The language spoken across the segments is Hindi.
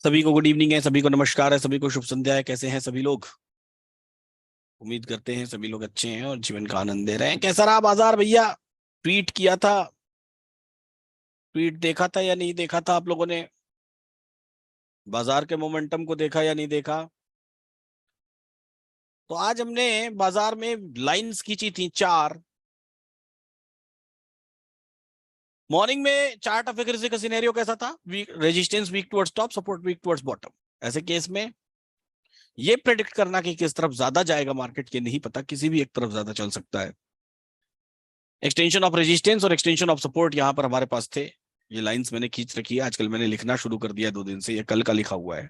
सभी को गुड इवनिंग है, सभी को नमस्कार है, सभी को शुभ संध्या है। कैसे हैं सभी लोग? उम्मीद करते हैं सभी लोग अच्छे हैं और जीवन का आनंद ले रहे हैं। कैसा रहा बाजार भैया? ट्वीट किया था, ट्वीट देखा था या नहीं देखा था आप लोगों ने? बाजार के मोमेंटम को देखा या नहीं देखा? तो आज हमने बाजार में लाइंस खींची थी चार। मॉर्निंग में चार्ट ऑफ एक्यूरेसी का सिनेरियो कैसा था? Weak resistance, weak towards top, support weak towards bottom. ऐसे केस में ये प्रेडिक्ट करना कि किस तरफ ज्यादा जाएगा मार्केट, ये नहीं पता, किसी भी एक तरफ ज्यादा चल सकता है। एक्सटेंशन ऑफ रेजिस्टेंस और एक्सटेंशन ऑफ सपोर्ट यहां पर हमारे पास थे। ये लाइंस मैंने खींच रखी है। आजकल मैंने लिखना शुरू कर दिया 2 दिन से। ये कल का लिखा हुआ है,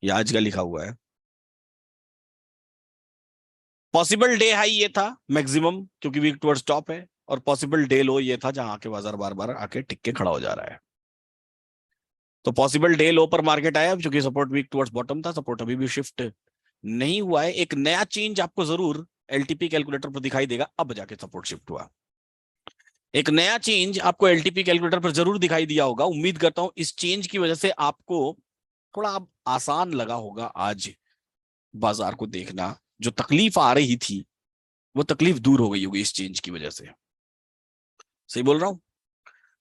ये आज का लिखा हुआ है। पॉसिबल डे हाई ये था मैक्सिमम, क्योंकि वीक टुवर्ड्स टॉप है। और पॉसिबल डे लो ये था जहां आके बाजार बार बार आके टिक के खड़ा हो जा रहा है। तो पॉसिबल डे लो पर मार्केट आया, क्योंकि सपोर्ट वीक टुवर्ड्स बॉटम था। सपोर्ट अभी भी शिफ्ट नहीं हुआ है। एक नया चेंज आपको जरूर एलटीपी कैलकुलेटर पर दिखाई देगा, अब जाके सपोर्ट शिफ्ट हुआ। एक नया चेंज आपको एलटीपी कैलकुलेटर पर जरूर दिखाई दिया होगा। उम्मीद करता हूं इस चेंज की वजह से आपको थोड़ा अब आसान लगा होगा आज बाजार को देखना। जो तकलीफ आ रही थी वो तकलीफ दूर हो गई होगी इस चेंज की वजह से। सही बोल रहा हूं?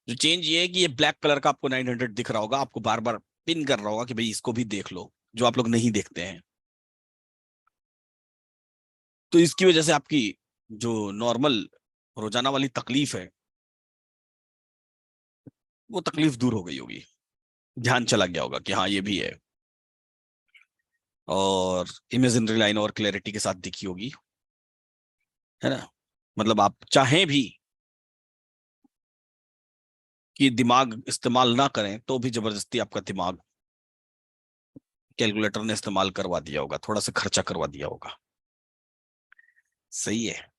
जो चेंज ये है कि ये ब्लैक कलर का आपको 900 दिख रहा होगा, आपको बार बार पिन कर रहा होगा कि भाई इसको भी देख लो, जो आप लोग नहीं देखते हैं। तो इसकी वजह से आपकी जो नॉर्मल रोजाना वाली तकलीफ है वो तकलीफ दूर हो गई होगी। ध्यान चला गया होगा कि हाँ ये भी है। और इमेजिनरी लाइन और क्लैरिटी के साथ दिखी होगी, है ना? मतलब आप चाहें भी कि दिमाग इस्तेमाल ना करें तो भी जबरदस्ती आपका दिमाग कैलकुलेटर ने इस्तेमाल करवा दिया होगा, थोड़ा सा खर्चा करवा दिया होगा। सही है।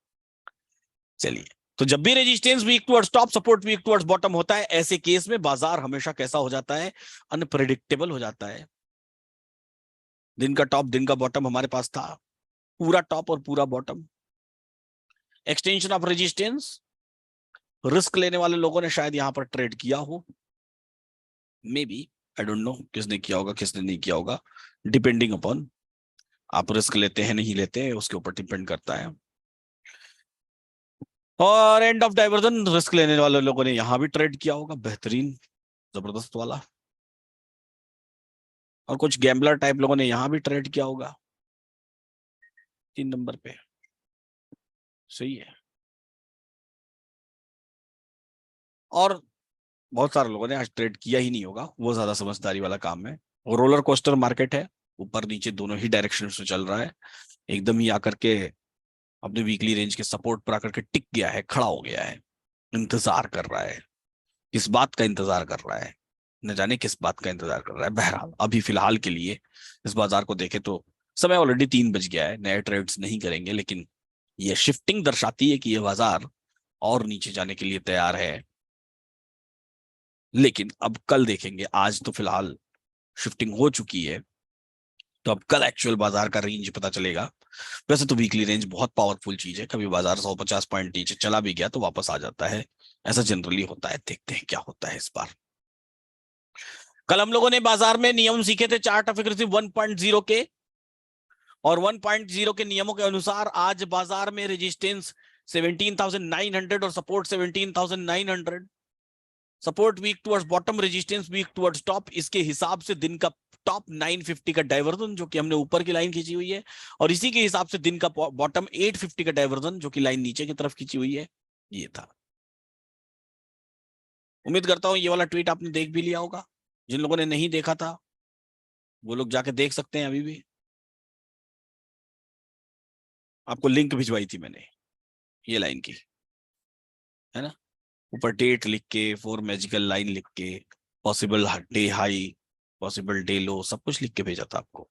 चलिए, तो जब भी resistance weak towards top, support weak towards bottom होता है, ऐसे केस में बाजार हमेशा कैसा हो जाता है? अनप्रेडिक्टेबल हो जाता है। दिन का टॉप दिन का बॉटम हमारे पास था, पूरा टॉप और पूरा bottom. Extension of resistance, risk लेने वाले लोगों ने शायद यहां पर ट्रेड किया हो, may be, I don't know किसने किया होगा किसने नहीं किया होगा, डिपेंडिंग अपॉन आप रिस्क लेते हैं नहीं लेते हैं उसके ऊपर डिपेंड करता है। और एंड ऑफ डाइवर्जन, रिस्क लेने वाले लोगों ने यहां भी ट्रेड किया होगा, बेहतरीन जबरदस्त वाला। और कुछ गैम्बलर टाइप लोगों ने यहां भी ट्रेड किया होगा 3 नंबर पे। सही है। और बहुत सारे लोगों ने आज ट्रेड किया ही नहीं होगा, वो ज्यादा समझदारी वाला काम है। वो रोलर कोस्टर मार्केट है, ऊपर नीचे दोनों ही डायरेक्शन से चल रहा है। एकदम ही आकर के अपने वीकली रेंज के सपोर्ट पर आकर के टिक गया है, खड़ा हो गया है, इंतजार कर रहा है। किस बात का इंतजार कर रहा है? न जाने किस बात का इंतजार कर रहा है। बहरहाल अभी फिलहाल के लिए इस बाजार को देखे तो समय ऑलरेडी 3 बज गया है, नए ट्रेड्स नहीं करेंगे। लेकिन ये शिफ्टिंग दर्शाती है कि ये बाजार और नीचे जाने के लिए तैयार है। लेकिन अब कल देखेंगे, आज तो फिलहाल शिफ्टिंग हो चुकी है, तो अब कल एक्चुअल बाजार का रेंज पता चलेगा। वैसे तो वीकली रेंज बहुत पावरफुल चीज है, कभी बाजार 150 पॉइंट नीचे चला भी गया तो वापस आ जाता है। ऐसा जनरली होता है। देखते हैं क्या होता है इस बार। कल हम लोगों ने बाजार में नियम सीखे थे चार्ट ऑफ एक्यूरेसी 1.0 के, और 1.0 के नियमों के अनुसार आज बाजार में रेजिस्टेंस 17,900 और support 17,900। Support weak towards bottom, resistance weak towards top. इसके हिसाब से दिन का टॉप 950 का डाइवर्जन, जो कि हमने ऊपर की लाइन खींची हुई है, और इसी के हिसाब से दिन का बॉटम 850 का डाइवर्जन, जो कि लाइन नीचे की तरफ खींची हुई है। ये था। उम्मीद करता हूं ये वाला ट्वीट आपने देख भी लिया होगा। जिन लोगों ने नहीं देखा था वो लोग जाके देख सकते हैं अभी भी। आपको लिंक भिजवाई थी मैंने ये लाइन की, है ना? ऊपर डेट लिख के, 4 मैजिकल लाइन लिख के, possible day high, possible day लो, सब कुछ लिख के भेजा था आपको।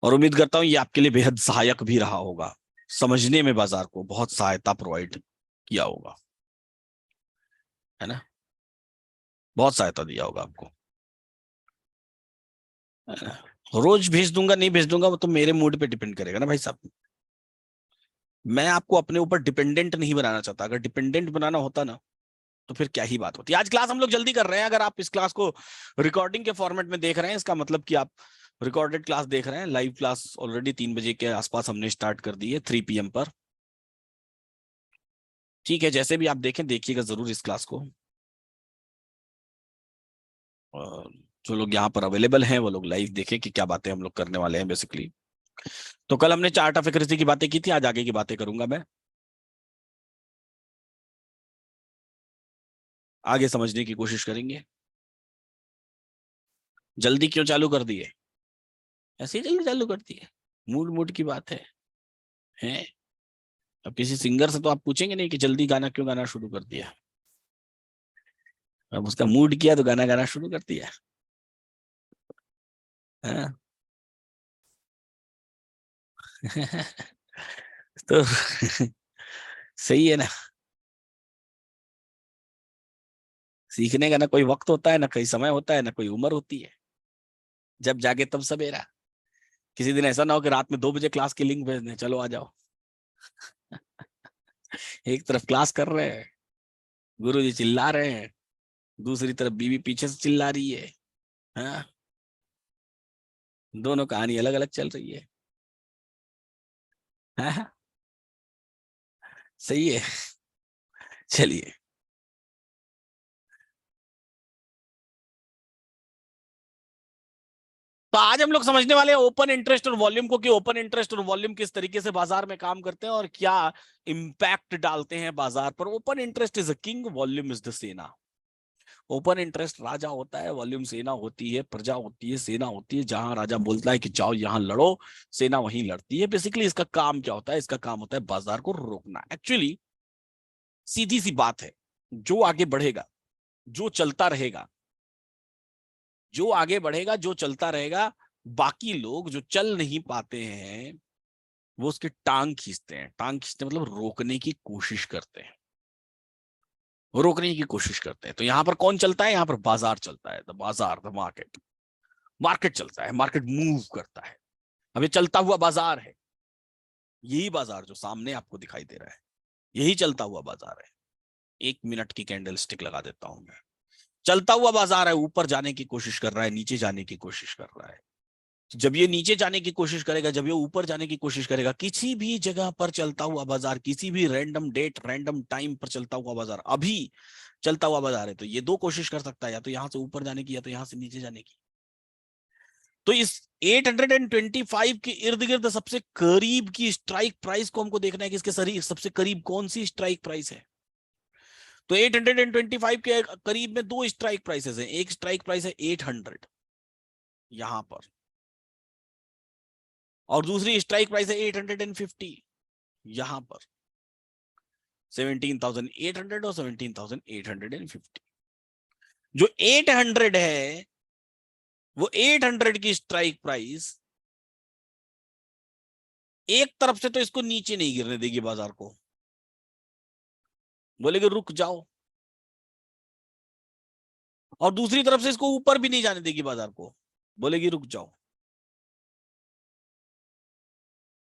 और उम्मीद करता हूं ये आपके लिए बेहद सहायक भी रहा होगा, समझने में बाजार को बहुत सहायता प्रोवाइड किया होगा, है ना? बहुत सहायता दिया होगा आपको, है ना? रोज भेज दूंगा नहीं भेज दूंगा वो तो मेरे मूड पे डिपेंड करेगा ना भाई साहब। मैं आपको अपने ऊपर डिपेंडेंट नहीं बनाना चाहता। अगर डिपेंडेंट बनाना होता ना तो फिर क्या ही बात होती है। आज क्लास हम लोग जल्दी कर रहे हैं। अगर आप इस क्लास को रिकॉर्डिंग के फॉर्मेट में देख रहे हैं, इसका मतलब कि आप रिकॉर्डेड क्लास देख रहे हैं। लाइव क्लास ऑलरेडी 3 बजे के आसपास हमने स्टार्ट कर दी है, 3 PM पर। ठीक है, जैसे भी आप देखें, देखिएगा जरूर इस क्लास को। और जो लोग यहाँ पर अवेलेबल हैं वो लोग लाइव देखें कि क्या बातें हम लोग करने वाले हैं बेसिकली। तो कल हमने चार्ट ऑफ एक्यूरेसी की बातें की थी, आज आगे की बातें करूंगा मैं। आगे समझने की कोशिश करेंगे। जल्दी क्यों चालू कर दिए? ऐसे ही जल्दी चालू कर दिए, मूड मूड की बात है। अब किसी सिंगर से तो आप पूछेंगे नहीं कि जल्दी गाना क्यों गाना शुरू कर दिया। अब उसका मूड किया तो गाना गाना शुरू कर दिया। हाँ। तो सही है ना। सीखने का ना कोई वक्त होता है, ना कोई समय होता है, ना कोई उम्र होती है। जब जागे तब सवेरा। किसी दिन ऐसा ना हो कि रात में 2 बजे क्लास की लिंक भेज दें, चलो आ जाओ। एक तरफ क्लास कर रहे हैं, गुरु जी चिल्ला रहे हैं, दूसरी तरफ बीवी पीछे से चिल्ला रही है। हाँ, दोनों कहानी अलग अलग चल रही है। हाँ, सही है। चलिए, तो आज हम लोग समझने वाले हैं ओपन इंटरेस्ट और वॉल्यूम को, कि ओपन इंटरेस्ट और वॉल्यूम किस तरीके से बाजार में काम करते हैं और क्या इंपैक्ट डालते हैं बाजार पर। Open interest is a king, volume is the सेना। ओपन इंटरेस्ट राजा होता है, वॉल्यूम सेना होती है, प्रजा होती है, सेना होती है। जहां राजा बोलता है कि जाओ यहां लड़ो, सेना वहीं लड़ती है। बेसिकली इसका काम क्या होता है? इसका काम होता है बाजार को रोकना। एक्चुअली सीधी सी बात है, जो आगे बढ़ेगा, जो चलता रहेगा, जो आगे बढ़ेगा, जो चलता रहेगा, बाकी लोग जो चल नहीं पाते हैं वो उसकी टांग खींचते हैं। टांग खींचते मतलब रोकने की कोशिश करते हैं, रोकने की कोशिश करते हैं। तो यहां पर कौन चलता है? यहां पर बाजार चलता है। द बाजार, द मार्केट। मार्केट चलता है, मार्केट मूव करता है। अब ये चलता हुआ बाजार है, यही बाजार जो सामने आपको दिखाई दे रहा है, यही चलता हुआ बाजार है। 1 मिनट की कैंडल स्टिक लगा देता हूं मैं। चलता हुआ बाजार है, ऊपर जाने की कोशिश कर रहा है, नीचे जाने की कोशिश कर रहा है। जब ये नीचे जाने की कोशिश करेगा, जब ये ऊपर जाने की कोशिश करेगा, किसी भी जगह पर चलता हुआ बाजार, किसी भी रैंडम डेट, रैंडम टाइम पर चलता हुआ बाजार, अभी चलता हुआ बाजार है, तो ये दो कोशिश कर सकता है, या तो यहां से ऊपर जाने की, या तो यहां से नीचे जाने की। तो इस 825 के इर्द गिर्द सबसे करीब की स्ट्राइक प्राइस को हमको देखना है कि इसके सबसे करीब कौन सी स्ट्राइक प्राइस है। तो 825 के करीब में दो स्ट्राइक प्राइसेस हैं। एक स्ट्राइक प्राइस है 800 यहां पर, और दूसरी स्ट्राइक प्राइस है 850 यहां पर। 17,800 और 17,850। जो 800 है, वो 800 की स्ट्राइक प्राइस एक तरफ से तो इसको नीचे नहीं गिरने देगी बाजार को, बोलेगी रुक जाओ, और दूसरी तरफ से इसको ऊपर भी नहीं जाने देगी बाजार को, बोलेगी रुक जाओ,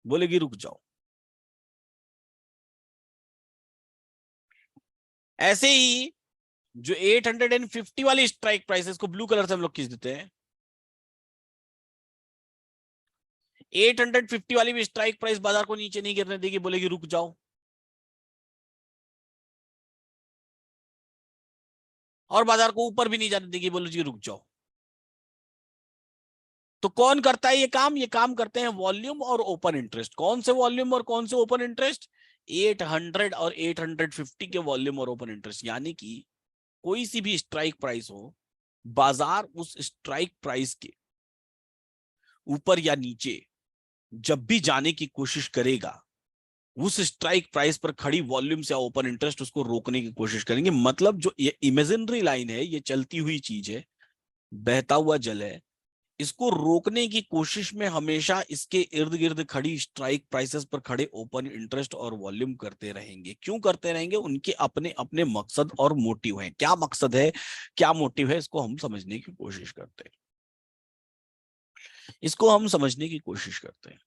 बोलेगी रुक जाओ। ऐसे ही जो 850 वाली स्ट्राइक प्राइस है, इसको ब्लू कलर से हम लोग खींच देते हैं। 850 वाली भी स्ट्राइक प्राइस बाजार को नीचे नहीं गिरने देगी, बोलेगी रुक जाओ, और बाजार को ऊपर भी नहीं जाने देगी, बोलेगी रुक जाओ। तो कौन करता है ये काम? ये काम करते हैं वॉल्यूम और ओपन इंटरेस्ट। कौन से वॉल्यूम और कौन से ओपन इंटरेस्ट? 800 और 850 के वॉल्यूम और ओपन इंटरेस्ट। यानी कि कोई सी भी स्ट्राइक प्राइस हो, बाजार उस स्ट्राइक प्राइस के ऊपर या नीचे जब भी जाने की कोशिश करेगा, उस स्ट्राइक प्राइस पर खड़ी वॉल्यूम से ओपन इंटरेस्ट उसको रोकने की कोशिश करेंगे। मतलब जो ये इमेजिनरी लाइन है, ये चलती हुई चीज है, बहता हुआ जल है, इसको रोकने की कोशिश में हमेशा इसके इर्द गिर्द खड़ी स्ट्राइक प्राइसेस पर खड़े ओपन इंटरेस्ट और वॉल्यूम करते रहेंगे। क्यों करते रहेंगे? उनके अपने अपने मकसद और मोटिव हैं। क्या मकसद है, क्या मोटिव है, इसको हम समझने की कोशिश करते हैं। इसको हम समझने की कोशिश करते हैं।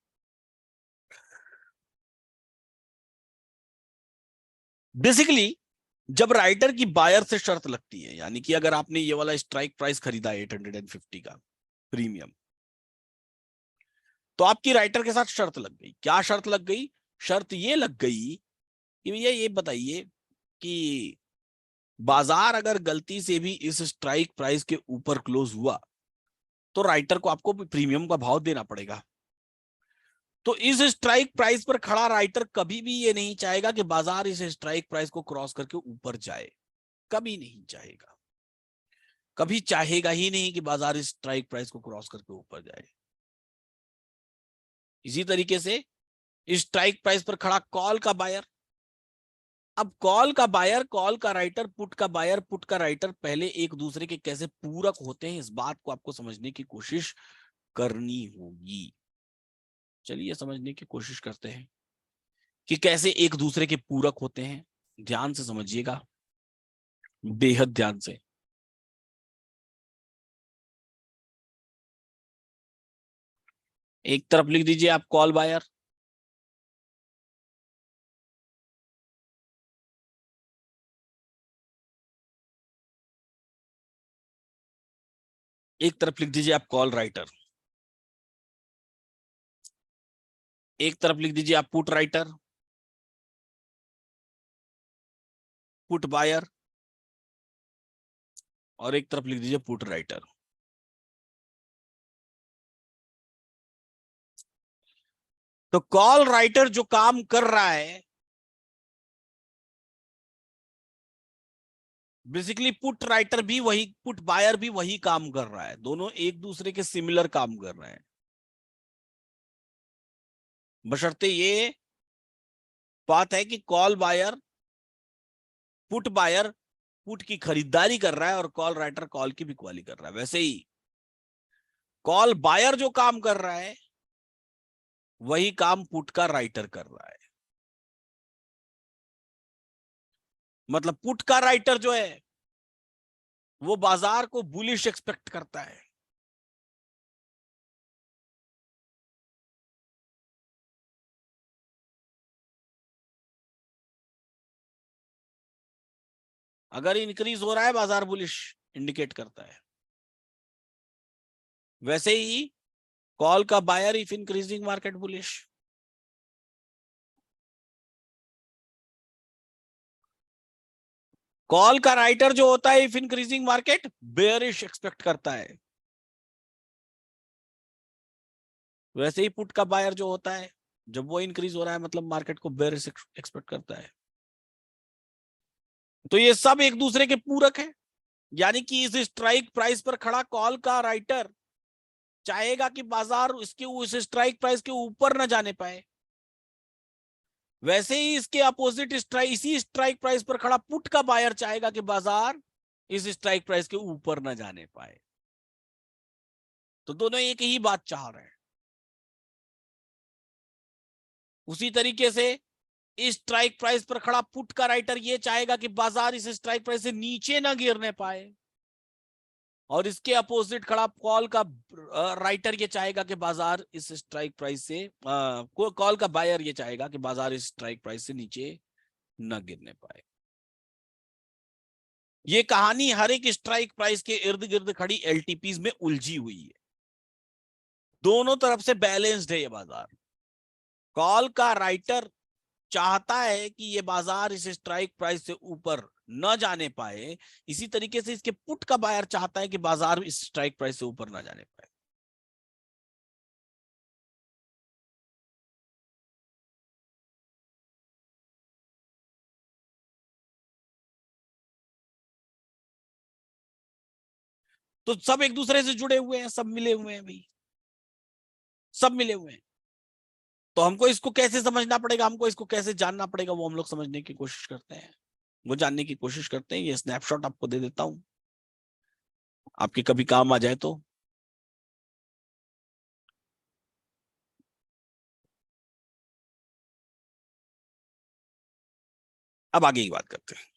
बेसिकली जब राइटर की बायर से शर्त लगती है, यानी कि अगर आपने ये वाला स्ट्राइक प्राइस खरीदा 850 का प्रीमियम, तो आपकी राइटर के साथ शर्त लग गई। क्या शर्त लग गई? शर्त ये लग गई कि भैया ये बताइए कि बाजार अगर गलती से भी इस स्ट्राइक प्राइस के ऊपर क्लोज हुआ तो राइटर को आपको प्रीमियम का भाव देना पड़ेगा। तो इस स्ट्राइक प्राइस पर खड़ा राइटर कभी भी ये नहीं चाहेगा कि बाजार इस स्ट्राइक प्राइस को क्रॉस करके ऊपर जाए, कभी नहीं चाहेगा, कभी चाहेगा ही नहीं कि बाजार इस स्ट्राइक प्राइस को क्रॉस करके ऊपर जाए। इसी तरीके से स्ट्राइक प्राइस पर खड़ा कॉल का बायर, अब कॉल का बायर, कॉल का राइटर, पुट का बायर, पुट का राइटर पहले एक दूसरे के कैसे पूरक होते हैं, इस बात को आपको समझने की कोशिश करनी होगी। चलिए समझने की कोशिश करते हैं कि कैसे एक दूसरे के पूरक होते हैं। ध्यान से समझिएगा, बेहद ध्यान से। एक तरफ लिख दीजिए आप कॉल बायर, एक तरफ लिख दीजिए आप कॉल राइटर, एक तरफ लिख दीजिए आप पुट राइटर, पुट बायर, और एक तरफ लिख दीजिए पुट राइटर। तो कॉल राइटर जो काम कर रहा है, बेसिकली पुट राइटर भी वही, पुट बायर भी वही काम कर रहा है, दोनों एक दूसरे के सिमिलर काम कर रहे हैं, बशर्ते ये बात है कि call buyer, put buyer put की खरीदारी कर रहा है और कॉल राइटर कॉल की बिकवाली कर रहा है। वैसे ही कॉल बायर जो काम कर रहा है वही काम पुट का राइटर कर रहा है। मतलब पुट का राइटर जो है वो बाजार को बुलिश एक्सपेक्ट करता है, अगर इंक्रीज हो रहा है बाजार बुलिश इंडिकेट करता है। वैसे ही कॉल का buyer if increasing market bullish, call का राइटर जो होता है if increasing market bearish expect करता है। वैसे ही पुट का बायर जो होता है जब वो इंक्रीज हो रहा है मतलब मार्केट को बेयरिश एक्सपेक्ट करता है। तो ये सब एक दूसरे के पूरक है, यानी कि इस स्ट्राइक प्राइस पर खड़ा कॉल का राइटर चाहेगा कि बाजार इसके उस स्ट्राइक प्राइस के ऊपर ना जाने पाए, वैसे ही इसके अपोजिट स्ट्राइक, इसी स्ट्राइक प्राइस पर खड़ा पुट का बायर चाहेगा कि बाजार इस स्ट्राइक प्राइस के ऊपर ना जाने पाए। तो दोनों एक ही बात चाह रहे हैं। उसी तरीके से इस स्ट्राइक प्राइस पर खड़ा पुट का राइटर ये चाहेगा कि बाजार इस स्ट्राइक प्राइस से नीचे ना गिरने पाए, और इसके अपोजिट खड़ा कॉल का राइटर ये चाहेगा कि बाजार इस स्ट्राइक प्राइस से, कॉल का बायर ये चाहेगा कि बाजार इस स्ट्राइक प्राइस से नीचे न गिरने पाए। ये कहानी हर एक स्ट्राइक प्राइस के इर्द गिर्द खड़ी एलटीपीज में उलझी हुई है। दोनों तरफ से बैलेंस्ड है ये बाजार। कॉल का राइटर चाहता है कि ये बाजार इस स्ट्राइक प्राइस से ऊपर न जाने पाए, इसी तरीके से इसके पुट का बायर चाहता है कि बाजार इस स्ट्राइक प्राइस से ऊपर न जाने पाए। तो सब एक दूसरे से जुड़े हुए हैं, सब मिले हुए हैं भाई, सब मिले हुए हैं। तो हमको इसको कैसे समझना पड़ेगा, हमको इसको कैसे जानना पड़ेगा, वो हम लोग समझने की कोशिश करते हैं, वो जानने की कोशिश करते हैं। ये स्नैपशॉट आपको दे देता हूं, आपके कभी काम आ जाए तो। अब आगे की बात करते हैं।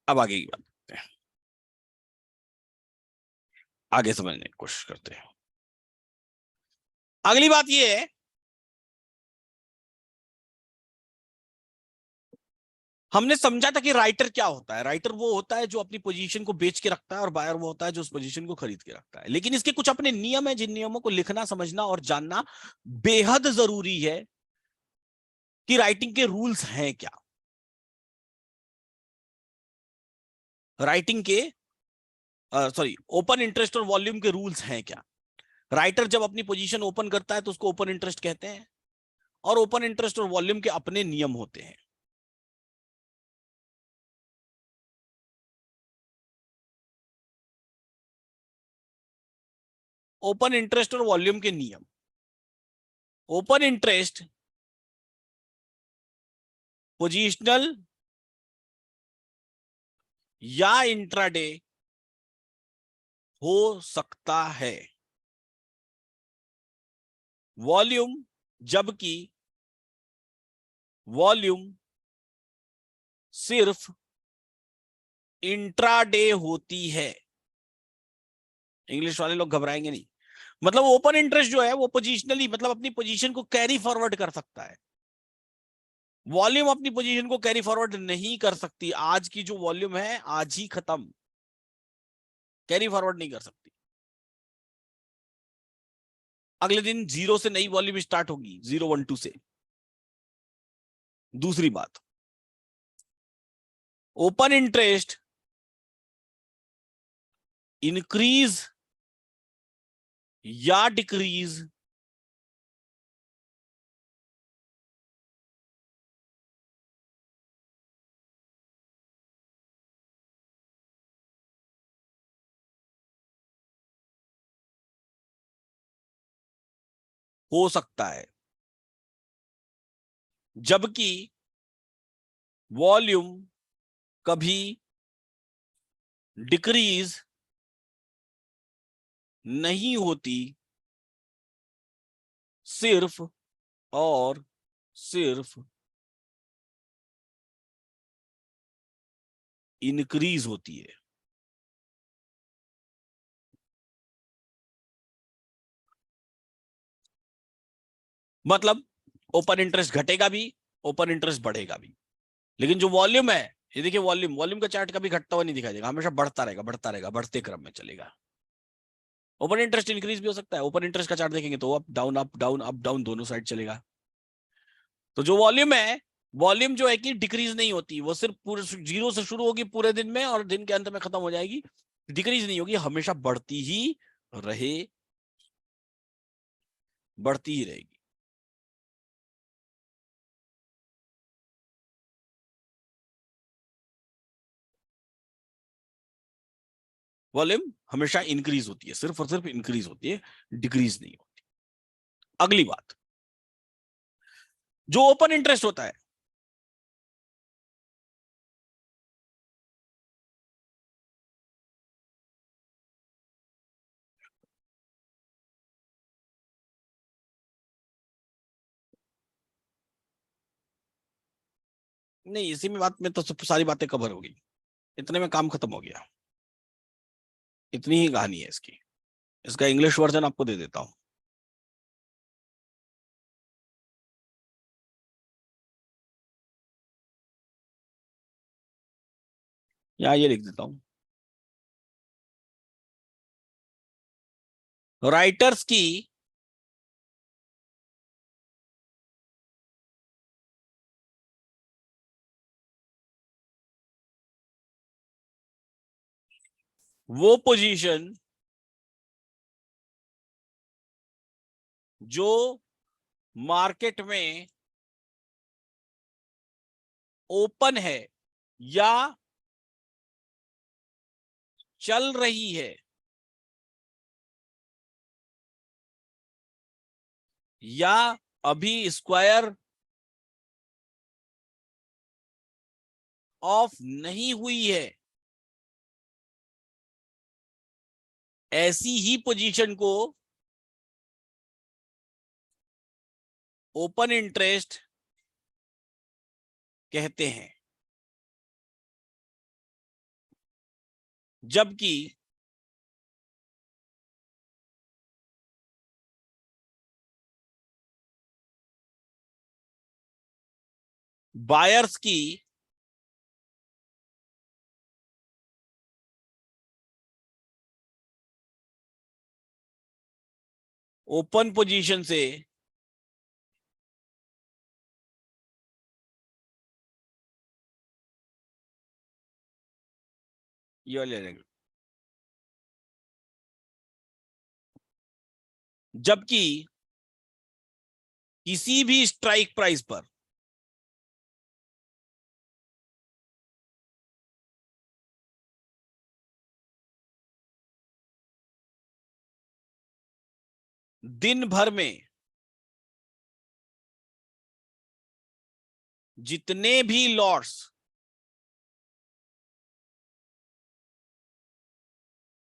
अब आगे की बात करते हैं, आगे समझने की कोशिश करते हैं। अगली बात ये है, हमने समझा था कि राइटर क्या होता है। राइटर वो होता है जो अपनी पोजीशन को बेच के रखता है, और बायर वो होता है जो उस पोजीशन को खरीद के रखता है। लेकिन इसके कुछ अपने नियम है, जिन नियमों को लिखना, समझना और जानना बेहद जरूरी है कि राइटिंग के रूल्स हैं क्या। राइटिंग के सॉरी ओपन इंटरेस्ट और वॉल्यूम के रूल्स हैं क्या। राइटर जब अपनी पोजीशन ओपन करता है तो उसको ओपन इंटरेस्ट कहते हैं, और ओपन इंटरेस्ट और वॉल्यूम के अपने नियम होते हैं। ओपन इंटरेस्ट और वॉल्यूम के नियम। ओपन इंटरेस्ट पोजिशनल या इंट्राडे हो सकता है। वॉल्यूम, जबकि वॉल्यूम सिर्फ इंट्राडे होती है। इंग्लिश वाले लोग घबराएंगे नहीं। मतलब ओपन इंटरेस्ट जो है वो पोजिशनली, मतलब अपनी पोजीशन को कैरी फॉरवर्ड कर सकता है। वॉल्यूम अपनी पोजीशन को कैरी फॉरवर्ड नहीं कर सकती। आज की जो वॉल्यूम है आज ही खत्म, कैरी फॉरवर्ड नहीं कर सकती। अगले दिन जीरो से नई वॉल्यूम स्टार्ट होगी, 012 से। दूसरी बात, ओपन इंटरेस्ट इंक्रीज या डिक्रीज हो सकता है, जबकि वॉल्यूम कभी डिक्रीज नहीं होती, सिर्फ और सिर्फ इंक्रीज होती है। मतलब ओपन इंटरेस्ट घटेगा भी, ओपन इंटरेस्ट बढ़ेगा भी। लेकिन जो वॉल्यूम है, ये देखिए, वॉल्यूम वॉल्यूम का चार्ट कभी घटता हुआ नहीं दिखाई देगा, हमेशा बढ़ता रहेगा, बढ़ता रहेगा, बढ़ते क्रम में चलेगा। ओपन इंटरेस्ट इंक्रीज भी हो सकता है। ओपन इंटरेस्ट का चार्ट देखेंगे तो up down, up down, up down दोनों साइड चलेगा। तो जो वॉल्यूम है, वॉल्यूम जो है कि डिक्रीज नहीं होती, वो सिर्फ पूरे जीरो से शुरू होगी पूरे दिन में और दिन के अंत में खत्म हो जाएगी। डिक्रीज नहीं होगी, हमेशा बढ़ती ही रहे, बढ़ती ही रहेगी। वॉल्यूम हमेशा इंक्रीज होती है, सिर्फ और सिर्फ इंक्रीज होती है, डिक्रीज नहीं होती। अगली बात, जो ओपन इंटरेस्ट होता है, नहीं इसी में बात में तो सब सारी बातें कवर हो गई, इतने में काम खत्म हो गया। इतनी ही कहानी है इसकी। इसका इंग्लिश वर्जन आपको दे देता हूं। यहां ये लिख देता हूं, राइटर्स की वो पोजीशन जो मार्केट में ओपन है या चल रही है, या अभी स्क्वायर ऑफ नहीं हुई है, ऐसी ही पोजीशन को ओपन इंटरेस्ट कहते हैं। जबकि बायर्स की ओपन पोजीशन से ये ले लेंगे, जबकि किसी भी स्ट्राइक प्राइस पर दिन भर में जितने भी लॉट्स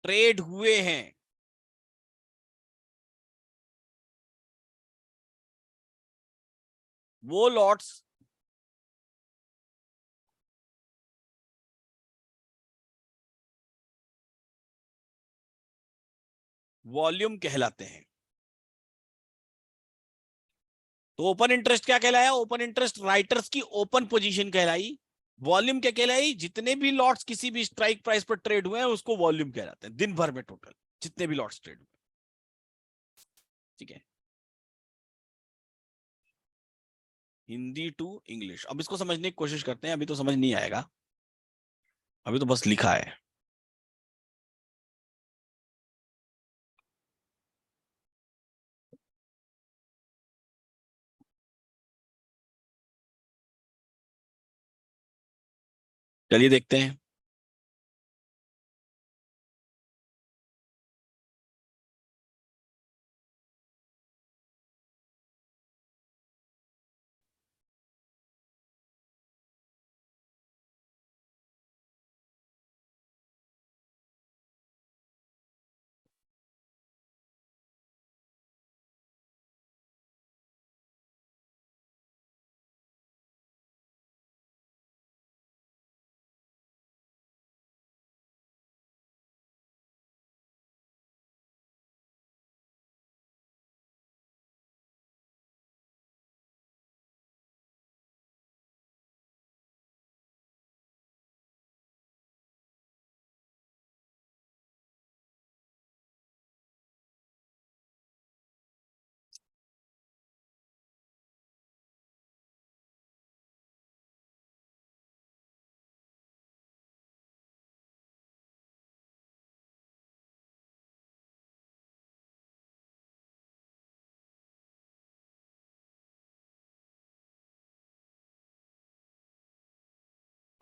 ट्रेड हुए हैं वो लॉट्स वॉल्यूम कहलाते हैं। तो ओपन इंटरेस्ट क्या कहलाया? ओपन इंटरेस्ट राइटर्स की ओपन पोजीशन कहलाई। वॉल्यूम क्या कहलाई? जितने भी लॉट्स किसी भी स्ट्राइक प्राइस पर ट्रेड हुए हैं उसको वॉल्यूम कहलाते हैं, दिन भर में टोटल जितने भी लॉट्स ट्रेड हुए। ठीक है, हिंदी टू इंग्लिश। अब इसको समझने की कोशिश करते हैं, अभी तो समझ नहीं आएगा, अभी तो बस लिखा है। चलिए देखते हैं।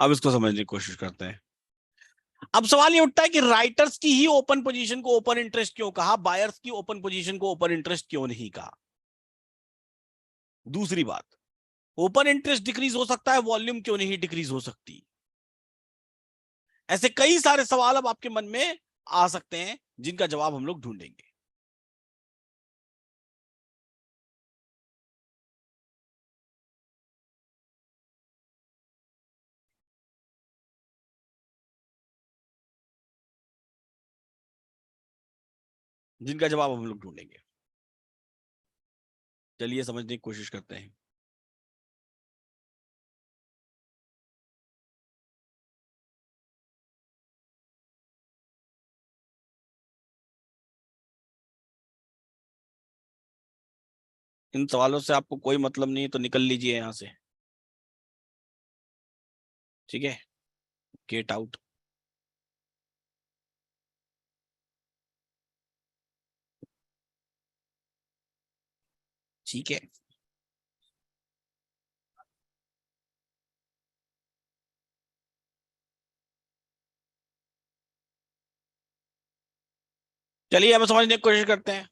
अब इसको समझने की कोशिश करते हैं। अब सवाल ये उठता है कि राइटर्स की ही ओपन पोजीशन को ओपन इंटरेस्ट क्यों कहा, बायर्स की ओपन पोजीशन को ओपन इंटरेस्ट क्यों नहीं कहा? दूसरी बात, ओपन इंटरेस्ट डिक्रीज हो सकता है, वॉल्यूम क्यों नहीं डिक्रीज हो सकती? ऐसे कई सारे सवाल अब आपके मन में आ सकते हैं जिनका जवाब हम लोग ढूंढेंगे। जिनका जवाब हम लोग ढूंढेंगे। चलिए समझने की कोशिश करते हैं। इन सवालों से आपको कोई मतलब नहीं है तो निकल लीजिए यहां से। ठीक है, गेट आउट। ठीक है, चलिए अब समझने की कोशिश करते हैं।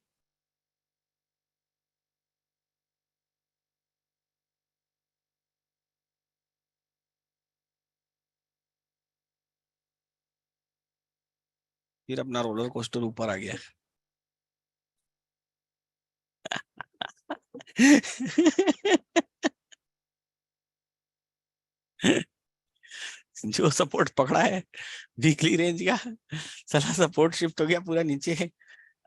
फिर अपना रोलर कोस्टर ऊपर आ गया। जो सपोर्ट पकड़ा है वीकली रेंज का, साला सपोर्ट शिफ्ट हो गया पूरा नीचे,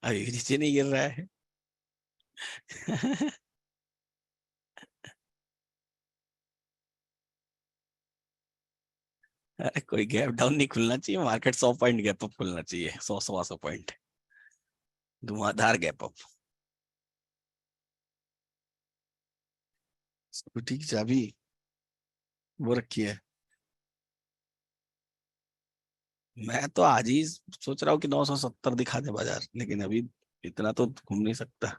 अभी भी नीचे नहीं गिर रहा है। अरे कोई गैप डाउन नहीं खुलना चाहिए, मार्केट 100 पॉइंट गैप अप खुलना चाहिए, 100 125 पॉइंट धुआंधार गैप अप। स्कूटी की चाबी वो रखी है। मैं तो आज ही सोच रहा हूँ कि 970 दिखा दे बाजार, लेकिन अभी इतना तो घूम नहीं सकता।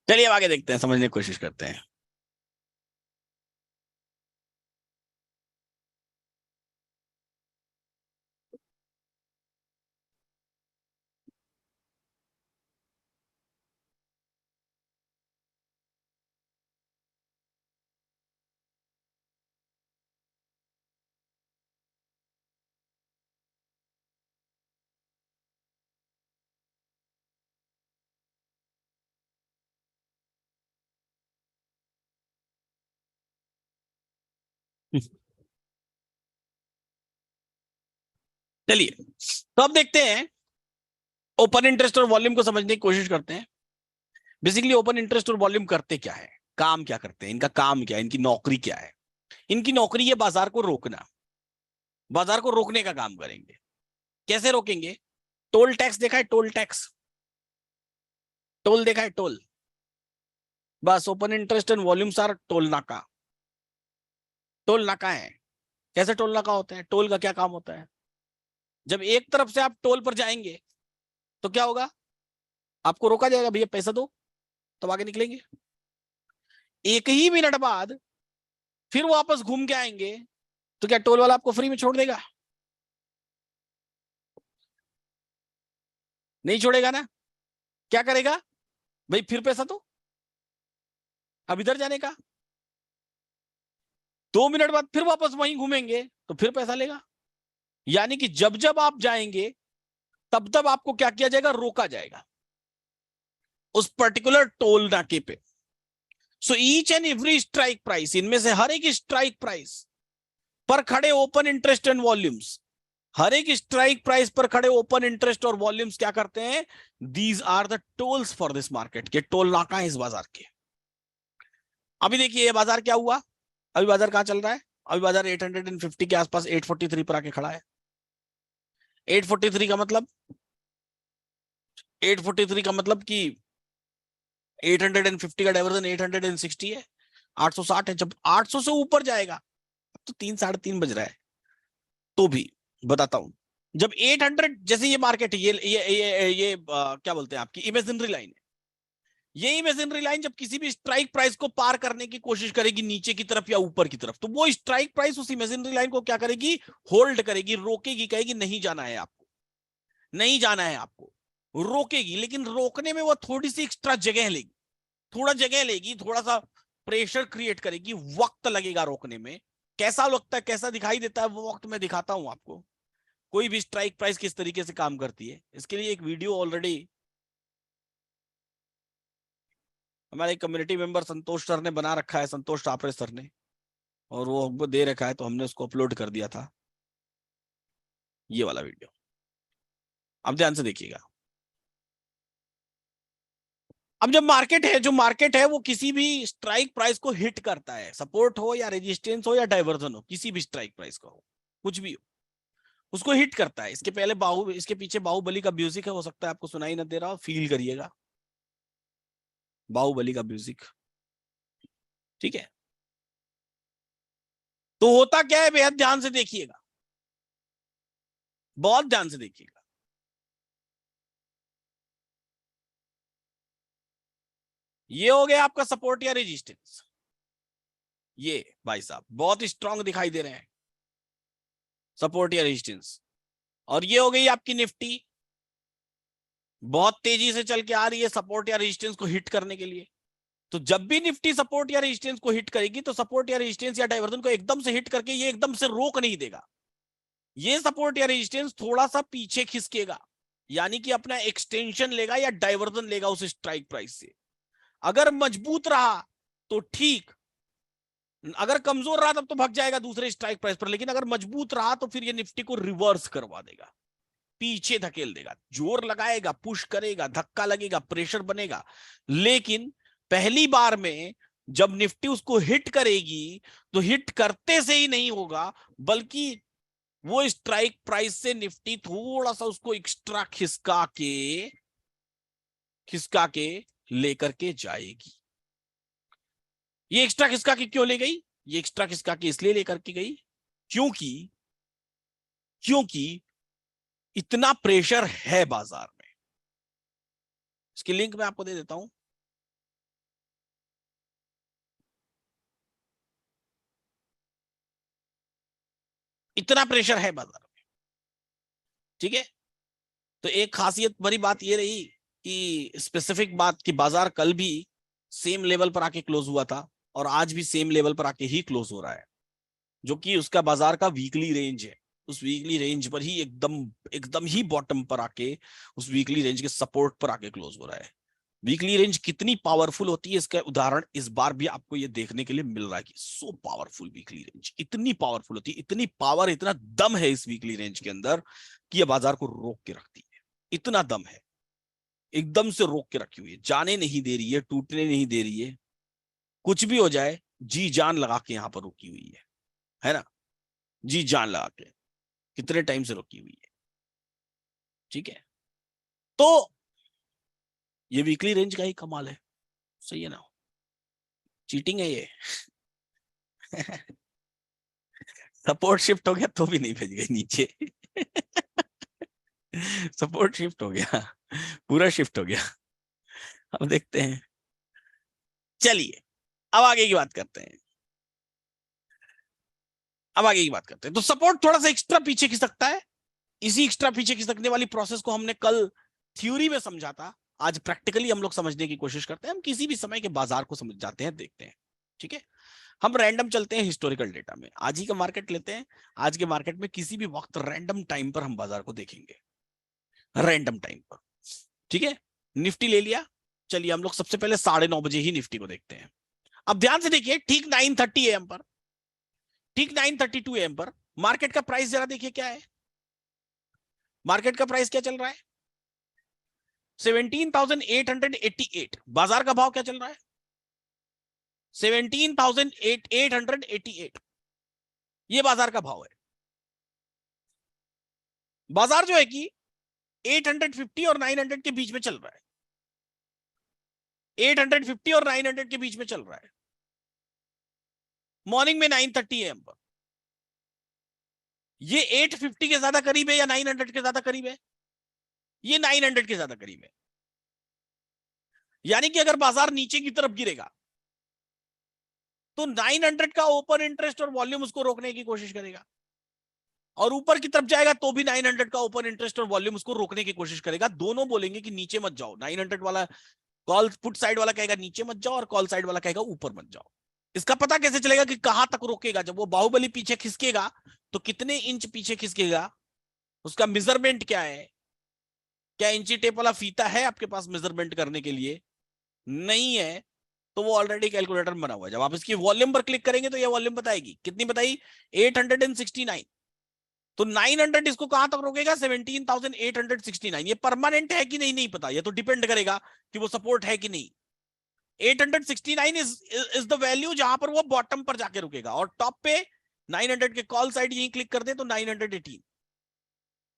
चलिए अब आगे देखते हैं, समझने की कोशिश करते हैं। चलिए तो अब देखते हैं, ओपन इंटरेस्ट और वॉल्यूम को समझने की कोशिश करते हैं। बेसिकली ओपन इंटरेस्ट और वॉल्यूम करते क्या है, काम क्या करते हैं, इनका काम क्या है, इनकी नौकरी क्या है। इनकी नौकरी है बाजार को रोकना, बाजार को रोकने का काम करेंगे। कैसे रोकेंगे? टोल टैक्स देखा है, टोल टैक्स, टोल देखा है, टोल। बस open interest and volumes are toll नाका। टोल नाका है। कैसे टोल नाका होता है? टोल का क्या काम होता है? जब एक तरफ से आप टोल पर जाएंगे तो क्या होगा? आपको रोका जाएगा, भैया पैसा दो, तब आगे निकलेंगे। एक ही मिनट बाद फिर वापस घूम के आएंगे तो क्या टोल वाला आपको फ्री में छोड़ देगा? नहीं छोड़ेगा ना। क्या करेगा? भाई फिर पैसा दो, अब इधर जाने का। 2 मिनट बाद फिर वापस वहीं घूमेंगे तो फिर पैसा लेगा। यानी कि जब जब आप जाएंगे तब तब आपको क्या किया जाएगा? रोका जाएगा उस पर्टिकुलर टोल नाके पे। So each and every strike price, इनमें से हर एक स्ट्राइक प्राइस पर खड़े ओपन इंटरेस्ट एंड वॉल्यूम्स, हर एक स्ट्राइक प्राइस पर खड़े ओपन इंटरेस्ट और वॉल्यूम्स क्या करते हैं? These are the tolls for this market. के टोल नाका है इस बाजार के। अभी देखिए ये बाजार क्या हुआ, अभी बाजार कहां चल रहा है? अभी बाजार 850 के आसपास 843 पर आके खड़ा है। 843 का मतलब, 843 का मतलब कि 850 का डाइवर्जन 860 है, 860 है। जब 800 से ऊपर जाएगा, अब तो 3 3:30 बज रहा है, तो भी बताता हूं, जब 800, जैसे ये मार्केट है, ये क्या बोलते हैं, आपकी इमेजिनरी लाइन है। ये इमेजिनरी लाइन जब किसी भी स्ट्राइक प्राइस को पार करने की कोशिश करेगी नीचे की तरफ या ऊपर की तरफ, तो वो स्ट्राइक प्राइस उस इमेजिनरी लाइन को क्या करेगी? होल्ड करेगी, रोकेगी, कहेगी नहीं जाना है आपको, नहीं जाना है आपको, रोकेगी। लेकिन रोकने में वो थोड़ी सी एक्स्ट्रा जगह लेगी, थोड़ा जगह लेगी, थोड़ा सा प्रेशर क्रिएट करेगी, वक्त लगेगा रोकने में। कैसा लगता है, कैसा दिखाई देता है वो वक्त मैं दिखाता हूं आपको। कोई भी स्ट्राइक प्राइस किस तरीके से काम करती है, इसके लिए एक वीडियो ऑलरेडी हमारे कम्युनिटी मेंबर संतोष सर ने बना रखा है, संतोष टापरे सर ने, और वो हमको दे रखा है तो हमने उसको अपलोड कर दिया था, ये वाला वीडियो। अब ध्यान से देखिएगा। अब जब मार्केट है, जो मार्केट है वो किसी भी स्ट्राइक प्राइस को हिट करता है, सपोर्ट हो या रेजिस्टेंस हो या डाइवर्जन हो, किसी भी स्ट्राइक प्राइस का हो, कुछ भी हो, उसको हिट करता है। इसके पहले इसके पीछे बाहुबली का म्यूजिक है, हो सकता है आपको सुनाई ना दे रहा हो, फील करिएगा बाहुबली का म्यूजिक। ठीक है, तो होता क्या है, बेहद ध्यान से देखिएगा, बहुत ध्यान से देखिएगा। ये हो गया आपका सपोर्ट या रेजिस्टेंस, ये भाई साहब बहुत स्ट्रांग दिखाई दे रहे हैं, सपोर्ट या रेजिस्टेंस। और ये हो गई आपकी निफ्टी, बहुत तेजी से चल के आ रही है सपोर्ट या रेजिस्टेंस को हिट करने के लिए। तो जब भी निफ्टी सपोर्ट या रेजिस्टेंस को हिट करेगी तो सपोर्ट या रेजिस्टेंस या डाइवर्जन को एकदम से हिट करके ये एकदम से रोक नहीं देगा, ये सपोर्ट या रेजिस्टेंस थोड़ा सा पीछे खिसकेगा, यानी कि अपना एक्सटेंशन लेगा या डाइवर्जन लेगा उस स्ट्राइक प्राइस से। अगर मजबूत रहा तो ठीक, अगर कमजोर रहा तब तो भाग जाएगा दूसरे स्ट्राइक प्राइस पर, लेकिन अगर मजबूत रहा तो फिर ये निफ्टी को रिवर्स करवा देगा, पीछे धकेल देगा, जोर लगाएगा, पुश करेगा, धक्का लगेगा, प्रेशर बनेगा। लेकिन पहली बार में जब निफ्टी उसको हिट करेगी तो हिट करते से ही नहीं होगा, बल्कि वो स्ट्राइक प्राइस से निफ्टी थोड़ा सा उसको एक्स्ट्रा खिसका के लेकर के जाएगी। ये एक्स्ट्रा खिसका के क्यों ले गई? ये एक्स्ट्रा खिसका के इसलिए लेकर के गई क्योंकि क्योंकि इतना प्रेशर है बाजार में। इसकी लिंक मैं आपको दे देता हूं। इतना प्रेशर है बाजार में, ठीक है। तो एक खासियत बड़ी बात ये रही कि स्पेसिफिक बात कि बाजार कल भी सेम लेवल पर आके क्लोज हुआ था और आज भी सेम लेवल पर आके ही क्लोज हो रहा है, जो कि उसका बाजार का वीकली रेंज है। उस वीकली रेंज पर ही एकदम एकदम ही बॉटम पर आके, उस वीकली रेंज के सपोर्ट पर आके क्लोज हो रहा है। वीकली रेंज कितनी पावरफुल होती है इसका उदाहरण इस बार भी आपको ये देखने के लिए मिल रहा है कि सो पावरफुल वीकली रेंज, इतनी पावरफुल होती है, इतनी पावर, इतना दम है इस वीकली रेंज के अंदर कि ये बाजार को रोक के रखती है। इतना दम है, एकदम से रोक के रखी हुई है, जाने नहीं दे रही है, टूटने नहीं दे रही है, कुछ भी हो जाए जी जान लगा के यहां पर रुकी हुई है ना, जी जान लगा के कितने टाइम से रुकी हुई है, ठीक है। तो ये वीकली रेंज का ही कमाल है, सही है ना, चीटिंग है ये। सपोर्ट शिफ्ट हो गया तो भी नहीं भेज गई नीचे। सपोर्ट शिफ्ट हो गया, पूरा शिफ्ट हो गया। अब देखते हैं, चलिए अब आगे की बात करते हैं। अब आगे की बात करते हैं। तो सपोर्ट थोड़ा सा एक्स्ट्रा पीछे खिसकता है, इसी एक्स्ट्रा पीछे खिसकने वाली प्रोसेस को हमने कल थ्योरी में समझा था, आज प्रैक्टिकली हम लोग समझने की कोशिश करते हैं। हम किसी भी समय के बाजार को समझ जाते हैं, देखते हैं, ठीक है। हम रैंडम चलते हैं हिस्टोरिकल डेटा में, आज ही का मार्केट लेते हैं। आज के मार्केट में किसी भी वक्त रैंडम टाइम पर हम बाजार को देखेंगे, रैंडम टाइम पर, ठीक है। निफ्टी ले लिया, चलिए हम लोग सबसे पहले 9:30 बजे ही निफ्टी को देखते हैं। अब ध्यान से देखिए, ठीक 9:30 AM पर, ठीक 9:32 AM पर मार्केट का प्राइस जरा देखिए क्या है। मार्केट का प्राइस क्या चल रहा है? 17,888। बाजार का भाव क्या चल रहा है? 17,888। ये बाजार का भाव है। बाजार जो है कि 850 और 900 के बीच में चल रहा है, 850 और 900 के बीच में चल रहा है मॉर्निंग में 9:30 AM पर। ये 850 के ज्यादा करीब है या 900 के ज्यादा करीब है? ये 900 के ज्यादा करीब है। यानी कि अगर बाजार नीचे की तरफ गिरेगा तो 900 का ओपन इंटरेस्ट और वॉल्यूम उसको रोकने की कोशिश करेगा, और ऊपर की तरफ जाएगा तो भी 900 का ओपन इंटरेस्ट और वॉल्यूम उसको रोकने की कोशिश करेगा। दोनों बोलेंगे कि नीचे मत जाओ, 900 वाला कॉल पुट साइड वाला कहेगा नीचे मत जाओ और कॉल साइड वाला कहेगा ऊपर मत जाओ। इसका पता कैसे चलेगा कि कहां तक रोकेगा? जब वो बाहुबली पीछे खिसकेगा तो कितने इंच पीछे खिसकेगा, उसका मेजरमेंट क्या है? क्या इंची टेप वाला फीता है आपके पास मेजरमेंट करने के लिए? नहीं है, तो वो ऑलरेडी कैलकुलेटर बना हुआ है। जब आप इसकी वॉल्यूम पर क्लिक करेंगे तो ये वॉल्यूम बताएगी, कितनी बताई? 869। तो 900 इसको कहां तक रोकेगा? 17,869। ये परमानेंट है कि नहीं, नहीं पता, ये तो डिपेंड करेगा कि वो सपोर्ट है कि नहीं। 869 इज द वैल्यू जहां पर वो बॉटम पर जाके रुकेगा, और टॉप पे 900 के कॉल साइड यही क्लिक कर दे तो 918।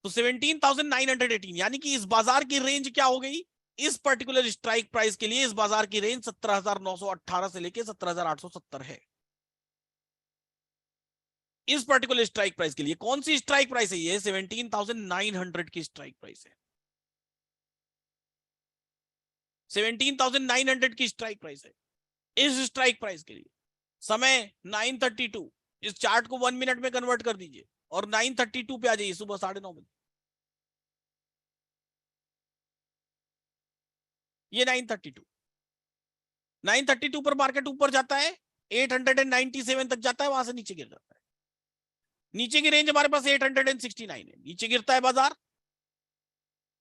तो 17,918, यानी कि इस बाजार की रेंज क्या हो गई? इस पर्टिकुलर स्ट्राइक प्राइस के लिए इस बाजार की रेंज 17,918 से लेके 17,870 है। इस पर्टिकुलर स्ट्राइक प्राइस के लिए कौन सी स्ट्राइक प्राइस है? ये 17,900 की स्ट्राइक प्राइस है, 17,900 की स्ट्राइक प्राइस है। इस स्ट्राइक प्राइस के लिए समय 9:32। इस चार्ट को 1 मिनट में कन्वर्ट कर दीजिए और 9:32 पे आ जाइए, सुबह 9:30 ये 9:32। 9:32 पर मार्केट ऊपर जाता है, 897 तक जाता है, वहां से नीचे गिर जाता है। नीचे की रेंज हमारे पास 869 है, नीचे गिरता है बाजार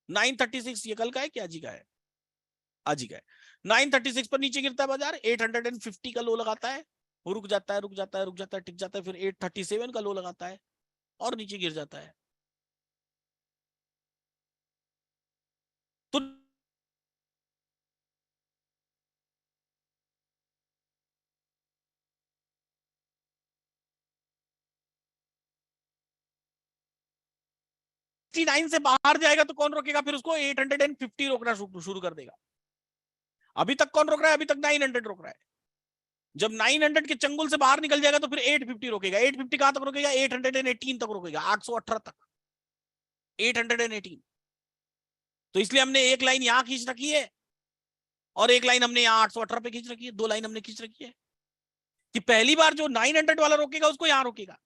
936। ये कल का है क्या? आज ही का है, आज ही का है। 936 पर नीचे गिरता है बाजार, 850 का लो लगाता है, वो रुक जाता है, रुक जाता है, रुक जाता है, टिक जाता है, फिर 837 का लो लगाता है और नीचे गिर जाता है। तो नाइन से बाहर जाएगा तो कौन रोकेगा? फिर उसको 850 रोकना शुरू कर देगा। अभी तक कौन रोक रहा है? अभी तक 900 रोक रहा है। जब 900 के चंगुल से बाहर निकल जाएगा तो फिर 850 रोकेगा। 850 कहां तक रोकेगा? 818 तक रोकेगा, 818 तक, 818। तो इसलिए हमने एक लाइन यहां खींच रखी है और एक लाइन हमने यहां 818 पे खींच रखी है। दो लाइन हमने खींच रखी है कि पहली बार जो 900 वाला रोकेगा उसको यहां रोकेगा,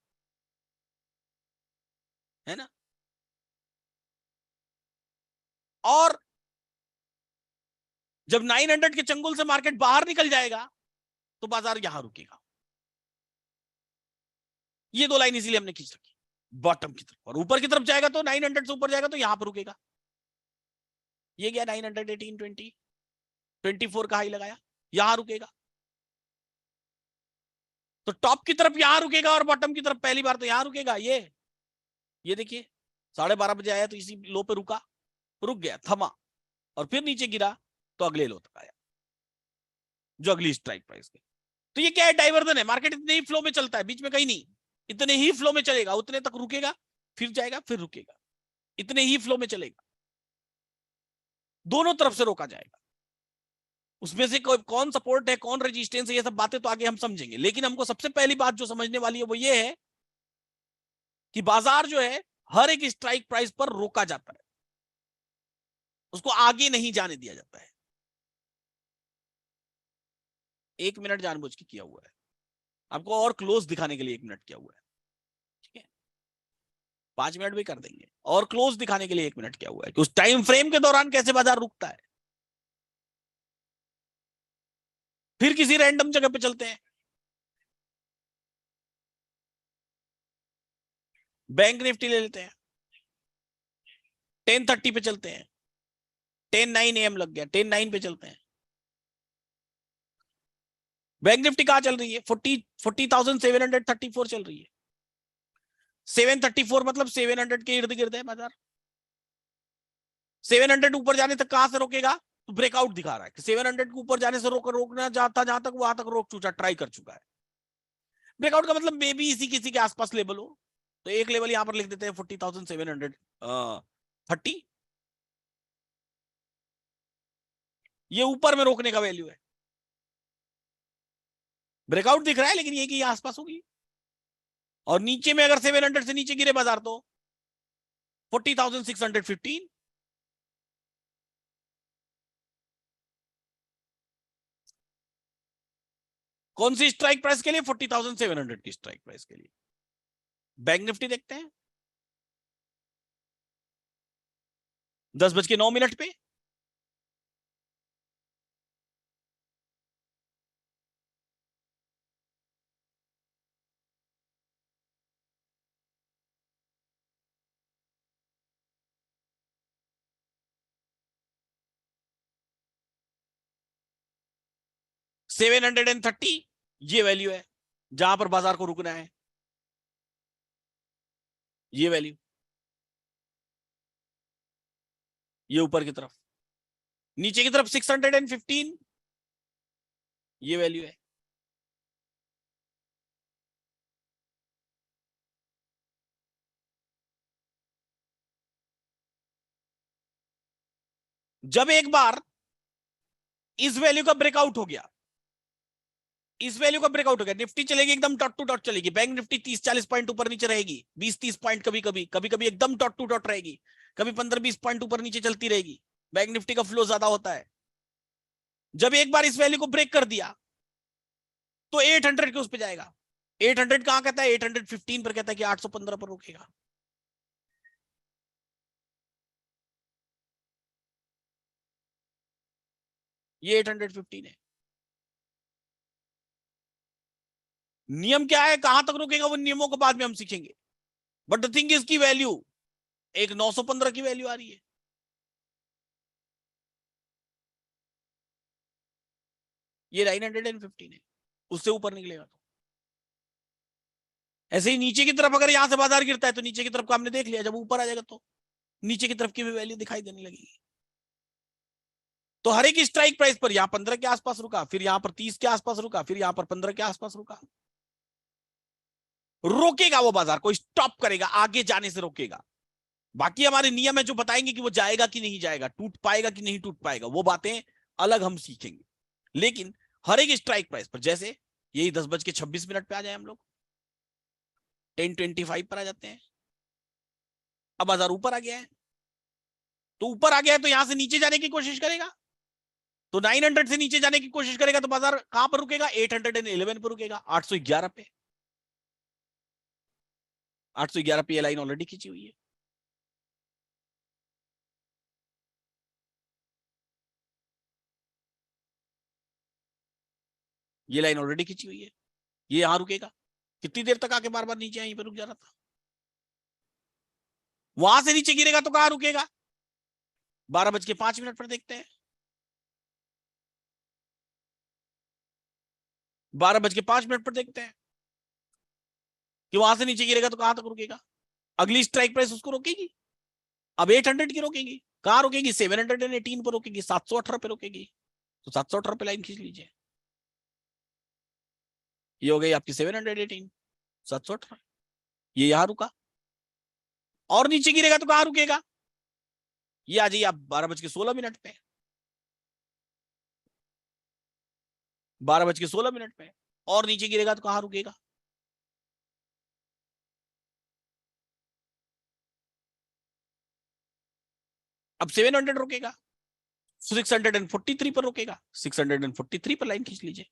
है ना। और जब 900 के चंगुल से मार्केट बाहर निकल जाएगा तो बाजार यहां रुकेगा। ये दो लाइन इसीलिए हमने खींच रखी बॉटम की तरफ। और ऊपर की तरफ जाएगा तो 900 से ऊपर जाएगा तो यहां पर रुकेगा। ये गया 918, 20, 24 का हाई लगाया, यहां रुकेगा। तो टॉप की तरफ यहां रुकेगा और बॉटम की तरफ पहली बार तो यहां रुकेगा। ये देखिए 12:30 बजे आया तो इसी लो पे रुका, रुक गया, थमा, और फिर नीचे गिरा तो अगले लो तक आया जो अगली स्ट्राइक प्राइस के। तो ये क्या है? डाइवर्जन है। मार्केट इतने ही फ्लो में चलता है, बीच में कहीं नहीं। इतने ही फ्लो में चलेगा, उतने तक रुकेगा, फिर जाएगा, फिर रुकेगा, इतने ही फ्लो में चलेगा। दोनों तरफ से रोका जाएगा। उसमें से कौन सपोर्ट है, कौन रेजिस्टेंस है, ये सब बातें तो आगे हम समझेंगे। लेकिन हमको सबसे पहली बात जो समझने वाली है वो ये है कि बाजार जो है हर एक स्ट्राइक प्राइस पर रोका जाता है, उसको आगे नहीं जाने दिया जाता है। 1 मिनट जानबूझ के किया हुआ है आपको, और क्लोज दिखाने के लिए 1 मिनट किया हुआ है, ठीक है। 5 मिनट भी कर देंगे, और क्लोज दिखाने के लिए 1 मिनट किया हुआ है कि उस टाइम फ्रेम के दौरान कैसे बाजार रुकता है। फिर किसी रैंडम जगह पे चलते हैं। बैंक निफ्टी ले लेते हैं, 10:30 पे चलते हैं। 10:09 AM लग गया, 10:09 पे चलते हैं। बैंक निफ्टी कहां चल रही है? 40,734 चल रही है। 734 मतलब 700 के इर्द गिर्द है बाजार। 700 ऊपर जाने तक कहां से रोकेगा? तो ब्रेकआउट दिखा रहा है कि 700 के ऊपर जाने से रोकना जाता, जहां तक वहां तक रोक चुका, ट्राई कर चुका है। ब्रेकआउट का मतलब मे बी इसी किसी के आसपास लेवल हो। तो एक लेवल यहां पर लिख देते हैं 40,730। ये ऊपर में रोकने का वैल्यू है। ब्रेकआउट दिख रहा है लेकिन ये कि आसपास होगी। और नीचे में अगर 700 से नीचे गिरे बाजार तो 40,615। कौन सी स्ट्राइक प्राइस के लिए? 40,700 की स्ट्राइक प्राइस के लिए। बैंक निफ्टी देखते हैं 10:09 पे। $730 ये वैल्यू है जहां पर बाजार को रुकना है। ये वैल्यू, ये ऊपर की तरफ, नीचे की तरफ 615 ये वैल्यू है। जब एक बार इस वैल्यू का ब्रेकआउट हो गया, इस वैल्यू का ब्रेकआउट हो गया, निफ्टी चलेगी एकदम डॉट टू डॉट चलेगी। बैंक निफ्टी 30-40 पॉइंट ऊपर नीचे रहेगी, 20-30 पॉइंट कभी कभी एकदम डॉट टू डॉट रहेगी, कभी 15-20 पॉइंट ऊपर नीचे चलती रहेगी। बैंक निफ्टी का फ्लो ज्यादा होता है। जब एक बार इस वैल्यू को ब्रेक कर दिया तो 800 के उस पर जाएगा। 800 कहां कहता है? 815 पर कहता है कि 815 पर रुकेगा। ये 815 है। नियम क्या है, कहां तक रुकेगा वो नियमों को बाद में हम सीखेंगे। बट द थिंग इज की वैल्यू एक 915 की वैल्यू आ रही है। ये 915 है, उससे ऊपर निकलेगा तो ऐसे ही नीचे की तरफ अगर यहां से बाजार गिरता है तो नीचे की तरफ का हमने देख लिया, जब ऊपर आ जाएगा तो नीचे की तरफ की भी वैल्यू दिखाई देने लगेगी। तो हर एक स्ट्राइक प्राइस पर यहां 15 के आसपास रुका, फिर यहां पर 30 के आसपास रुका, फिर यहां पर 15 के आसपास रुका। रोकेगा वो बाजार को, स्टॉप करेगा, आगे जाने से रोकेगा। बाकी हमारे नियम है जो बताएंगे कि वो जाएगा कि नहीं जाएगा, टूट पाएगा कि नहीं टूट पाएगा, वो बातें अलग हम सीखेंगे। लेकिन हर एक स्ट्राइक प्राइस पर, जैसे यही 10:26 पे आ जाए हम लोग, 10:25 पर आ जाते हैं। अब बाजार ऊपर आ गया है, तो ऊपर आ गया है तो यहां से नीचे जाने की कोशिश करेगा, तो 900 से नीचे जाने की कोशिश करेगा, तो बाजार कहां पर रुकेगा, 811 पर रुकेगा, 811 पे। 811 पे ये लाइन ऑलरेडी खींची हुई है। ये लाइन ऑलरेडी खींची हुई है, ये यहां रुकेगा। कितनी देर तक आके बार बार नीचे यहीं पर रुक जा रहा था। वहां से नीचे गिरेगा तो कहां रुकेगा, 12:05 पर देखते हैं। 12:05 पर देखते हैं कि वहां से नीचे गिरेगा तो कहां तक रुकेगा। अगली स्ट्राइक प्राइस उसको रोकेगी, अब 800 की रोकेगी। कहां रोकेगी, 718 पर रोकेगी, 718 पे रोकेगी। तो 718 पे लाइन खींच लीजिए, ये हो गई आपकी 718, 718। ये यहां रुका, और नीचे गिरेगा तो कहां रुकेगा, ये आ जाइए आप 12:16 पे। 12:16 पे, और नीचे गिरेगा तो कहां रुकेगा, अब 700 रुकेगा, 643 पर रुकेगा, 643 पर लाइन खींच लीजिए।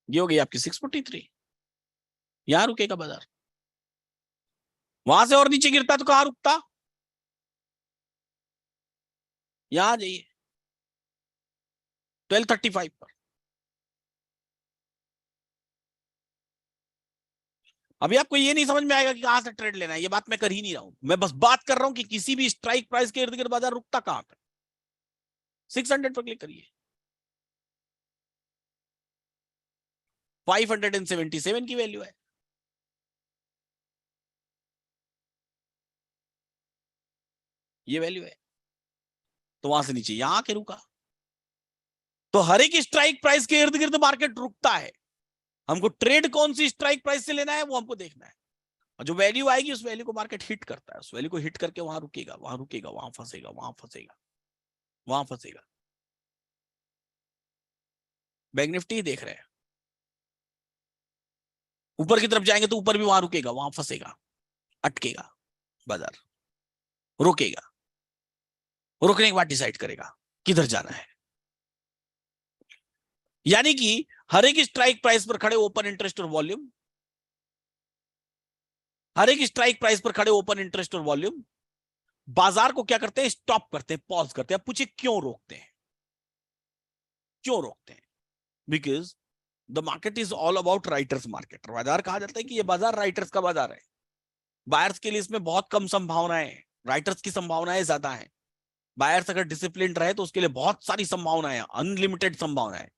ये हो गई आपकी 643, यहां रुकेगा बाजार। वहां से और नीचे गिरता तो कहां रुकता, यहां जाइए 1235 पर। अभी आपको ये नहीं समझ में आएगा कि कहां से ट्रेड लेना है, ये बात मैं कर ही नहीं रहा हूं, मैं बस बात कर रहा हूं कि किसी भी स्ट्राइक प्राइस के इर्द गिर्द बाजार रुकता कहां पर। 600 पर क्लिक करिए, 577 की वैल्यू है, ये वैल्यू है, तो वहां से नीचे यहां आके रुका। तो हर एक स्ट्राइक प्राइस के इर्द गिर्द मार्केट रुकता है। हमको ट्रेड कौन सी स्ट्राइक प्राइस से लेना है वो हमको देखना है, और जो वैल्यू आएगी उस वैल्यू को मार्केट हिट करता है, उस वैल्यू को हिट करके वहां रुकेगा, वहां रुकेगा, वहां फंसेगा, वहां फंसेगा, वहां फंसेगा। बैंक निफ्टी ही देख रहे हैं, ऊपर की तरफ जाएंगे तो ऊपर भी वहां रुकेगा, वहां फंसेगा, अटकेगा बाजार, रुकेगा, रुकने के बाद डिसाइड करेगा किधर जाना है। यानी कि हर एक स्ट्राइक प्राइस पर खड़े ओपन इंटरेस्ट और वॉल्यूम, हर एक स्ट्राइक प्राइस पर खड़े ओपन इंटरेस्ट और वॉल्यूम बाजार को क्या करते हैं, स्टॉप करते हैं, पॉज करते हैं। पूछिए क्यों रोकते हैं, क्यों रोकते हैं, because the market is all about writers market. बाजार कहा जाता है कि ये बाजार राइटर्स का बाजार है, बायर्स के लिए इसमें बहुत कम संभावनाएं हैं, राइटर्स की संभावनाएं ज्यादा है। बायर्स अगर डिसिप्लिन रहे तो उसके लिए बहुत सारी संभावनाएं, अनलिमिटेड संभावनाएं,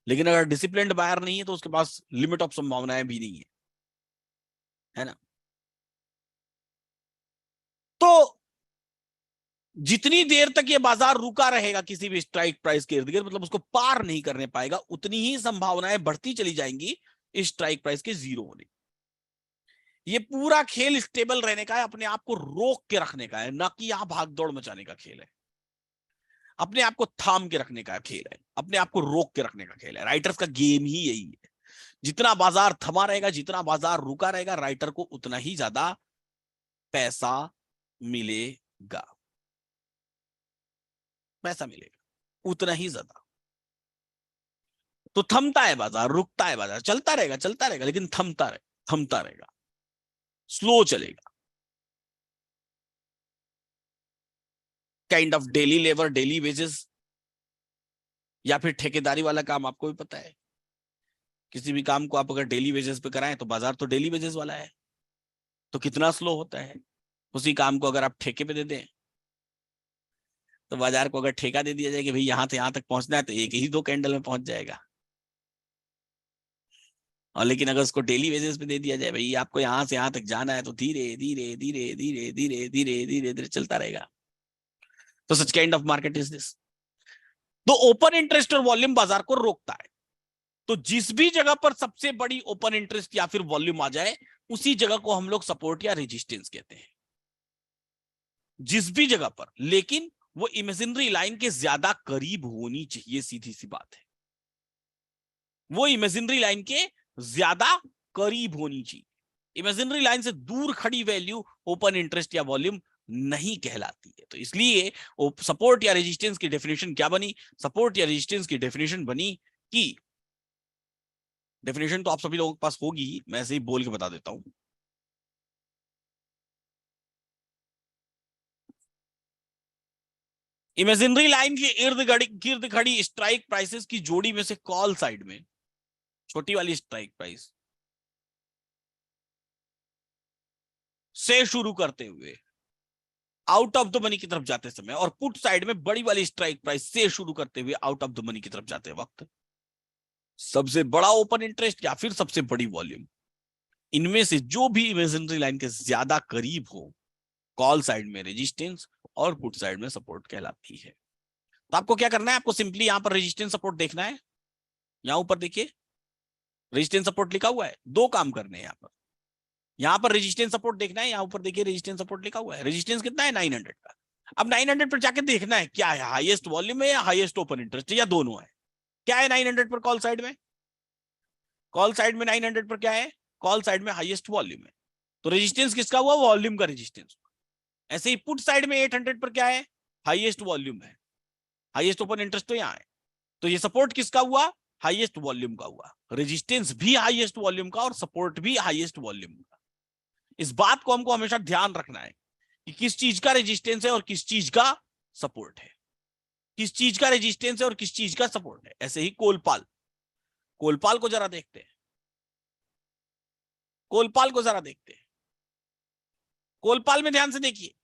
लेकिन अगर डिसिप्लिन्ड बायर नहीं है तो उसके पास लिमिट ऑफ संभावनाएं भी नहीं है ना। तो जितनी देर तक ये बाजार रुका रहेगा किसी भी स्ट्राइक प्राइस के इर्द गिर्द, मतलब उसको पार नहीं करने पाएगा, उतनी ही संभावनाएं बढ़ती चली जाएंगी इस स्ट्राइक प्राइस के जीरो होने। ये पूरा खेल स्टेबल रहने का है, अपने आप को रोक के रखने का है, ना कि यहां भाग दौड़ मचाने का खेल है। अपने आप को थाम के रखने का खेल है, अपने आप को रोक के रखने का खेल है। राइटर्स का गेम ही यही है। जितना बाजार थमा रहेगा, जितना बाजार रुका रहेगा, राइटर को उतना ही ज्यादा पैसा मिलेगा, पैसा मिलेगा उतना ही ज्यादा। तो थमता है बाजार, रुकता है बाजार, चलता रहेगा लेकिन थमता रहेगा, स्लो चलेगा। Kind of daily labour, daily wages, या फिर ठेकेदारी वाला काम। आपको भी पता है किसी भी काम को आप अगर डेली वेजेस पे कराएं तो बाजार तो डेली वेजेस वाला है, तो कितना स्लो होता है। उसी काम को अगर आप ठेके पे दे दें तो बाजार को अगर ठेका दे दिया जाए कि भाई यहां से यहां तक पहुंचना है तो एक ही 2 कैंडल में पहुंच जाएगा। और लेकिन अगर उसको डेली बेसिस पे दे दिया जाए भाई आपको यहां से यहां तक जाना है तो धीरे धीरे धीरे धीरे धीरे धीरे धीरे धीरे चलता रहेगा। तो such kind of market is this. तो ओपन इंटरेस्ट और वॉल्यूम बाजार को रोकता है। तो जिस भी जगह पर सबसे बड़ी ओपन इंटरेस्ट या फिर वॉल्यूम आ जाए उसी जगह को हम लोग सपोर्ट या रेजिस्टेंस कहते हैं। जिस भी जगह पर, लेकिन वो इमेजिनरी लाइन के ज्यादा करीब होनी चाहिए, सीधी सी बात है। वो इमेजिनरी लाइन के ज्यादा करीब होनी चाहिए। इमेजिनरी लाइन से दूर खड़ी वैल्यू ओपन इंटरेस्ट या वॉल्यूम नहीं कहलाती है। तो इसलिए सपोर्ट या रेजिस्टेंस की डेफिनेशन क्या बनी? सपोर्ट या रेजिस्टेंस की डेफिनेशन बनी कि, डेफिनेशन तो आप सभी लोगों के पास होगी, मैं ऐसे ही बोल के बता देता हूं। इमेजिनरी लाइन के गिर्द खड़ी स्ट्राइक प्राइसेस की जोड़ी में से कॉल साइड में छोटी वाली स्ट्राइक प्राइस से शुरू करते हुए आउट ऑफ द मनी की तरफ जाते समय, और पुट साइड में बड़ी वाली स्ट्राइक प्राइस से शुरू करते हुए आउट ऑफ द मनी की तरफ जाते वक्त सबसे बड़ा ओपन इंटरेस्ट या फिर सबसे बड़ी वॉल्यूम, इनमें से जो भी इमेजिनरी लाइन के ज्यादा करीब हो, कॉल साइड में रेजिस्टेंस और पुट साइड में सपोर्ट कहलाती है। तो आपको क्या करना है? आपको सिंपली यहां पर रेजिस्टेंस सपोर्ट देखना है। यहां ऊपर देखिए रेजिस्टेंस सपोर्ट लिखा हुआ है। दो काम करने हैं यहां पर रेजिस्टेंस सपोर्ट देखना है, यहां ऊपर देखिए रेजिस्टेंस सपोर्ट लिखा हुआ है। रेजिस्टेंस कितना है? 900 का। अब 900 पर जाके देखना है क्या है, हाईएस्ट वॉल्यूम है या हाईएस्ट ओपन इंटरेस्ट है या दोनों है। क्या है 900 पर कॉल साइड में? कॉल साइड में 900 पर क्या है? कॉल साइड में हाईएस्ट वॉल्यूम है। तो रेजिस्टेंस किसका हुआ? वॉल्यूम का रेजिस्टेंस। ऐसे ही पुट साइड में 800 पर क्या है? हाईएस्ट वॉल्यूम है, हाईएस्ट ओपन इंटरेस्ट तो यहाँ है। तो ये सपोर्ट किसका हुआ? हाईएस्ट वॉल्यूम का हुआ। रेजिस्टेंस भी हाईएस्ट वॉल्यूम का और सपोर्ट भी हाईएस्ट वॉल्यूम का। इस बात को हमको हमेशा ध्यान रखना है कि किस चीज का रेजिस्टेंस है और किस चीज का सपोर्ट है, किस चीज का रेजिस्टेंस है और किस चीज का सपोर्ट है। ऐसे ही कोलपाल, कोलपाल को जरा देखते हैं, कोलपाल को जरा देखते हैं। कोलपाल में ध्यान से देखिए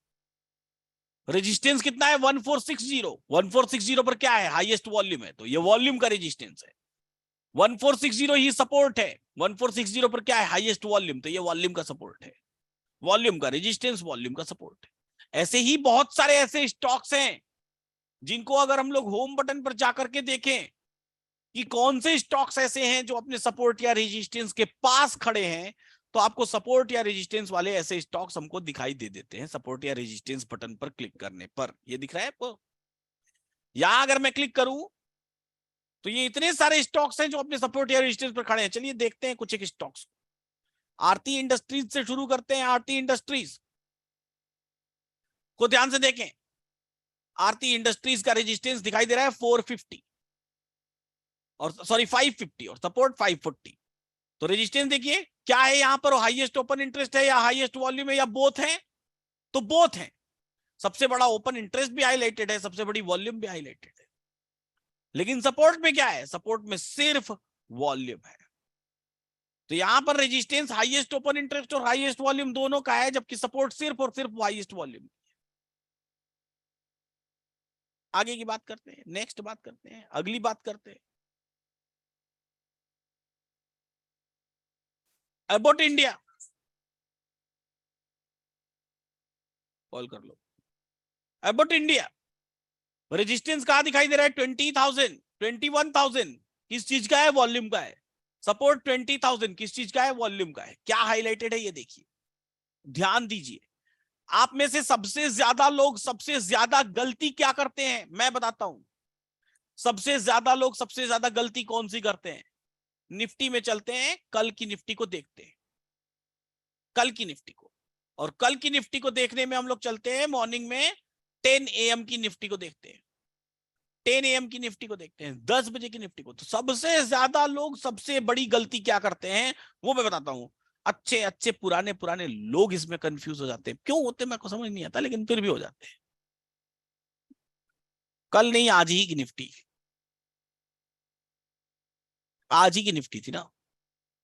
रेजिस्टेंस कितना है? 1460। 1460 पर क्या है? हाईएस्ट वॉल्यूम है, तो ये वॉल्यूम का रेजिस्टेंस है। 1460 ही सपोर्ट है। 1460 पर क्या है? हाईएस्ट वॉल्यूम, तो ये वॉल्यूम का सपोर्ट है। वॉल्यूम का रेजिस्टेंस, वॉल्यूम का सपोर्ट है। ऐसे ही बहुत सारे ऐसे स्टॉक्स हैं जिनको अगर हम लोग होम बटन पर जाकर के देखें कि कौन से स्टॉक्स ऐसे हैं जो अपने सपोर्ट या रेजिस्टेंस के पास खड़े हैं, तो आपको सपोर्ट या रेजिस्टेंस वाले ऐसे स्टॉक्स हमको दिखाई दे देते हैं सपोर्ट या रेजिस्टेंस बटन पर क्लिक करने पर। ये दिख रहा है आपको? यहां अगर मैं क्लिक करूं तो ये इतने सारे स्टॉक्स हैं जो अपने सपोर्ट या रेजिस्टेंस पर खड़े हैं। चलिए देखते हैं कुछ एक स्टॉक्स। आरती इंडस्ट्रीज से शुरू करते हैं। आरती इंडस्ट्रीज को ध्यान से देखें। आरती इंडस्ट्रीज का रेजिस्टेंस दिखाई दे रहा है 450 और सॉरी 550 और सपोर्ट 540। तो रेजिस्टेंस देखिए क्या है यहां पर? हाईएस्ट ओपन इंटरेस्ट है या हाईएस्ट वॉल्यूम है या बोथ है? तो बोथ है। सबसे बड़ा ओपन इंटरेस्ट भी हाईलाइटेड है, सबसे बड़ी वॉल्यूम भी हाईलाइटेड है। लेकिन सपोर्ट में क्या है? सपोर्ट में सिर्फ वॉल्यूम है। तो यहां पर रेजिस्टेंस हाईएस्ट ओपन इंटरेस्ट और हाईएस्ट वॉल्यूम दोनों का है, जबकि सपोर्ट सिर्फ और सिर्फ हाईएस्ट वॉल्यूम। आगे की बात करते हैं, नेक्स्ट बात करते हैं, अगली बात करते हैं। अबाउट इंडिया कॉल कर लो। अबाउट इंडिया रेजिस्टेंस कहां दिखाई दे रहा है? 20,000, 21,000 किस चीज का है? वॉल्यूम का है। सपोर्ट 20,000 किस चीज का है? वॉल्यूम का है। क्या हाईलाइटेड है ये देखिए, ध्यान दीजिए। आप में से सबसे ज्यादा लोग सबसे ज्यादा गलती क्या करते हैं मैं बताता हूं। सबसे ज्यादा लोग सबसे ज्यादा गलती कौन सी करते हैं? निफ्टी में चलते हैं, कल की निफ्टी को देखते हैं, कल की निफ्टी को। और कल की निफ्टी को देखने में हम लोग चलते हैं मॉर्निंग में 10 AM की निफ्टी को देखते हैं, 10 AM की निफ्टी को देखते हैं, 10 बजे की निफ्टी को। तो सबसे ज्यादा लोग सबसे बड़ी गलती क्या करते हैं वो मैं बताता हूं। अच्छे अच्छे पुराने पुराने लोग इसमें कंफ्यूज हो जाते हैं। क्यों होते मेरे को समझ नहीं आता, लेकिन फिर भी हो जाते हैं। कल नहीं, आज ही की निफ्टी, आज ही की निफ्टी थी ना,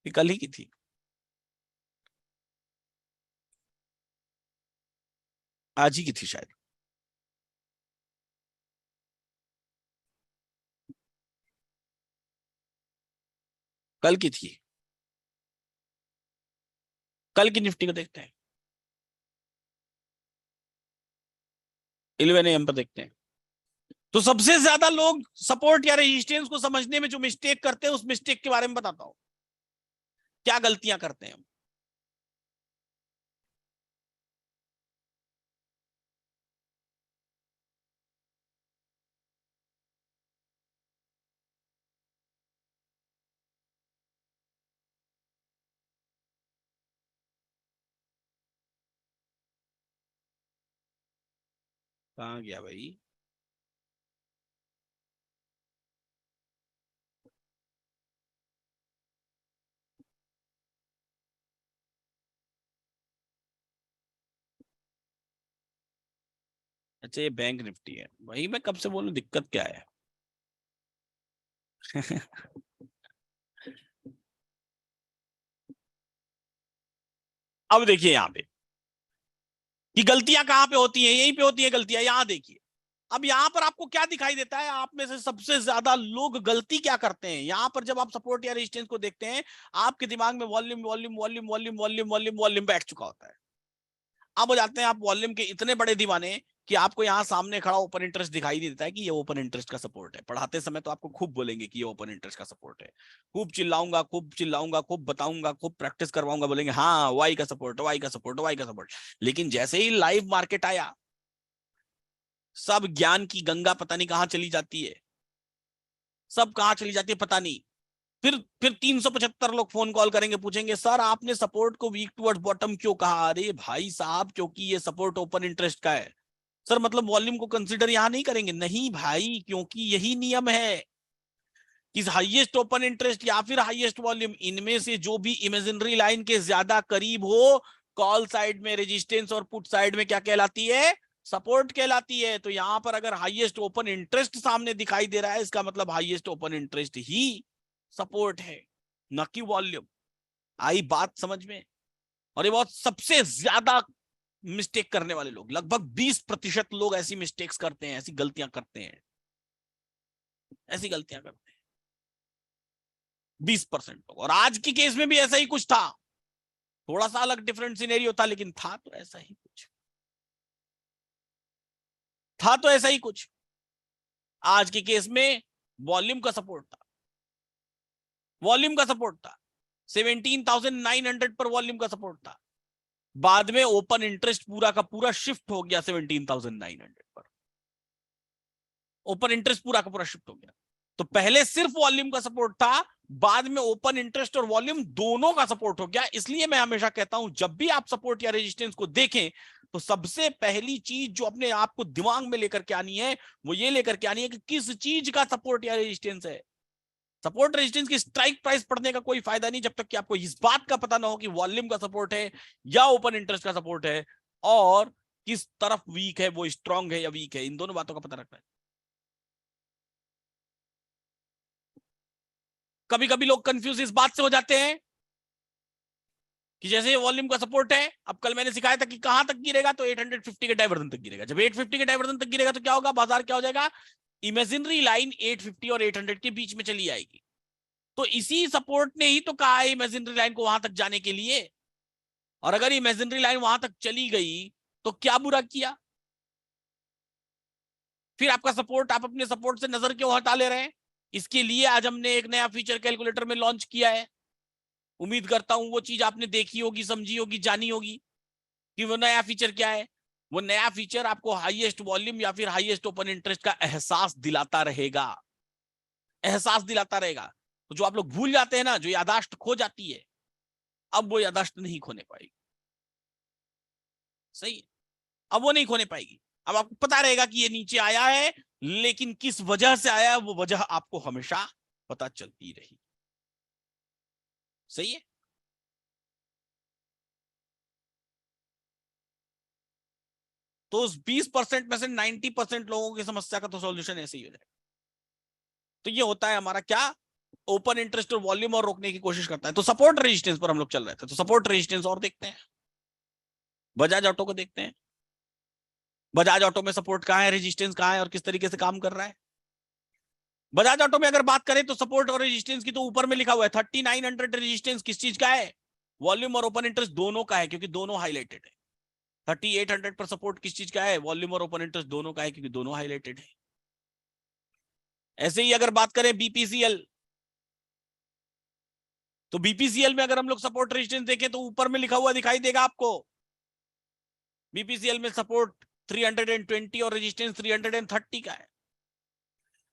ये कल ही की थी। आज ही की थी शायद, कल की थी। कल की निफ्टी को देखते हैं, 11 AM पर देखते हैं। तो सबसे ज्यादा लोग सपोर्ट या रेजिस्टेंस को समझने में जो मिस्टेक करते हैं, उस मिस्टेक के बारे में बताता हूं, क्या गलतियां करते हैं हम। कहाँ गया भाई? अच्छा, ये बैंक निफ्टी है, वही मैं कब से बोलूं दिक्कत क्या है। अब देखिए यहां पे कि गलतियां कहां पे होती हैं, यहीं पे होती है गलतियां, यहां देखिए। अब यहां पर आपको क्या दिखाई देता है, आप में से सबसे ज्यादा लोग गलती क्या करते हैं यहां पर, जब आप सपोर्ट या रेजिस्टेंस को देखते हैं, आपके दिमाग में volume volume volume volume volume volume volume बैठ चुका होता है। अब हो जाते हैं आप वॉल्यूम के इतने बड़े दीवाने कि आपको यहाँ सामने खड़ा ओपन इंटरेस्ट दिखाई नहीं देता है कि ये ओपन इंटरेस्ट का सपोर्ट है। पढ़ाते समय तो आपको खूब बोलेंगे कि ये ओपन इंटरेस्ट का सपोर्ट है, खूब चिल्लाऊंगा, खूब चिल्लाऊंगा, खूब बताऊंगा, खूब प्रैक्टिस करवाऊंगा, बोलेंगे हाँ वाई का सपोर्ट, वाई का सपोर्ट, वाई का सपोर्ट। लेकिन जैसे ही लाइव मार्केट आया, सब ज्ञान की गंगा पता नहीं कहां चली जाती है, सब कहां चली जाती है पता नहीं। फिर 375 लोग फोन कॉल करेंगे, पूछेंगे सर आपने सपोर्ट को वीक टुवर्ड्स बॉटम क्यों कहा? अरे भाई साहब, क्योंकि ये सपोर्ट ओपन इंटरेस्ट का है। सर मतलब वॉल्यूम को कंसीडर यहां नहीं करेंगे? नहीं भाई, क्योंकि यही नियम है कि हाईएस्ट ओपन इंटरेस्ट या फिर हाईएस्ट वॉल्यूम, इनमें से जो भी इमेजिनरी लाइन के ज्यादा करीब हो, कॉल साइड में रेजिस्टेंस और पुट साइड में क्या कहलाती है? सपोर्ट कहलाती है। तो यहां पर अगर हाईएस्ट ओपन इंटरेस्ट सामने दिखाई दे रहा है, इसका मतलब हाईएस्ट ओपन इंटरेस्ट ही सपोर्ट है, न कि वॉल्यूम। आई बात समझ में? और ये बहुत सबसे ज्यादा मिस्टेक करने वाले लोग, लगभग 20% लोग ऐसी मिस्टेक्स करते हैं, ऐसी गलतियां करते हैं, ऐसी गलतियां करते हैं 20% लोग। और आज की केस में भी ऐसा ही कुछ था, थोड़ा सा अलग डिफरेंट सिनेरियो था, लेकिन था तो ऐसा ही कुछ, था तो ऐसा ही कुछ। आज के केस में वॉल्यूम का सपोर्ट था, वॉल्यूम का सपोर्ट था, 17,900 पर वॉल्यूम का सपोर्ट था। बाद में ओपन इंटरेस्ट पूरा का पूरा शिफ्ट हो गया 17,900 पर, ओपन इंटरेस्ट पूरा का पूरा शिफ्ट हो गया। तो पहले सिर्फ वॉल्यूम का सपोर्ट था, बाद में ओपन इंटरेस्ट और वॉल्यूम दोनों का सपोर्ट हो गया। इसलिए मैं हमेशा कहता हूं, जब भी आप सपोर्ट या रेजिस्टेंस को देखें, तो सबसे पहली चीज जो अपने आप को दिमाग में लेकर के आनी है, वो ये लेकर के आनी है कि किस चीज का सपोर्ट या रेजिस्टेंस है। सपोर्ट रेजिस्टेंस की स्ट्राइक प्राइस पढ़ने का कोई फायदा नहीं, जब तक कि आपको इस बात का पता ना हो कि वॉल्यूम का सपोर्ट है या ओपन इंटरेस्ट का सपोर्ट है, और किस तरफ वीक है, वो स्ट्रांग है या वीक है, इन दोनों बातों का पता रखना है। कभी कभी लोग कंफ्यूज इस बात से हो जाते हैं कि जैसे वॉल्यूम का सपोर्ट है, अब कल मैंने सिखाया था कि कहां तक गिरेगा, तो 850 के डाइवर्जन तक गिरेगा। जब 850 के डाइवर्जन तक गिरेगा तो क्या होगा, बाजार क्या हो जाएगा, इमेजिनरी लाइन 850 और 800 के बीच में चली आएगी। तो इसी सपोर्ट ने ही तो कहा है इमेजिनरी लाइन को वहां तक जाने के लिए। और अगर इमेजिनरी लाइन वहां तक चली गई तो क्या बुरा किया? फिर आपका सपोर्ट, आप अपने सपोर्ट से नजर क्यों हटा ले रहे हैं? इसके लिए आज हमने एक नया फीचर कैलकुलेटर में लॉन्च किया है। उम्मीद करता हूं वो चीज आपने देखी होगी, समझी होगी, जानी होगी कि वो नया फीचर क्या है। वो नया फीचर आपको हाईएस्ट वॉल्यूम या फिर हाईएस्ट ओपन इंटरेस्ट का एहसास दिलाता रहेगा, एहसास दिलाता रहेगा। तो जो आप लोग भूल जाते हैं ना, जो यादाश्त खो जाती है, अब वो यादाश्त नहीं खोने पाएगी। सही है, अब वो नहीं खोने पाएगी। अब आपको पता रहेगा कि ये नीचे आया है, लेकिन किस वजह से आया है, वो वजह आपको हमेशा पता चलती रही। सही है। तो उस 20% में से 90% लोगों की समस्या का तो सॉल्यूशन ऐसे ही हो जाएगा। तो ये होता है हमारा क्या, ओपन इंटरेस्ट और वॉल्यूम और रोकने की कोशिश करता है। तो सपोर्ट रेजिस्टेंस पर हम लोग चल रहे थे, तो सपोर्ट रेजिस्टेंस और देखते हैं। बजाज ऑटो को देखते हैं, बजाज ऑटो में सपोर्ट कहां है, रेजिस्टेंस कहां है और किस तरीके से काम कर रहा है। बजाज ऑटो में अगर बात करें तो सपोर्ट और रेजिस्टेंस की तो ऊपर में लिखा हुआ है 3900 रेजिस्टेंस किस चीज का है, वॉल्यूम और ओपन इंटरेस्ट दोनों का है क्योंकि दोनों हाईलाइटेड है। 3800 पर सपोर्ट किस चीज का है? वॉल्यूम और ओपन इंटरेस्ट दोनों का है क्योंकि दोनों हाईलाइटेड है। ऐसे ही अगर बात करें बीपीसीएल, तो बीपीसीएल में अगर हम लोग सपोर्ट रेजिस्टेंस देखें तो ऊपर में लिखा हुआ दिखाई देगा आपको। बीपीसीएल में सपोर्ट 320 और रेजिस्टेंस 330 का है।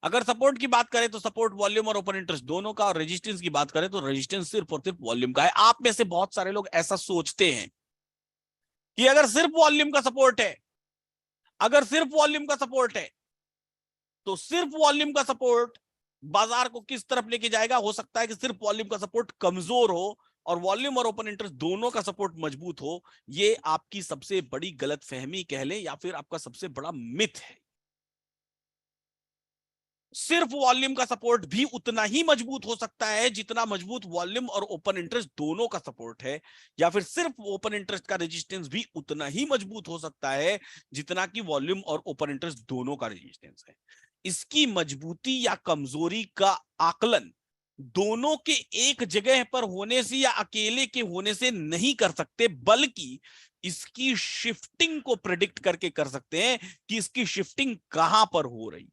अगर सपोर्ट की बात करें तो सपोर्ट वॉल्यूम और ओपन इंटरेस्ट दोनों का, और रेजिस्टेंस की बात करें तो रेजिस्टेंस सिर्फ और सिर्फ वॉल्यूम का है। आप में से बहुत सारे लोग ऐसा सोचते हैं कि अगर सिर्फ वॉल्यूम का सपोर्ट है, अगर सिर्फ वॉल्यूम का सपोर्ट है तो सिर्फ वॉल्यूम का सपोर्ट बाजार को किस तरफ लेके जाएगा? हो सकता है कि सिर्फ वॉल्यूम का सपोर्ट कमजोर हो और वॉल्यूम और ओपन इंटरेस्ट दोनों का सपोर्ट मजबूत हो। ये आपकी सबसे बड़ी गलतफहमी कह लें या फिर आपका सबसे बड़ा मिथ है। सिर्फ वॉल्यूम का सपोर्ट भी उतना ही मजबूत हो सकता है जितना मजबूत वॉल्यूम और ओपन इंटरेस्ट दोनों का सपोर्ट है, या फिर सिर्फ ओपन इंटरेस्ट का रेजिस्टेंस भी उतना ही मजबूत हो सकता है जितना कि वॉल्यूम और ओपन इंटरेस्ट दोनों का रेजिस्टेंस है। इसकी मजबूती या कमजोरी का आकलन दोनों के एक जगह पर होने से या अकेले के होने से नहीं कर सकते, बल्कि इसकी शिफ्टिंग को प्रेडिक्ट करके कर सकते हैं कि इसकी शिफ्टिंग कहां पर हो रही,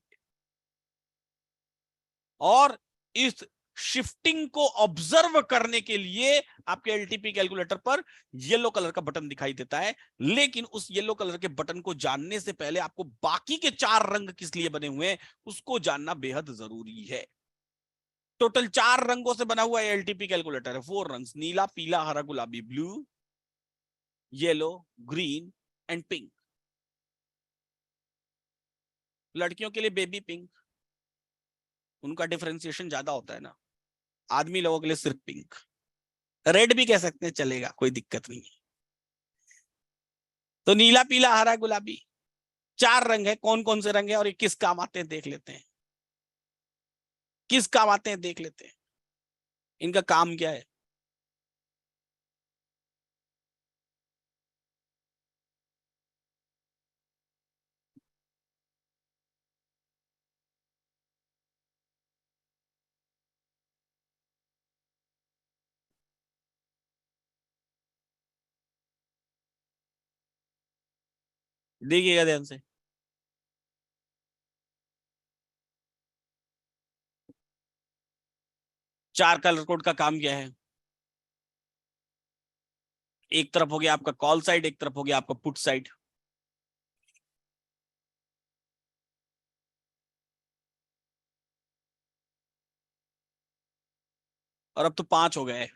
और इस शिफ्टिंग को ऑब्जर्व करने के लिए आपके एलटीपी कैलकुलेटर पर येलो कलर का बटन दिखाई देता है। लेकिन उस येलो कलर के बटन को जानने से पहले आपको बाकी के 4 रंग किस लिए बने हुए हैं उसको जानना बेहद जरूरी है। टोटल 4 रंगों से बना हुआ एलटीपी कैलकुलेटर है। 4 रंग, नीला, पीला, हरा, गुलाबी, blue, yellow, green and pink. लड़कियों के लिए बेबी पिंक, उनका डिफरेंशिएशन ज्यादा होता है ना। आदमी लोगों के लिए सिर्फ पिंक। रेड भी कह सकते हैं, चलेगा, कोई दिक्कत नहीं है। तो नीला, पीला, हरा, गुलाबी, 4 रंग है। कौन कौन से रंग है और ये किस काम आते हैं देख लेते हैं। किस काम आते हैं देख लेते हैं, इनका काम क्या है। देखिएगा ध्यान से। 4 कलर कोड का काम क्या है? एक तरफ हो गया आपका कॉल साइड, एक तरफ हो गया आपका पुट साइड। और अब तो 5 हो गए,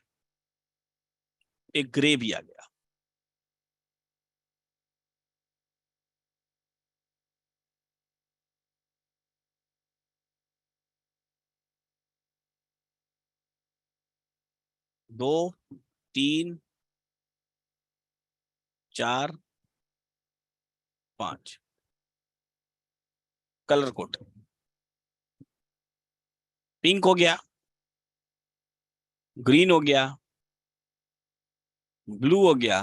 एक ग्रे भी आ गया। दो, 3, 4, 5 कलर कोड। पिंक हो गया, ग्रीन हो गया, ब्लू हो गया,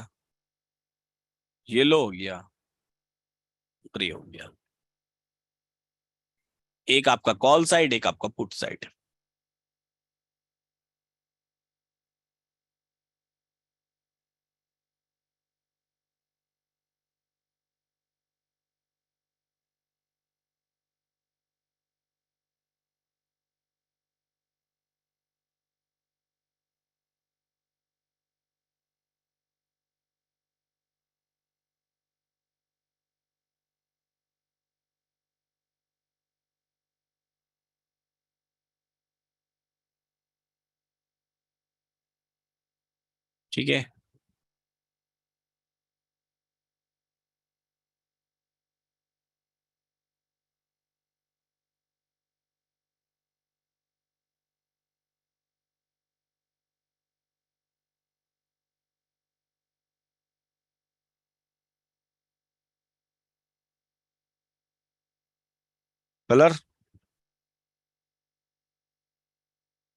येलो हो गया, ग्रे हो गया। एक आपका कॉल साइड, एक आपका पुट साइड। ठीक है। Colour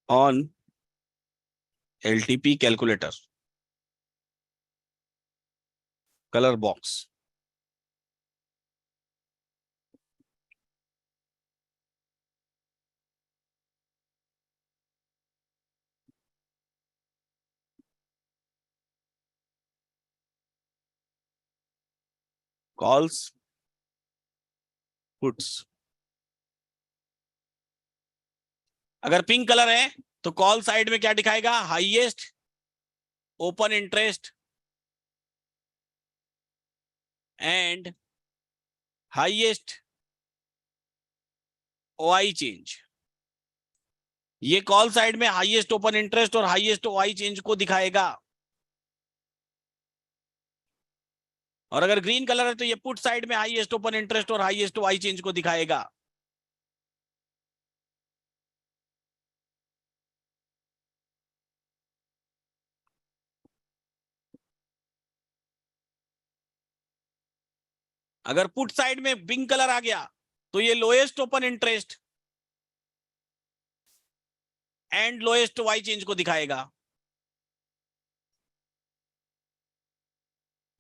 on LTP calculator, colour box. Calls puts. अगर पिंक कलर है तो कॉल साइड में क्या दिखाएगा? Highest open interest and highest OI change. ये कॉल साइड में हाईएस्ट ओपन इंटरेस्ट और हाईएस्ट ओआई चेंज को दिखाएगा। और अगर ग्रीन कलर है तो ये पुट साइड में हाईएस्ट ओपन इंटरेस्ट और हाईएस्ट ओआई चेंज को दिखाएगा। अगर पुट साइड में पिंक कलर आ गया तो ये lowest open interest and lowest y change को दिखाएगा।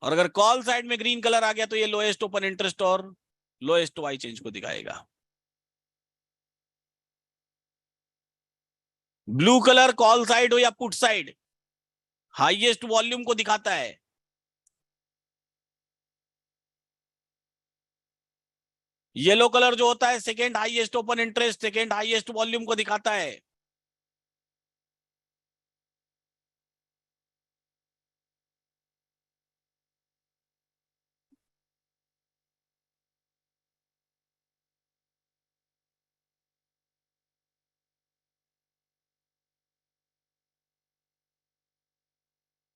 और अगर कॉल साइड में ग्रीन कलर आ गया तो ये लोएस्ट ओपन इंटरेस्ट और लोएस्ट वाई चेंज को दिखाएगा। ब्लू कलर कॉल साइड हो या पुट साइड हाईएस्ट वॉल्यूम को दिखाता है। येलो कलर जो होता है second highest open interest second highest volume को दिखाता है।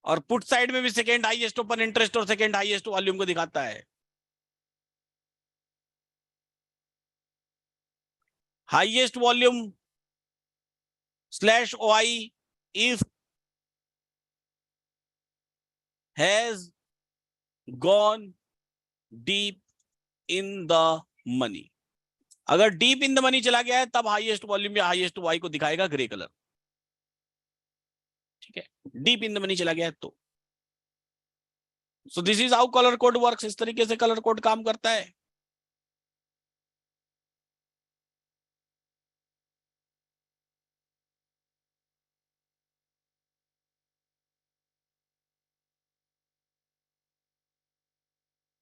और पुट साइड में भी सेकेंड हाईएस्ट ओपन इंटरेस्ट और सेकेंड हाईएस्ट वॉल्यूम को दिखाता है। Highest volume slash OI if has gone deep in the money. अगर डीप इन द मनी चला गया है तब हाईएस्ट वॉल्यूम या हाईएस्ट ओआई को दिखाएगा ग्रे कलर। ठीक है, डीप इन द मनी चला गया है तो। So this is how colour code works. इस तरीके से कलर कोड काम करता है।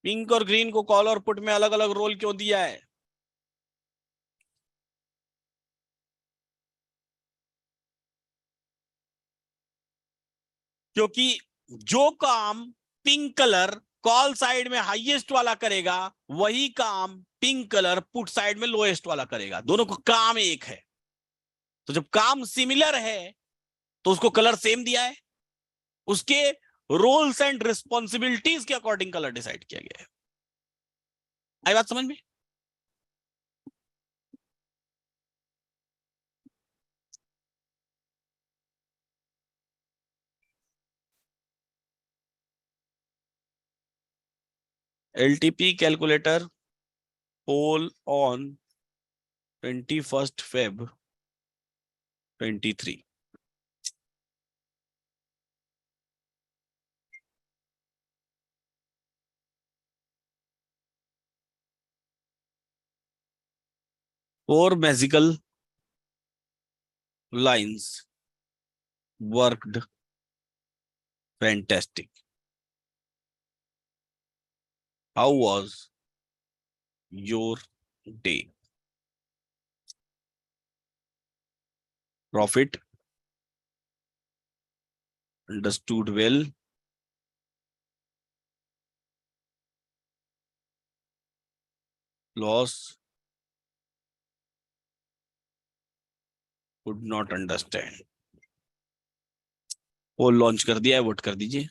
पिंक और ग्रीन को कॉल और पुट में अलग अलग रोल क्यों दिया है? क्योंकि जो काम पिंक कलर कॉल साइड में हाईएस्ट वाला करेगा वही काम पिंक कलर पुट साइड में लोएस्ट वाला करेगा। दोनों को काम एक है, तो जब काम सिमिलर है तो उसको कलर सेम दिया है। उसके रोल्स एंड रिस्पॉन्सिबिलिटीज के अकॉर्डिंग कलर डिसाइड किया गया है। आई बात समझ में? LTP calculator poll on 21st Feb 23। Four magical lines worked fantastic. How was your day? Profit understood well. Loss could not understand. Poll launch कर दिया है, वोट कर दीजिए।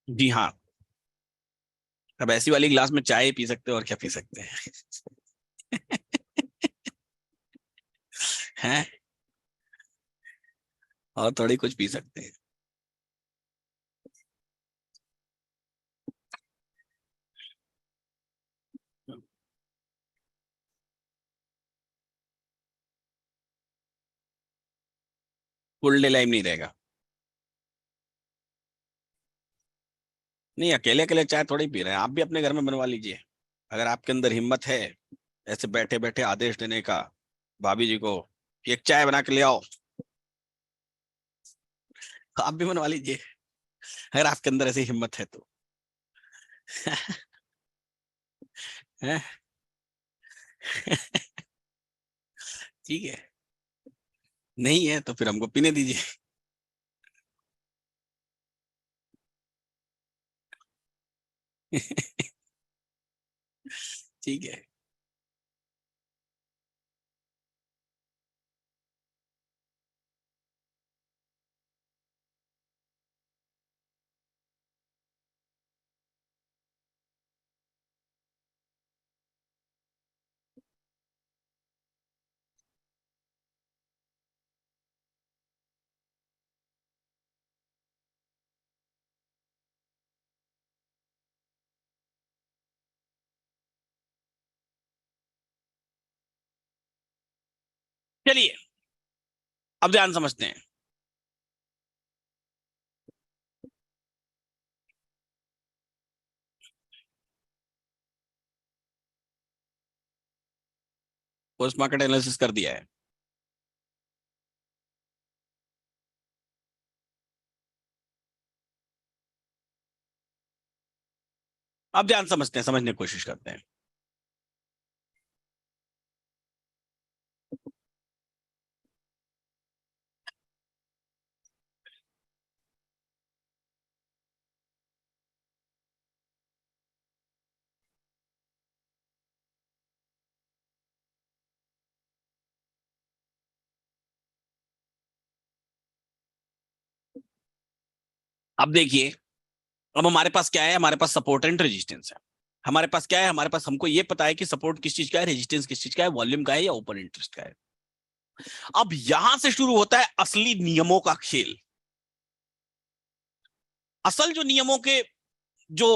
जी हाँ, अब ऐसी वाली ग्लास में चाय पी सकते हो और क्या पी सकते हैं? हैं? और थोड़ी कुछ पी सकते हैं। फुल डे लाइफ नहीं रहेगा। नहीं, अकेले अकेले चाय थोड़ी पी रहे हैं, आप भी अपने घर में बनवा लीजिए। अगर आपके अंदर हिम्मत है ऐसे बैठे बैठे आदेश देने का भाभी जी को, एक चाय बना के ले आओ, तो आप भी बनवा लीजिए, अगर आपके अंदर ऐसी हिम्मत है तो। हैं? ठीक है, नहीं है तो फिर हमको पीने दीजिए। ठीक है। चलिए, अब ध्यान समझते हैं। पोस्ट मार्केट एनालिसिस कर दिया है। अब ध्यान समझते हैं, समझने की कोशिश करते हैं। अब देखिए, अब हमारे पास क्या है, हमारे पास सपोर्ट एंड रेजिस्टेंस है। हमारे पास क्या है, हमारे पास हमको ये पता है कि सपोर्ट किस चीज का है, रेजिस्टेंस किस चीज का है, वॉल्यूम का है या ओपन इंटरेस्ट का है। अब यहां से शुरू होता है असली नियमों का खेल। असल जो नियमों के जो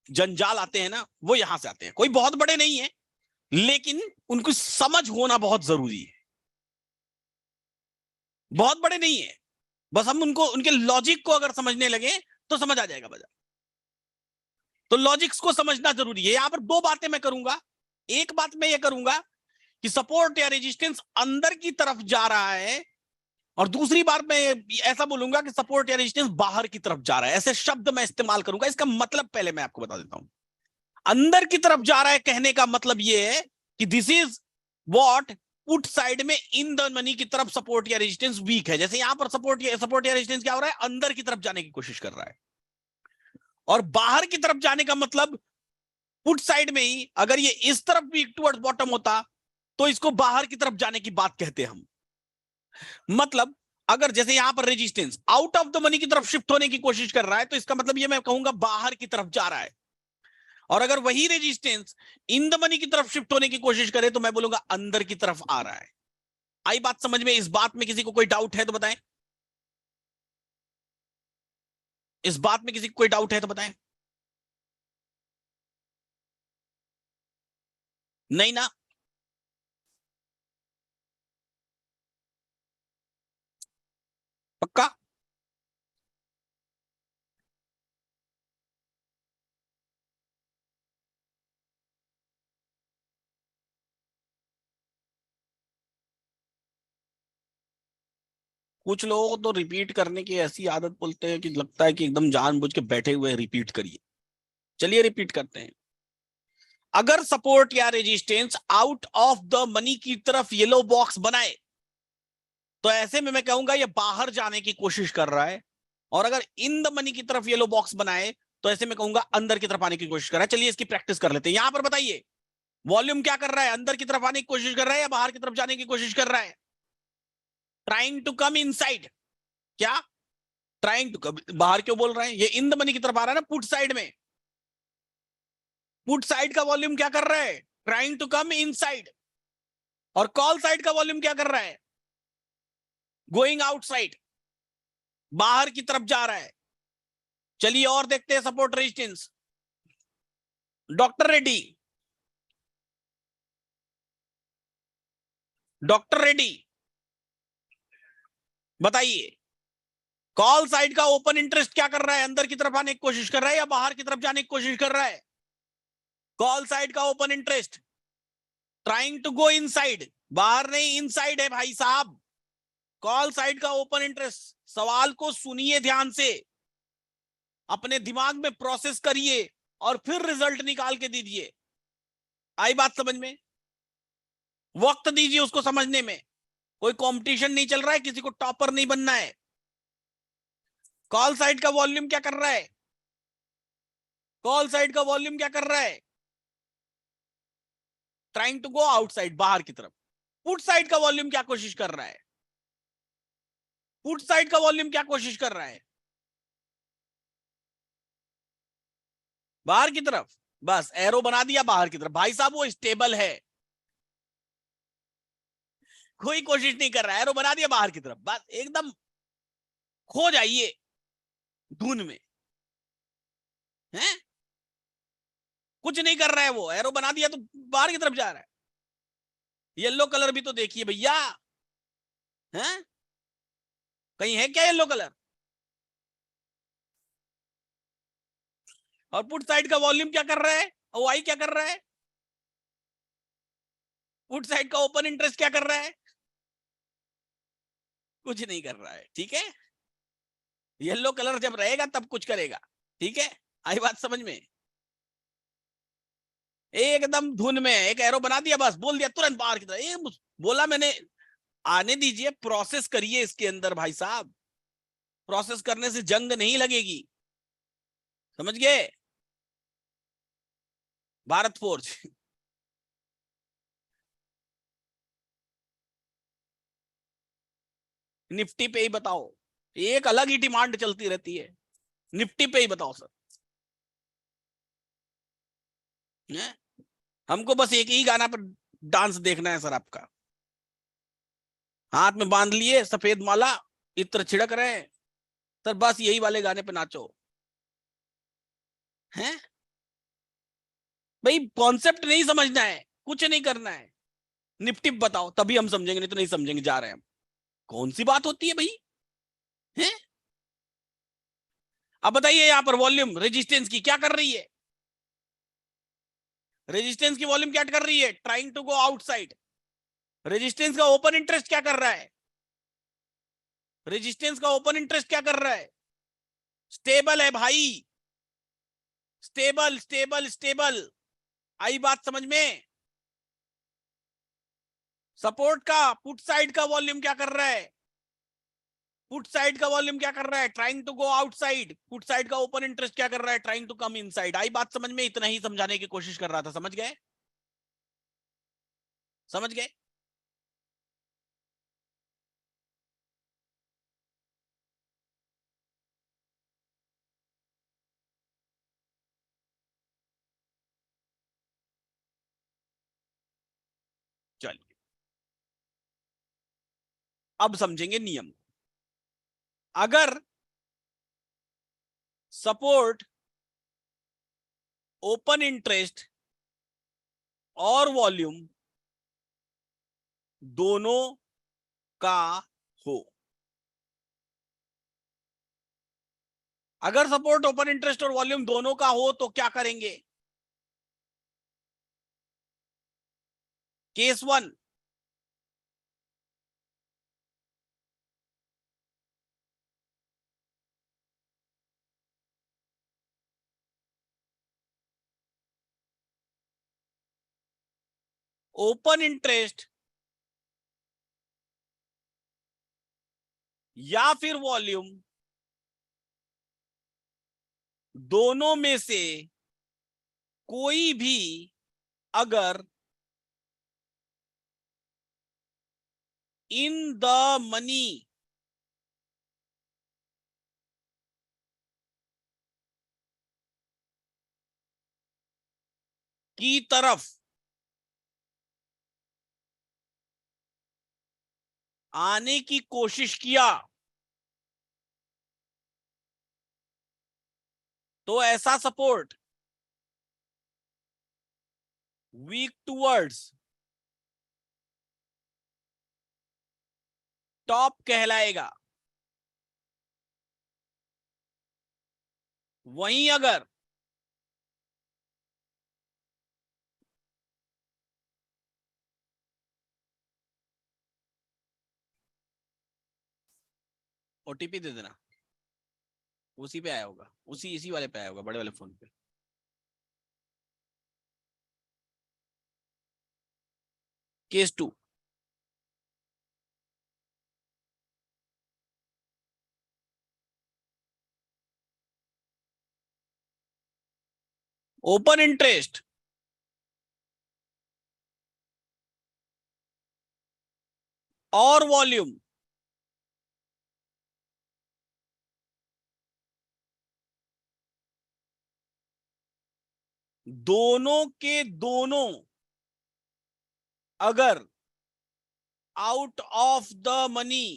जंजाल आते हैं ना, वो यहां से आते हैं। कोई बहुत बड़े नहीं है, लेकिन उनको समझ होना बहुत जरूरी है। बहुत बड़े नहीं है, बस हम उनको, उनके लॉजिक को अगर समझने लगे तो समझ आ जाएगा बाजार। तो लॉजिक्स को समझना जरूरी है। यहां पर दो बातें मैं करूंगा। एक बात मैं ये करूंगा कि सपोर्ट या रेजिस्टेंस अंदर की तरफ जा रहा है, और दूसरी बार मैं ऐसा बोलूंगा कि सपोर्ट या रेजिस्टेंस बाहर की तरफ जा रहा है। ऐसे शब्द मैं इस्तेमाल करूंगा। इसका मतलब पहले मैं आपको बता देता हूं। अंदर की तरफ जा रहा है कहने का मतलब यह है कि this is what put side में इन द मनी की तरफ सपोर्ट या रेजिस्टेंस वीक है। जैसे यहां पर सपोर्ट या रेजिस्टेंस क्या हो रहा है, अंदर की तरफ जाने की कोशिश कर रहा है। और बाहर की तरफ जाने का मतलब, पुट साइड में ही अगर ये इस तरफ वीक टुवर्ड्स बॉटम होता तो इसको बाहर की तरफ जाने की बात कहते हैं हम। मतलब अगर जैसे यहां पर resistance out of the money की तरफ शिफ्ट होने की कोशिश कर रहा है, तो इसका मतलब ये मैं कहूंगा बाहर की तरफ जा रहा है। और अगर वही रेजिस्टेंस इन द मनी की तरफ शिफ्ट होने की कोशिश करे तो मैं बोलूंगा अंदर की तरफ आ रहा है। आई बात समझ में? इस बात में किसी को कोई डाउट है तो बताएं। इस बात में किसी को कोई डाउट है तो बताएं। नहीं ना? पक्का? कुछ लोगों को तो रिपीट करने की ऐसी आदत बोलते हैं कि लगता है कि एकदम जानबूझ के बैठे हुए रिपीट करिए। चलिए रिपीट करते हैं। अगर सपोर्ट या resistance out of the money की तरफ येलो बॉक्स बनाए तो ऐसे में मैं कहूंगा ये बाहर जाने की कोशिश कर रहा है। और अगर इन द मनी की तरफ येलो बॉक्स बनाए तो ऐसे में कहूंगा अंदर की तरफ आने की कोशिश कर रहा है। चलिए इसकी प्रैक्टिस कर लेते हैं। यहां पर बताइए, वॉल्यूम क्या कर रहा है, अंदर की तरफ आने की कोशिश कर रहा है या बाहर की तरफ जाने की कोशिश कर रहा है? Trying to come inside. क्या ट्राइंग टू कम? बाहर क्यों बोल रहे हैं? ये इन द मनी की तरफ आ रहा है ना, पुट साइड में। पुट साइड का वॉल्यूम क्या कर रहा है? Trying to come inside. और कॉल साइड का वॉल्यूम क्या कर रहा है? गोइंग आउटसाइड, बाहर की तरफ जा रहा है। चलिए और देखते हैं support resistance. Doctor Reddy, doctor Reddy बताइए, कॉल साइड का ओपन इंटरेस्ट क्या कर रहा है? अंदर की तरफ आने की कोशिश कर रहा है या बाहर की तरफ जाने की कोशिश कर रहा है? कॉल साइड का open interest trying to go inside, बाहर नहीं इनसाइड है भाई साहब। कॉल साइड का ओपन इंटरेस्ट, सवाल को सुनिए ध्यान से, अपने दिमाग में प्रोसेस करिए और फिर रिजल्ट निकाल के दीजिए। आई बात समझ में? वक्त दीजिए उसको समझने में। कोई कंपटीशन नहीं चल रहा है, किसी को टॉपर नहीं बनना है। कॉल साइड का वॉल्यूम क्या कर रहा है? कॉल साइड का वॉल्यूम क्या कर रहा है? ट्राइंग टू गो आउटसाइड, बाहर की तरफ। पुट साइड का वॉल्यूम क्या कोशिश कर रहा है? पुट साइड का वॉल्यूम क्या कोशिश कर रहा है? बाहर की तरफ। बस एरो बना दिया बाहर की तरफ। भाई साहब वो स्टेबल है, कोई कोशिश नहीं कर रहा है, एरो बना दिया बाहर की तरफ, बस एकदम खो जाइए धुन में। हैं? कुछ नहीं कर रहा है वो, एरो बना दिया तो बाहर की तरफ जा रहा है। येलो कलर भी तो देखिए भैया, हैं? कहीं है क्या येलो कलर? और पुट साइड का वॉल्यूम क्या कर रहा है? ओ आई क्या कर रहा है? पुट साइड का ओपन इंटरेस्ट क्या कर रहा है? कुछ नहीं कर रहा है, ठीक है। येलो कलर जब रहेगा तब कुछ करेगा, ठीक है। आई बात समझ में? एकदम धुन में एक एरो बना दिया, बस बोल दिया तुरंत बाहर की तरफ। बोला मैंने, आने दीजिए, प्रोसेस करिए इसके अंदर भाई साहब। प्रोसेस करने से जंग नहीं लगेगी, समझ गए? भारत फोर्ज। निफ्टी पे ही बताओ, एक अलग ही डिमांड चलती रहती है। निफ्टी पे ही बताओ सर। है? हमको बस एक ही गाना पर डांस देखना है सर आपका। हाथ में बांध लिए सफेद माला, इत्र छिड़क रहे हैं सर, बस यही वाले गाने पे नाचो। हैं? भाई कॉन्सेप्ट नहीं समझना है, कुछ नहीं करना है। निफ्टी बताओ तभी हम समझेंगे, नहीं तो नहीं समझेंगे, जा रहे हैं हम। कौन सी बात होती है भाई? हैं? अब बताइए यहां पर वॉल्यूम रेजिस्टेंस की क्या कर रही है? रेजिस्टेंस की वॉल्यूम क्या कर रही है? Trying to go outside. Resistance का ओपन इंटरेस्ट क्या कर रहा है? रेजिस्टेंस का ओपन इंटरेस्ट क्या कर रहा है? स्टेबल है भाई, स्टेबल स्टेबल स्टेबल। आई बात समझ में? सपोर्ट का पुट साइड का वॉल्यूम क्या कर रहा है? पुट साइड का वॉल्यूम क्या कर रहा है? Trying to go outside. Put side का ओपन इंटरेस्ट क्या कर रहा है? Trying to come inside. आई बात समझ में? इतना ही समझाने की कोशिश कर रहा था, समझ गए? समझ गए? चलिए अब समझेंगे नियम। अगर सपोर्ट, ओपन इंटरेस्ट और वॉल्यूम दोनों का हो, अगर सपोर्ट, ओपन इंटरेस्ट और वॉल्यूम दोनों का हो तो क्या करेंगे? केस वन, ओपन इंटरेस्ट या फिर वॉल्यूम दोनों में से कोई भी अगर इन द मनी की तरफ आने की कोशिश किया तो ऐसा सपोर्ट वीक टूवर्ड्स टॉप कहलाएगा। वहीं अगर ओटीपी दे देना, उसी पे आया होगा, इसी वाले पे आया होगा, बड़े वाले फोन पे। केस 2, ओपन इंटरेस्ट और वॉल्यूम दोनों के दोनों अगर आउट ऑफ द मनी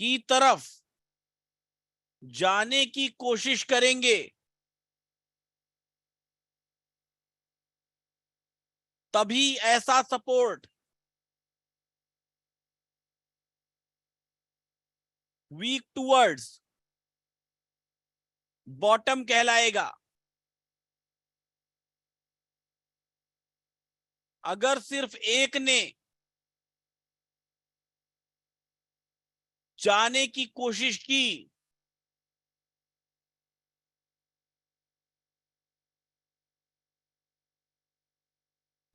की तरफ जाने की कोशिश करेंगे तभी ऐसा सपोर्ट वीक टूवर्ड्स बॉटम कहलाएगा। अगर सिर्फ एक ने जाने की कोशिश की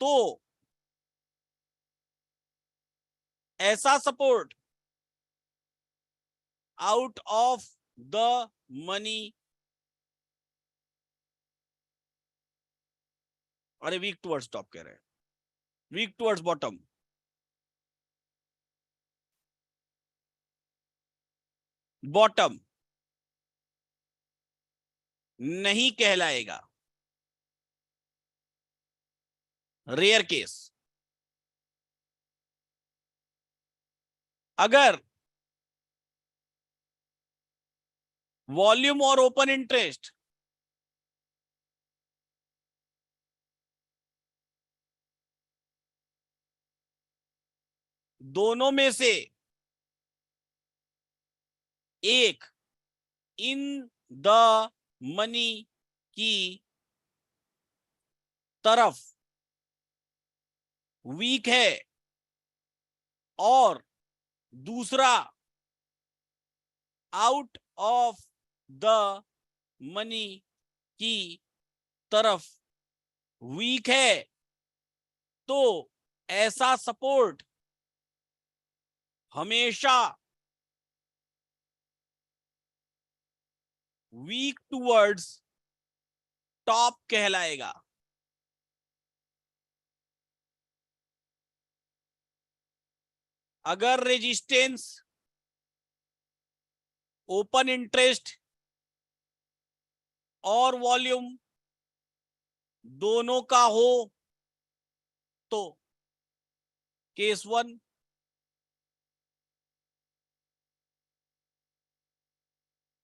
तो ऐसा support out of the money, अरे वीक टुवर्ड्स टॉप कह रहे हैं, वीक टुवर्ड्स बॉटम, बॉटम नहीं कहलाएगा। Rare case. अगर वॉल्यूम और ओपन इंटरेस्ट दोनों में से एक इन द मनी की तरफ वीक है और दूसरा आउट ऑफ द मनी की तरफ वीक है तो ऐसा सपोर्ट हमेशा वीक टूवर्ड्स टॉप कहलाएगा। अगर रेजिस्टेंस ओपन इंटरेस्ट और वॉल्यूम दोनों का हो तो केस 1,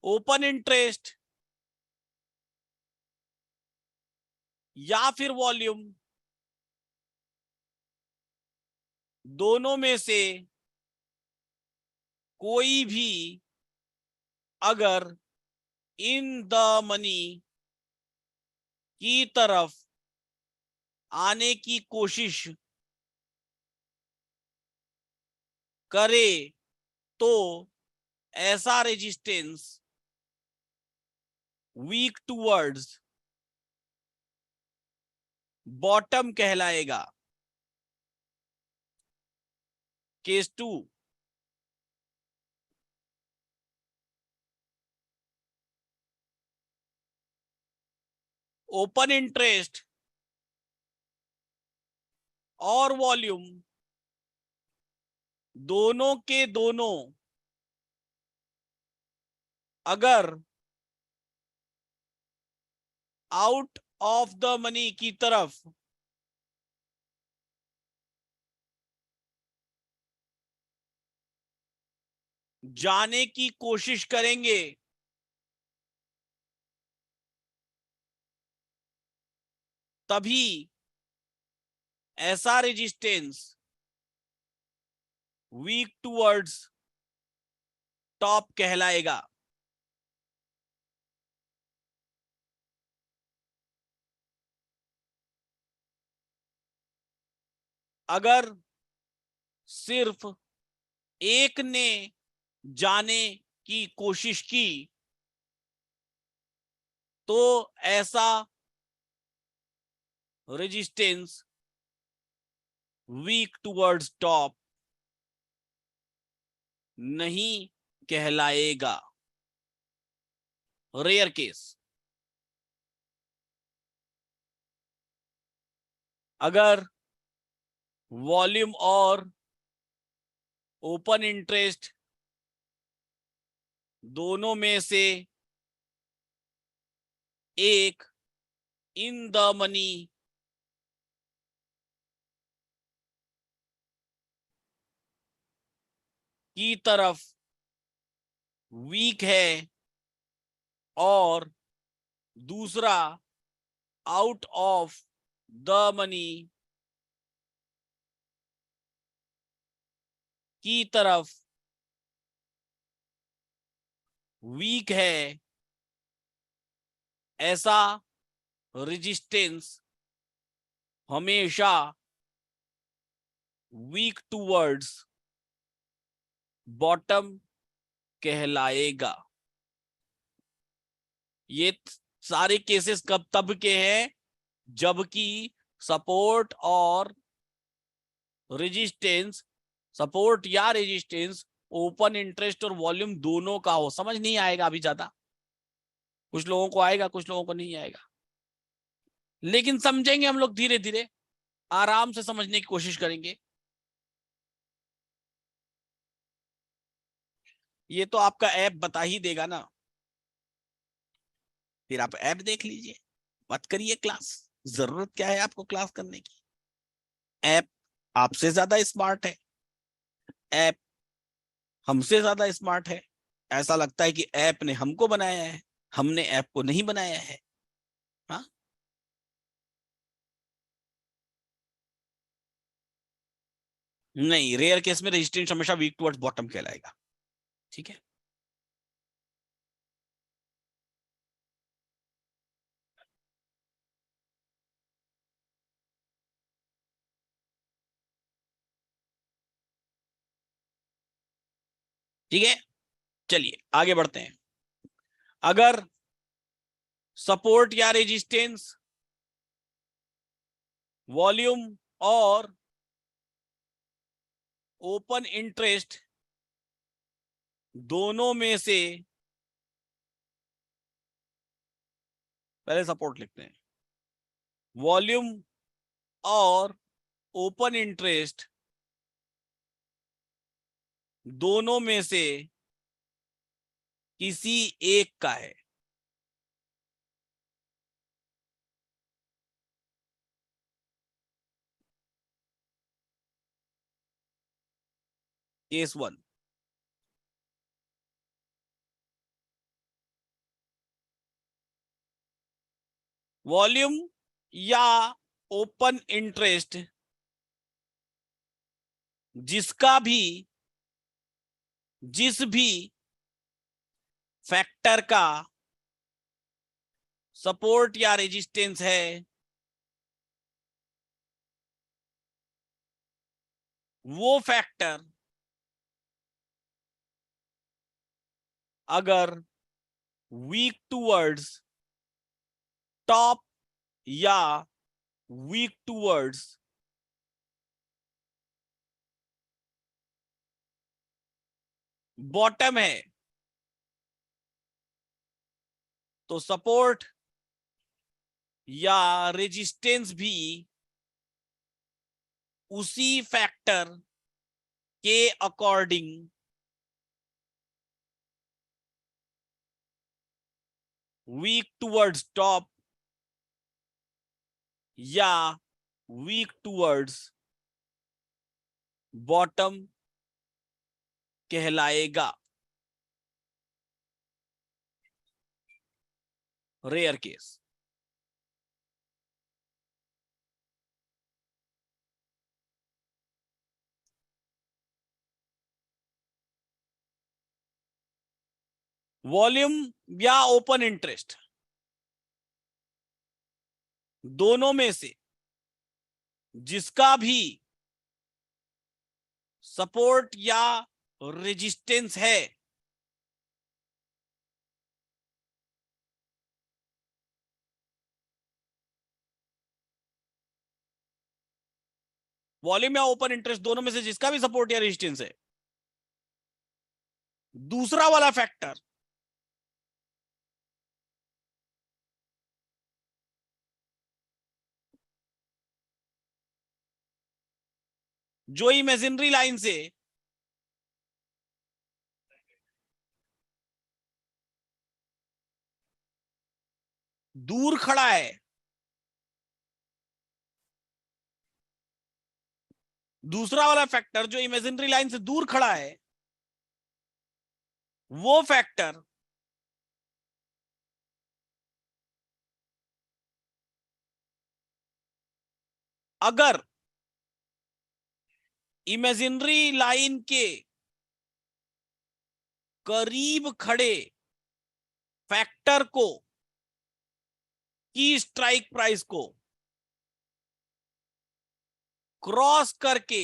ओपन इंटरेस्ट या फिर वॉल्यूम दोनों में से कोई भी अगर इन द मनी की तरफ आने की कोशिश करे तो ऐसा रेजिस्टेंस वीक टूवर्ड्स बॉटम कहलाएगा। केस 2, ओपन इंटरेस्ट और वॉल्यूम दोनों के दोनों अगर आउट ऑफ द मनी की तरफ जाने की कोशिश करेंगे तभी ऐसा रेजिस्टेंस वीक टूवर्ड्स टॉप कहलाएगा। अगर सिर्फ एक ने जाने की कोशिश की तो ऐसा रेजिस्टेंस वीक टूवर्ड्स टॉप नहीं कहलाएगा। Rare case. अगर वॉल्यूम और ओपन इंटरेस्ट दोनों में से एक इन द मनी की तरफ वीक है और दूसरा आउट ऑफ द मनी की तरफ वीक है, ऐसा रेजिस्टेंस हमेशा वीक टूवर्ड्स बॉटम कहलाएगा। ये सारे केसेस कब तब के हैं जबकि सपोर्ट और रेजिस्टेंस, सपोर्ट या रेजिस्टेंस ओपन इंटरेस्ट और वॉल्यूम दोनों का हो। समझ नहीं आएगा अभी ज्यादा, कुछ लोगों को आएगा कुछ लोगों को नहीं आएगा, लेकिन समझेंगे हम लोग धीरे धीरे, आराम से समझने की कोशिश करेंगे। ये तो आपका ऐप बता ही देगा ना, फिर आप ऐप देख लीजिए, मत करिए क्लास। जरूरत क्या है आपको क्लास करने की? ऐप आपसे ज्यादा स्मार्ट है, ऐप हमसे ज्यादा स्मार्ट है। ऐसा लगता है कि ऐप ने हमको बनाया है, हमने ऐप को नहीं बनाया है। हाँ, नहीं, रेयर केस में रेजिस्टेंस हमेशा वीक टुवर्ड्स बॉटम कहलाएगा। ठीक है, ठीक है, चलिए आगे बढ़ते हैं। अगर सपोर्ट या रेजिस्टेंस वॉल्यूम और ओपन इंटरेस्ट दोनों में से, पहले सपोर्ट लिखते हैं, वॉल्यूम और ओपन इंटरेस्ट दोनों में से किसी एक का है। केस वन, वॉल्यूम या ओपन इंटरेस्ट जिसका भी, जिस भी फैक्टर का सपोर्ट या रेजिस्टेंस है वो फैक्टर अगर वीक टूवर्ड्स टॉप या वीक टूवर्ड्स बॉटम है तो सपोर्ट या रेजिस्टेंस भी उसी फैक्टर के अकॉर्डिंग वीक टूवर्ड्स टॉप या वीक टूवर्ड्स बॉटम कहलाएगा। Rare case. वॉल्यूम या ओपन इंटरेस्ट, दोनों में से जिसका भी सपोर्ट या रेजिस्टेंस है वॉल्यूम या ओपन इंटरेस्ट दोनों में से जिसका भी सपोर्ट या रेजिस्टेंस है, दूसरा वाला फैक्टर जो इमेजिनरी लाइन से दूर खड़ा है, दूसरा वाला फैक्टर जो इमेजिनरी लाइन से दूर खड़ा है, वो फैक्टर अगर इमेजिनरी लाइन के करीब खड़े फैक्टर को की स्ट्राइक प्राइस को क्रॉस करके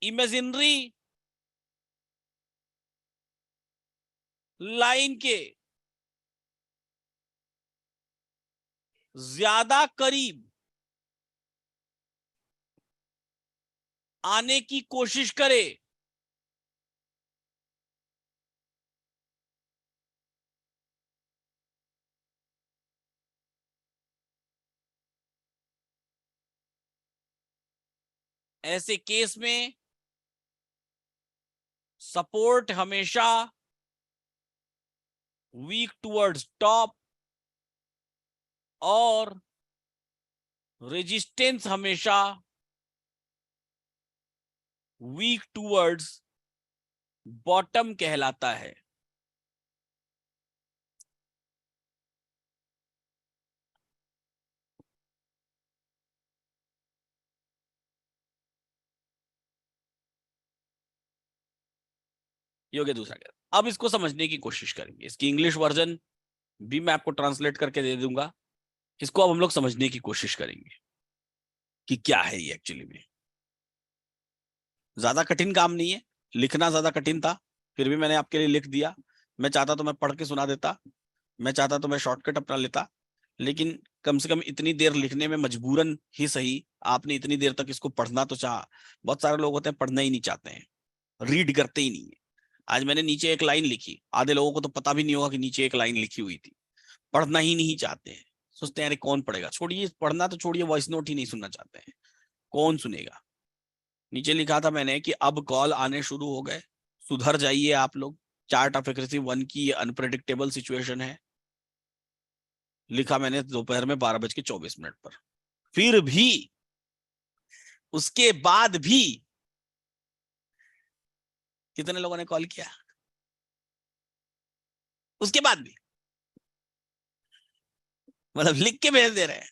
इमेजिनरी लाइन के ज्यादा करीब आने की कोशिश करे, ऐसे केस में सपोर्ट हमेशा वीक टुवर्ड्स टॉप और रेजिस्टेंस हमेशा वीक टुवर्ड्स बॉटम कहलाता है। ये हो गया दूसरा केस। अब इसको समझने की कोशिश करेंगे, इसकी इंग्लिश वर्जन भी मैं आपको ट्रांसलेट करके दे दूंगा। इसको अब हम लोग समझने की कोशिश करेंगे कि क्या है ये एक्चुअली में। ज्यादा कठिन काम नहीं है, लिखना ज्यादा कठिन था, फिर भी मैंने आपके लिए लिख दिया। मैं चाहता तो मैं पढ़ के सुना देता, मैं चाहता तो मैं शॉर्टकट अपना लेता, लेकिन कम से कम इतनी देर लिखने में मजबूरन ही सही आपने इतनी देर तक इसको पढ़ना तो चाहा। बहुत सारे लोग होते हैं पढ़ना ही नहीं चाहते हैं, रीड करते ही नहीं है। आज मैंने नीचे एक लाइन लिखी, आधे लोगों को तो पता भी नहीं होगा कि नीचे एक लाइन लिखी हुई थी, पढ़ना ही नहीं चाहते हैं, सोचते हैं अरे कौन पढ़ेगा, छोड़िए पढ़ना तो छोड़िए, वॉइस नोट ही नहीं सुनना चाहते हैं, कौन सुनेगा। नीचे लिखा था मैंने कि अब कॉल आने शुरू हो गए, सुधर जाइए आप लोग, चार्ट ऑफ एक्रेसी 1 की अनप्रेडिक्टेबल सिचुएशन है। लिखा मैंने दोपहर में 12:24 पर। फिर भी उसके बाद भी कितने लोगों ने कॉल किया, उसके बाद भी मतलब लिख के भेज दे रहे हैं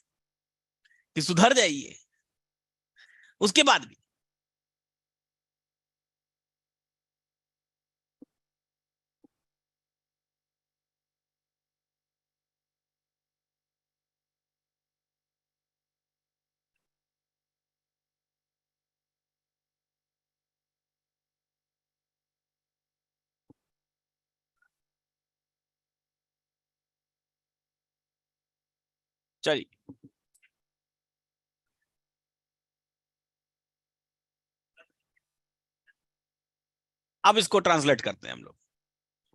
कि सुधर जाइए, उसके बाद भी। चलिए अब इसको ट्रांसलेट करते हैं हम लोग।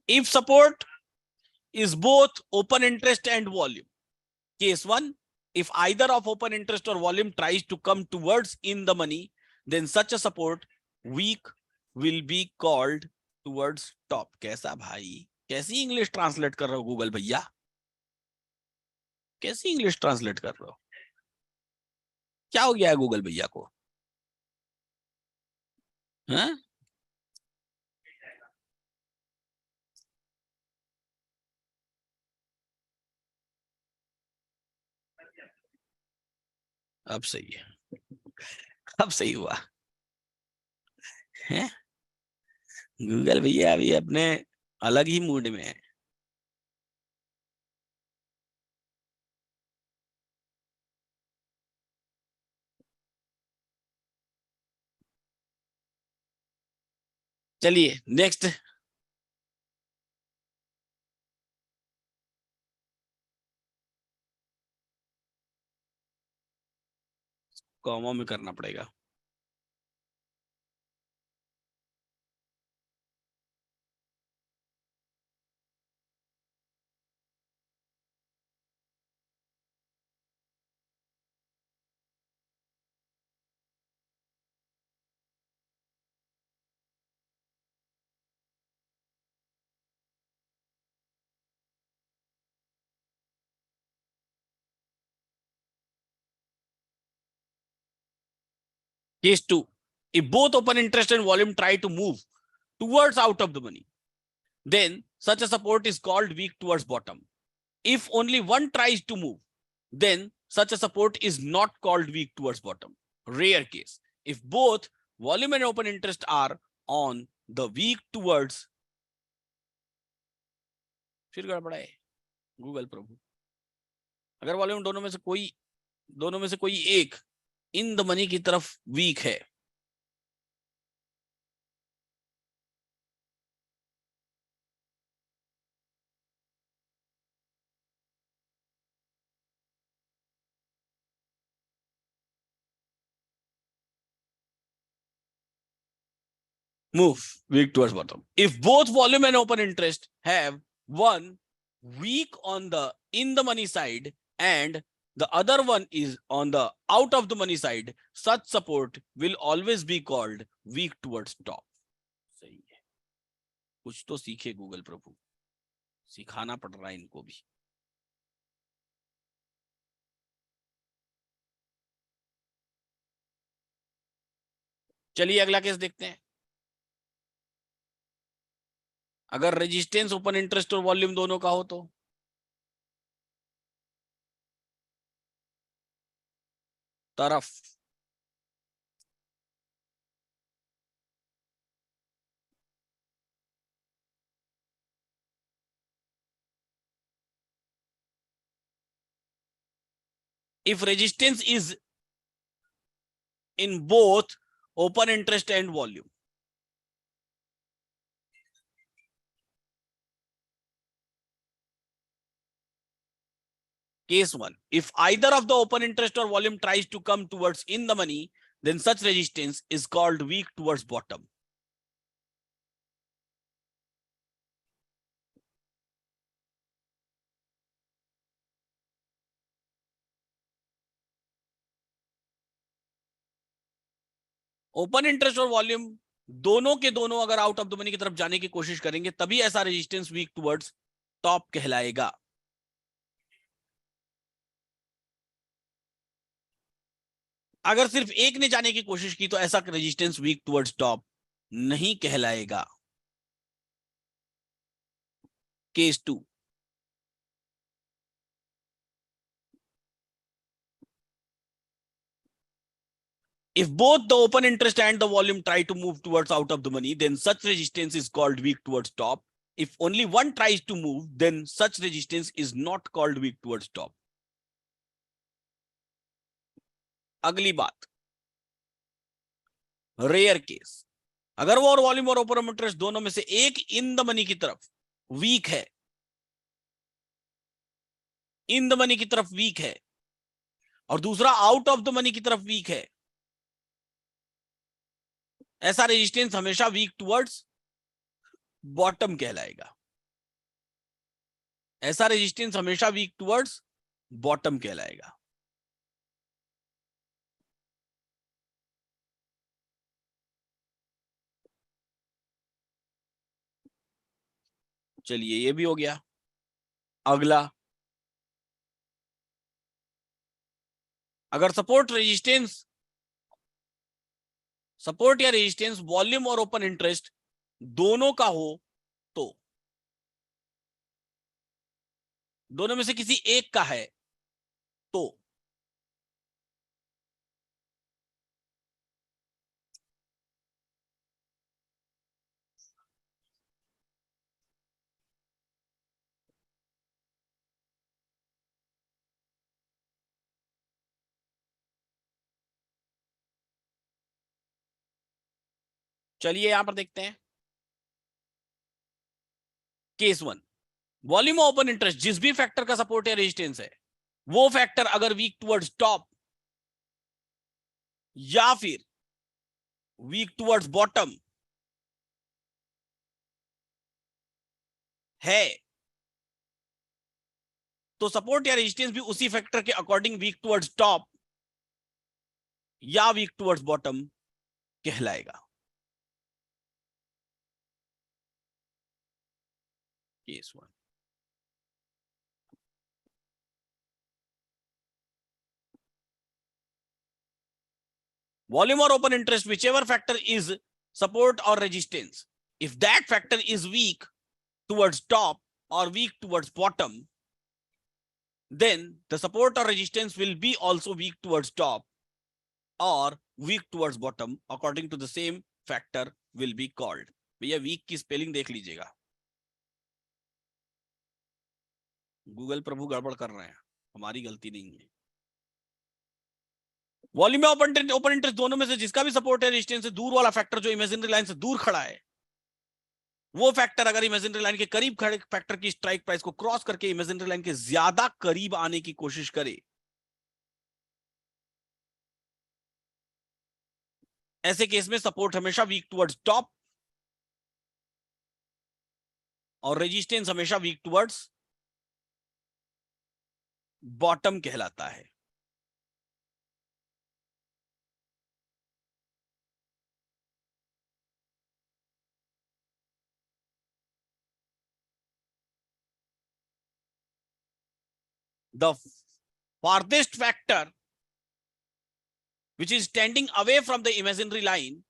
If support is both open interest and volume. Case 1, if either of open interest or volume tries to come towards in the money, then such a support weak will be called towards top. कैसा भाई, कैसी इंग्लिश ट्रांसलेट कर रहे हो गूगल भैया, कैसी इंग्लिश ट्रांसलेट कर रहे हो? क्या हो गया है गूगल भैया को? हैं? अब सही है, अब सही हुआ है। गूगल भैया अभी अपने अलग ही मूड में है। चलिए नेक्स्ट। कॉमा में करना पड़ेगा। Case 2. If both open interest and volume try to move towards out of the money, then such a support is called weak towards bottom. If only one tries to move, then such a support is not called weak towards bottom. Rare case. If both volume and open interest are on the weak towards, फिर गड़बड़ा है गूगल प्रभु। अगर वॉल्यूम दोनों में से कोई एक इन द मनी की तरफ वीक है, move weak towards bottom. If both volume and open interest have one weak on the in the money side and the other one is on the out of the money side, such support will always be called weak towards top. सही है, कुछ तो सीखे गूगल प्रभु, सिखाना पड़ रहा है इनको भी। चलिए अगला केस देखते हैं। अगर रेजिस्टेंस ओपन इंटरेस्ट और वॉल्यूम दोनों का हो तो तरफ if resistance is in both open interest and volume, case 1, if either of the open interest or volume tries to come towards in the money, then such resistance is called weak towards bottom. Open interest और वॉल्यूम दोनों के दोनों अगर आउट ऑफ द मनी की तरफ जाने की कोशिश करेंगे तभी ऐसा रेजिस्टेंस वीक टुवर्ड्स टॉप कहलाएगा। अगर सिर्फ एक ने जाने की कोशिश की तो ऐसा रेजिस्टेंस वीक टुवर्ड्स टॉप नहीं कहलाएगा। Case 2, if both the open interest and the volume try to move towards out of the money, then such resistance is called weak towards top. If only one tries to move, then such resistance is not called weak towards top. अगली बात, रेयर केस, अगर वो और वॉल्यूम और ओपन इंटरेस्ट दोनों में से एक इन द मनी की तरफ वीक है, इन द मनी की तरफ वीक है और दूसरा आउट ऑफ द मनी की तरफ वीक है, ऐसा रेजिस्टेंस हमेशा वीक टुवर्ड्स बॉटम कहलाएगा। ऐसा रेजिस्टेंस हमेशा वीक टुवर्ड्स बॉटम कहलाएगा। चलिए ये भी हो गया। अगला, अगर सपोर्ट या रेजिस्टेंस वॉल्यूम और ओपन इंटरेस्ट दोनों का हो तो, दोनों में से किसी एक का है तो, चलिए यहां पर देखते हैं। केस 1, वॉल्यूम और ओपन इंटरेस्ट जिस भी फैक्टर का सपोर्ट या रेजिस्टेंस है, वो फैक्टर अगर वीक टुवर्ड्स टॉप या फिर वीक टुवर्ड्स बॉटम है, तो सपोर्ट या रेजिस्टेंस भी उसी फैक्टर के अकॉर्डिंग वीक टुवर्ड्स टॉप या वीक टुवर्ड्स बॉटम कहलाएगा। Case 1, volume or open interest, whichever factor is support or resistance, if that factor is weak towards top or weak towards bottom, then the support or resistance will be also weak towards top or weak towards bottom according to the same factor will be called. भैया वीक की स्पेलिंग देख लीजिएगा, गूगल प्रभु गड़बड़ कर रहे हैं, हमारी गलती नहीं है। वॉल्यूम में ओपन इंटरेस्ट दोनों में से जिसका भी सपोर्ट है रेजिस्टेंस से दूर वाला फैक्टर जो इमेजिनरी लाइन से दूर खड़ा है, वो फैक्टर अगर इमेजिनरी लाइन के करीब खड़े फैक्टर की स्ट्राइक प्राइस को क्रॉस करके इमेजिनरी लाइन के ज्यादा करीब आने की कोशिश करे, ऐसे केस में सपोर्ट हमेशा वीक टुवर्ड्स टॉप और रेजिस्टेंस हमेशा वीक टुवर्ड्स बॉटम कहलाता है। The farthest factor which is standing away from the imaginary line,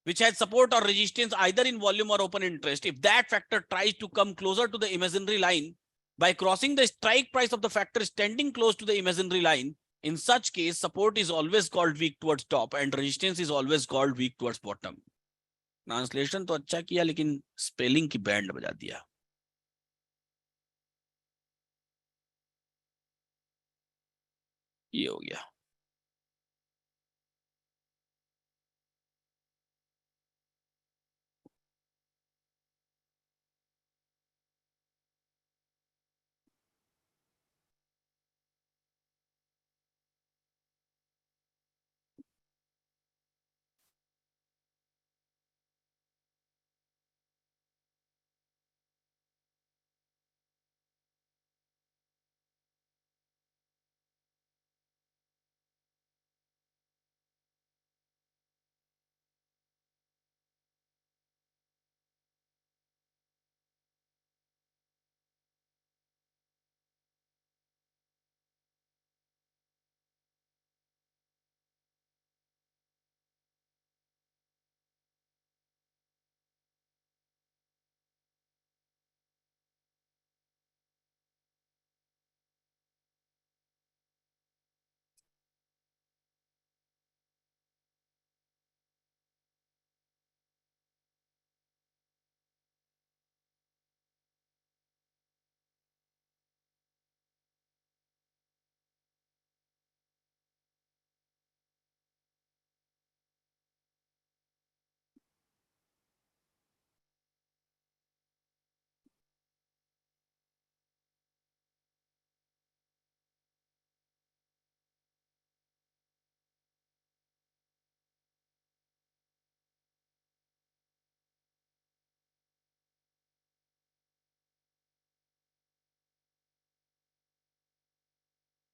which has support or resistance either in volume or open interest, if that factor tries to come closer to the imaginary line by crossing the strike price of the factor standing close to the imaginary line, in such case support is always called weak towards top and resistance is always called weak towards bottom. Translation तो अच्छा किया लेकिन स्पेलिंग की बैंड बजा दिया। ये हो गया।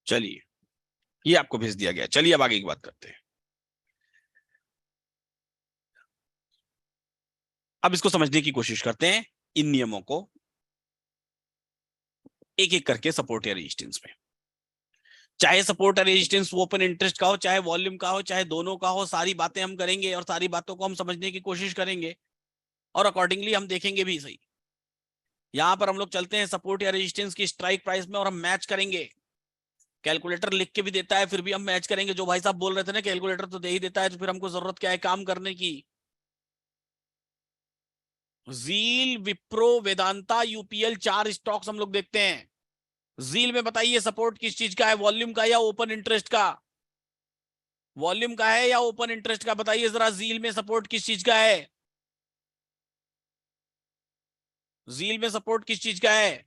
चलिए ये आपको भेज दिया गया। चलिए अब आगे की बात करते हैं। अब इसको समझने की कोशिश करते हैं इन नियमों को। एक एक करके सपोर्ट या रेजिस्टेंस में, चाहे सपोर्ट या रेजिस्टेंस ओपन इंटरेस्ट का हो, चाहे वॉल्यूम का हो, चाहे दोनों का हो, सारी बातें हम करेंगे और सारी बातों को हम समझने की कोशिश करेंगे और अकॉर्डिंगली हम देखेंगे भी सही। यहां पर हम लोग चलते हैं सपोर्ट या रेजिस्टेंस की स्ट्राइक प्राइस में और हम मैच करेंगे। कैलकुलेटर लिख के भी देता है, फिर भी हम मैच करेंगे। जो भाई साहब बोल रहे थे ना कैलकुलेटर तो दे ही देता है, तो फिर हमको जरूरत क्या है काम करने की। जील, विप्रो, वेदांता, यूपीएल, 4 स्टॉक्स हम लोग देखते हैं। जील में बताइए सपोर्ट किस चीज का है, वॉल्यूम का या ओपन इंटरेस्ट का? वॉल्यूम का है या ओपन इंटरेस्ट का? बताइए जरा, जील में सपोर्ट किस चीज का है? जील में सपोर्ट किस चीज का है,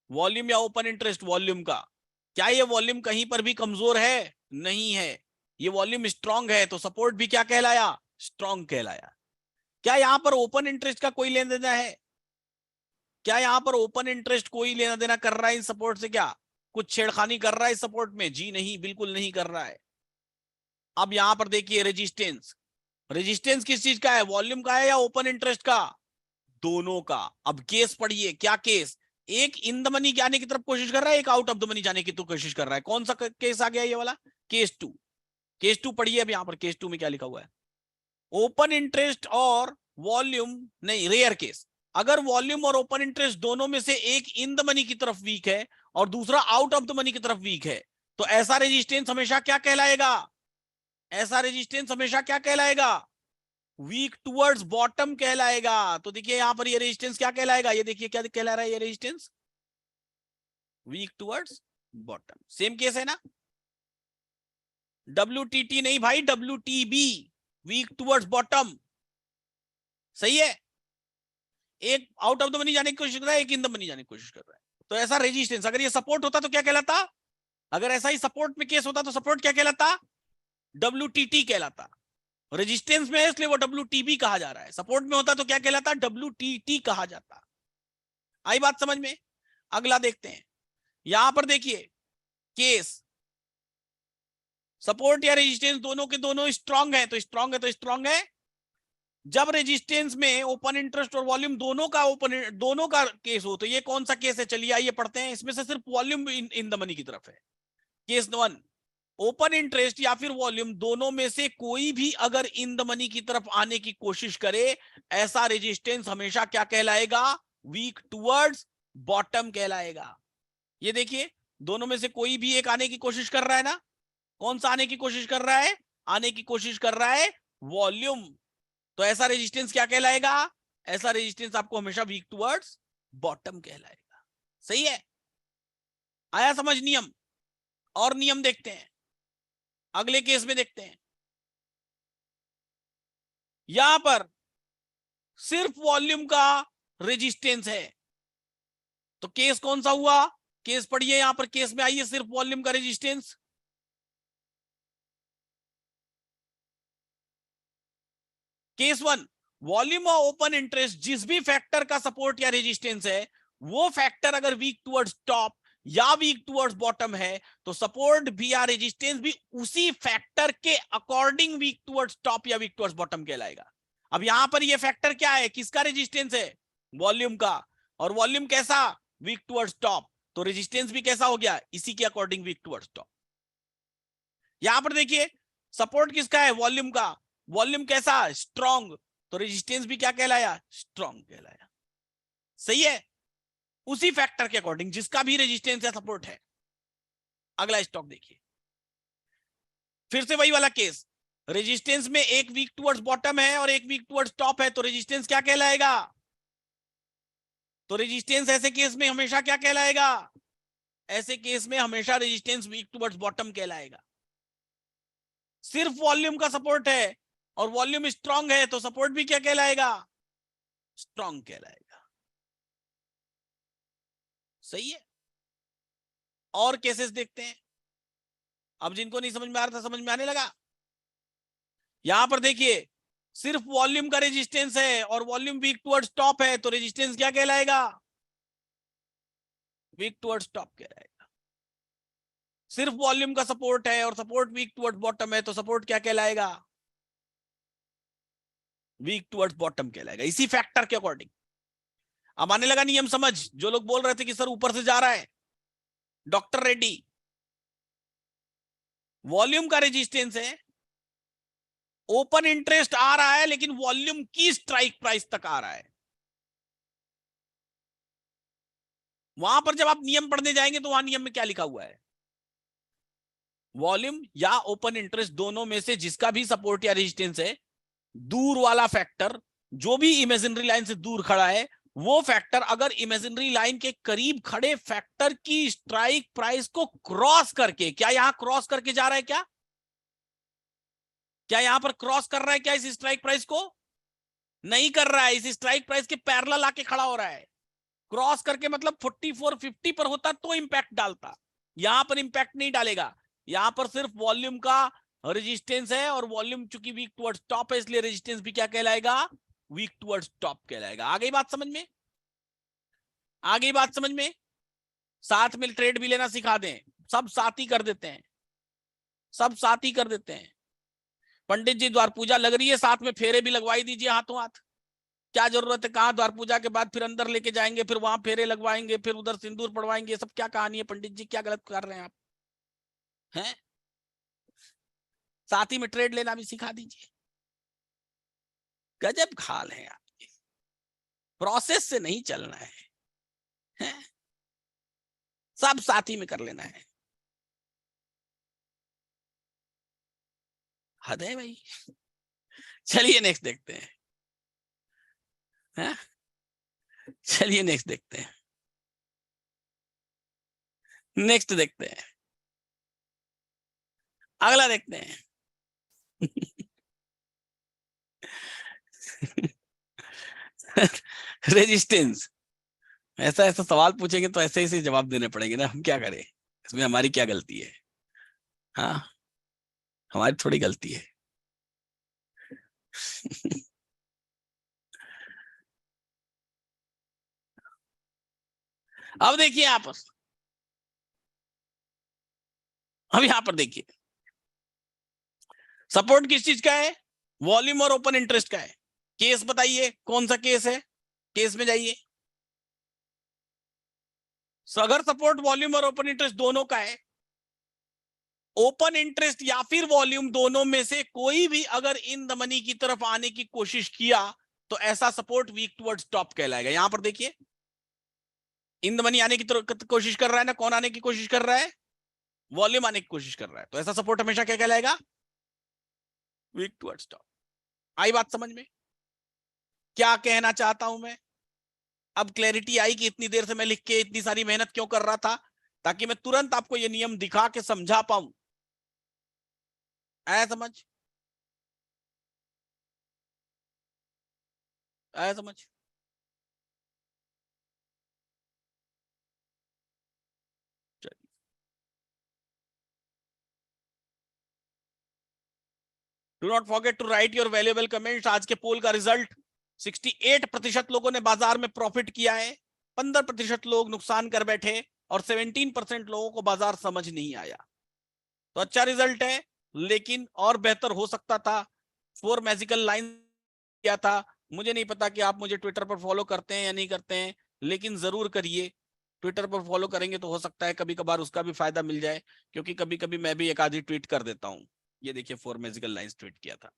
वॉल्यूम या ओपन इंटरेस्ट? वॉल्यूम का। क्या ये वॉल्यूम कहीं पर भी कमजोर है? नहीं है। ये वॉल्यूम स्ट्रांग है, तो सपोर्ट भी क्या कहलाया? स्ट्रांग कहलाया। क्या यहां पर ओपन इंटरेस्ट का कोई लेना देना है? क्या यहां पर ओपन इंटरेस्ट कोई लेना देना कर रहा है इन सपोर्ट से? क्या कुछ छेड़खानी कर रहा है इस सपोर्ट में? जी नहीं, बिल्कुल नहीं कर रहा है। अब यहां पर देखिए रेजिस्टेंस, रेजिस्टेंस किस चीज का है, वॉल्यूम का है या ओपन इंटरेस्ट का? दोनों का। अब केस पढ़िए, क्या केस? एक इन द मनी जाने की तरफ कोशिश कर रहा है, एक आउट ऑफ द मनी जाने की तो कोशिश कर रहा है। कौन सा केस आ गया ये वाला? Case to. केस टू पढ़िए। अब यहां पर केस टू में क्या लिखा हुआ है? ओपन इंटरेस्ट और वॉल्यूम, नहीं, रेयर केस। अगर वॉल्यूम और ओपन इंटरेस्ट दोनों में से एक इन द मनी की तरफ वीक है और दूसरा आउट ऑफ द मनी की तरफ वीक है, तो ऐसा रेजिस्टेंस हमेशा क्या कहलाएगा? ऐसा रेजिस्टेंस हमेशा क्या कहलाएगा? वीक टुवर्ड्स बॉटम कहलाएगा। तो देखिए यहां पर ये रेजिस्टेंस क्या कहलाएगा, ये देखिए क्या कहला रहा है ये resistance, weak towards bottom. Same case है ना? WTT नहीं भाई, WTB, वीक टुवर्ड्स बॉटम। सही है। एक आउट ऑफ द मनी जाने की कोशिश कर रहा है, एक इन द मनी जाने की कोशिश कर रहा है। तो ऐसा रेजिस्टेंस, अगर ये सपोर्ट होता तो क्या कहलाता? अगर ऐसा ही सपोर्ट में केस होता तो सपोर्ट क्या कहलाता? WTT कहलाता। रेजिस्टेंस में है इसलिए वो WTB कहा जा रहा है। सपोर्ट में होता तो क्या कहलाता? WTT कहा जाता। आई बात समझ में? अगला देखते हैं। यहां पर देखिए केस, सपोर्ट या रेजिस्टेंस दोनों के दोनों स्ट्रांग है, तो स्ट्रांग है तो स्ट्रांग है। जब रेजिस्टेंस में ओपन इंटरेस्ट और वॉल्यूम दोनों का केस हो, तो ये कौन सा केस है? चलिए आइए पढ़ते हैं। इसमें से सिर्फ वॉल्यूम इन द मनी की तरफ है। केस 1, ओपन इंटरेस्ट या फिर वॉल्यूम दोनों में से कोई भी अगर इन द मनी की तरफ आने की कोशिश करे, ऐसा रेजिस्टेंस हमेशा क्या कहलाएगा? वीक टुवर्ड्स बॉटम कहलाएगा। ये देखिए, दोनों में से कोई भी एक आने की कोशिश कर रहा है ना। कौन सा आने की कोशिश कर रहा है? आने की कोशिश कर रहा है वॉल्यूम। तो ऐसा रेजिस्टेंस क्या कहलाएगा? ऐसा रेजिस्टेंस आपको हमेशा वीक टुवर्ड्स बॉटम कहलाएगा। सही है? आया समझ नियम? और नियम देखते हैं, अगले केस में देखते हैं। यहां पर सिर्फ वॉल्यूम का रेजिस्टेंस है, तो केस कौन सा हुआ? केस पढ़िए, यहां पर केस में आइए, सिर्फ वॉल्यूम का रेजिस्टेंस। केस 1, वॉल्यूम और ओपन इंटरेस्ट जिस भी फैक्टर का सपोर्ट या रेजिस्टेंस है, वो फैक्टर अगर वीक टुवर्ड्स टॉप या वीक टुवर्ड्स बॉटम है, तो सपोर्ट भी या रेजिस्टेंस भी उसी फैक्टर के अकॉर्डिंग वीक टुवर्ड्स टॉप या वीक टुवर्ड्स बॉटम कहलाएगा। अब यहां पर ये फैक्टर क्या है, किसका रेजिस्टेंस है? वॉल्यूम का। और वॉल्यूम कैसा? Weak towards top. तो रेजिस्टेंस भी कैसा हो गया? इसी के अकॉर्डिंग वीक टुवर्ड्स टॉप। यहां पर देखिए, सपोर्ट किसका है? वॉल्यूम का। वॉल्यूम कैसा? स्ट्रॉन्ग। तो रेजिस्टेंस भी क्या कहलाया? स्ट्रॉन्ग कहलाया। सही है? उसी फैक्टर के अकॉर्डिंग जिसका भी रेजिस्टेंस या सपोर्ट है। अगला स्टॉक देखिए, फिर से वही वाला केस। रेजिस्टेंस में एक वीक टुवर्ड्स बॉटम है और एक वीक टुवर्ड्स टॉप है, तो रेजिस्टेंस क्या कहलाएगा? तो रेजिस्टेंस ऐसे केस में हमेशा क्या कहलाएगा? ऐसे केस में हमेशा रेजिस्टेंस वीक टुवर्ड्स बॉटम कहलाएगा। सिर्फ वॉल्यूम का सपोर्ट है और वॉल्यूम स्ट्रांग है, तो सपोर्ट भी क्या कहलाएगा? स्ट्रांग कहलाएगा। सही है? और केसेस देखते हैं। अब जिनको नहीं समझ में आ रहा था समझ में आने लगा। यहां पर देखिए, सिर्फ वॉल्यूम का रेजिस्टेंस है और वॉल्यूम वीक टुवर्ड्स टॉप है, तो रेजिस्टेंस क्या कहलाएगा? वीक टुवर्ड्स टॉप कहलाएगा। सिर्फ वॉल्यूम का सपोर्ट है और सपोर्ट वीक टुवर्ड्स बॉटम है, तो सपोर्ट क्या कहलाएगा? वीक टुवर्ड्स बॉटम कहलाएगा, इसी फैक्टर के अकॉर्डिंग। अब आने लगा नियम समझ। जो लोग बोल रहे थे कि सर ऊपर से जा रहा है, डॉक्टर रेड्डी, वॉल्यूम का रेजिस्टेंस है, ओपन इंटरेस्ट आ रहा है लेकिन वॉल्यूम की स्ट्राइक प्राइस तक आ रहा है। वहां पर जब आप नियम पढ़ने जाएंगे तो वहां नियम में क्या लिखा हुआ है, वॉल्यूम या ओपन इंटरेस्ट दोनों में से जिसका भी सपोर्ट या रेजिस्टेंस है, दूर वाला फैक्टर जो भी इमेजिनरी लाइन से दूर खड़ा है, वो फैक्टर अगर इमेजिनरी लाइन के करीब खड़े फैक्टर की स्ट्राइक प्राइस को क्रॉस करके, क्या यहां क्रॉस करके जा रहा है, क्या क्या यहां पर क्रॉस कर रहा है क्या, इस स्ट्राइक प्राइस को नहीं कर रहा है, इस स्ट्राइक प्राइस के पैरेलल आके खड़ा हो रहा है। क्रॉस करके मतलब 4450 पर होता तो इंपैक्ट डालता, यहां पर इंपैक्ट नहीं डालेगा। यहां पर सिर्फ वॉल्यूम का रेजिस्टेंस है और वॉल्यूम चूंकि वीक टुवर्ड्स टॉप है इसलिए रेजिस्टेंस भी क्या कहलाएगा, वीक टुवर्ड्स टॉप कहलाएगा। आ गई बात समझ में, आ गई बात समझ में। साथ में ट्रेड भी लेना सिखा दें, सब साथ ही कर देते हैं, सब साथ ही कर देते हैं। पंडित जी द्वार पूजा लग रही है, साथ में फेरे भी लगवाई दीजिए हाथों हाथ। क्या जरूरत है, कहाँ द्वार पूजा के बाद फिर अंदर लेके जाएंगे, फिर वहां फेरे लगवाएंगे, फिर उधर सिंदूर पड़वाएंगे, सब क्या कहानी है पंडित जी, क्या गलत कर रहे हैं आप हैं। साथ ही में ट्रेड लेना भी सिखा दीजिए। गजब खाल है आपके, प्रोसेस से नहीं चलना है? सब साथ ही में कर लेना है, हद है भाई। चलिए नेक्स्ट देखते हैं, चलिए नेक्स्ट देखते हैं, नेक्स्ट देखते हैं, अगला देखते हैं। रेजिस्टेंस, ऐसा ऐसा सवाल पूछेंगे तो ऐसे ऐसे जवाब देने पड़ेंगे ना, हम क्या करें, इसमें हमारी क्या गलती है, हाँ हमारी थोड़ी गलती है। अब देखिए यहां पर, अब यहां पर देखिए सपोर्ट किस चीज का है, वॉल्यूम और ओपन इंटरेस्ट का है। केस बताइए कौन सा केस है, केस में जाइए। अगर सपोर्ट वॉल्यूम और ओपन इंटरेस्ट दोनों का है, ओपन इंटरेस्ट या फिर वॉल्यूम दोनों में से कोई भी अगर इन द मनी की तरफ आने की कोशिश किया तो ऐसा सपोर्ट वीक टुवर्ड्स टॉप कहलाएगा। यहां पर देखिए इन द मनी आने की तरफ कोशिश कर रहा है ना, कौन आने की कोशिश कर रहा है, वॉल्यूम आने की कोशिश कर रहा है, तो ऐसा सपोर्ट हमेशा क्या कहलाएगा, वीक टुवर्ड्स टॉप। आई बात समझ में, क्या कहना चाहता हूं मैं। अब क्लैरिटी आई कि इतनी देर से मैं लिख के इतनी सारी मेहनत क्यों कर रहा था, ताकि मैं तुरंत आपको ये नियम दिखा के समझा पाऊं। आया समझ, आया समझ। Do not forget to write your valuable comments. आज के पोल का रिजल्ट 68% लोगों ने बाजार में प्रॉफिट किया है, 15% लोग नुकसान कर बैठे और 17% लोगों को बाजार समझ नहीं आया। तो अच्छा रिजल्ट है, लेकिन और बेहतर हो सकता था। 4 मैजिकल लाइन किया था। मुझे नहीं पता कि आप मुझे ट्विटर पर फॉलो करते हैं या नहीं करते हैं, लेकिन जरूर करिए। ट्विटर पर फॉलो करेंगे तो हो सकता है कभी कभार उसका भी फायदा मिल जाए, क्योंकि कभी कभी मैं भी एक आधी ट्वीट कर देता हूं। ये देखिए 4 मैजिकल लाइंस ट्वीट किया था।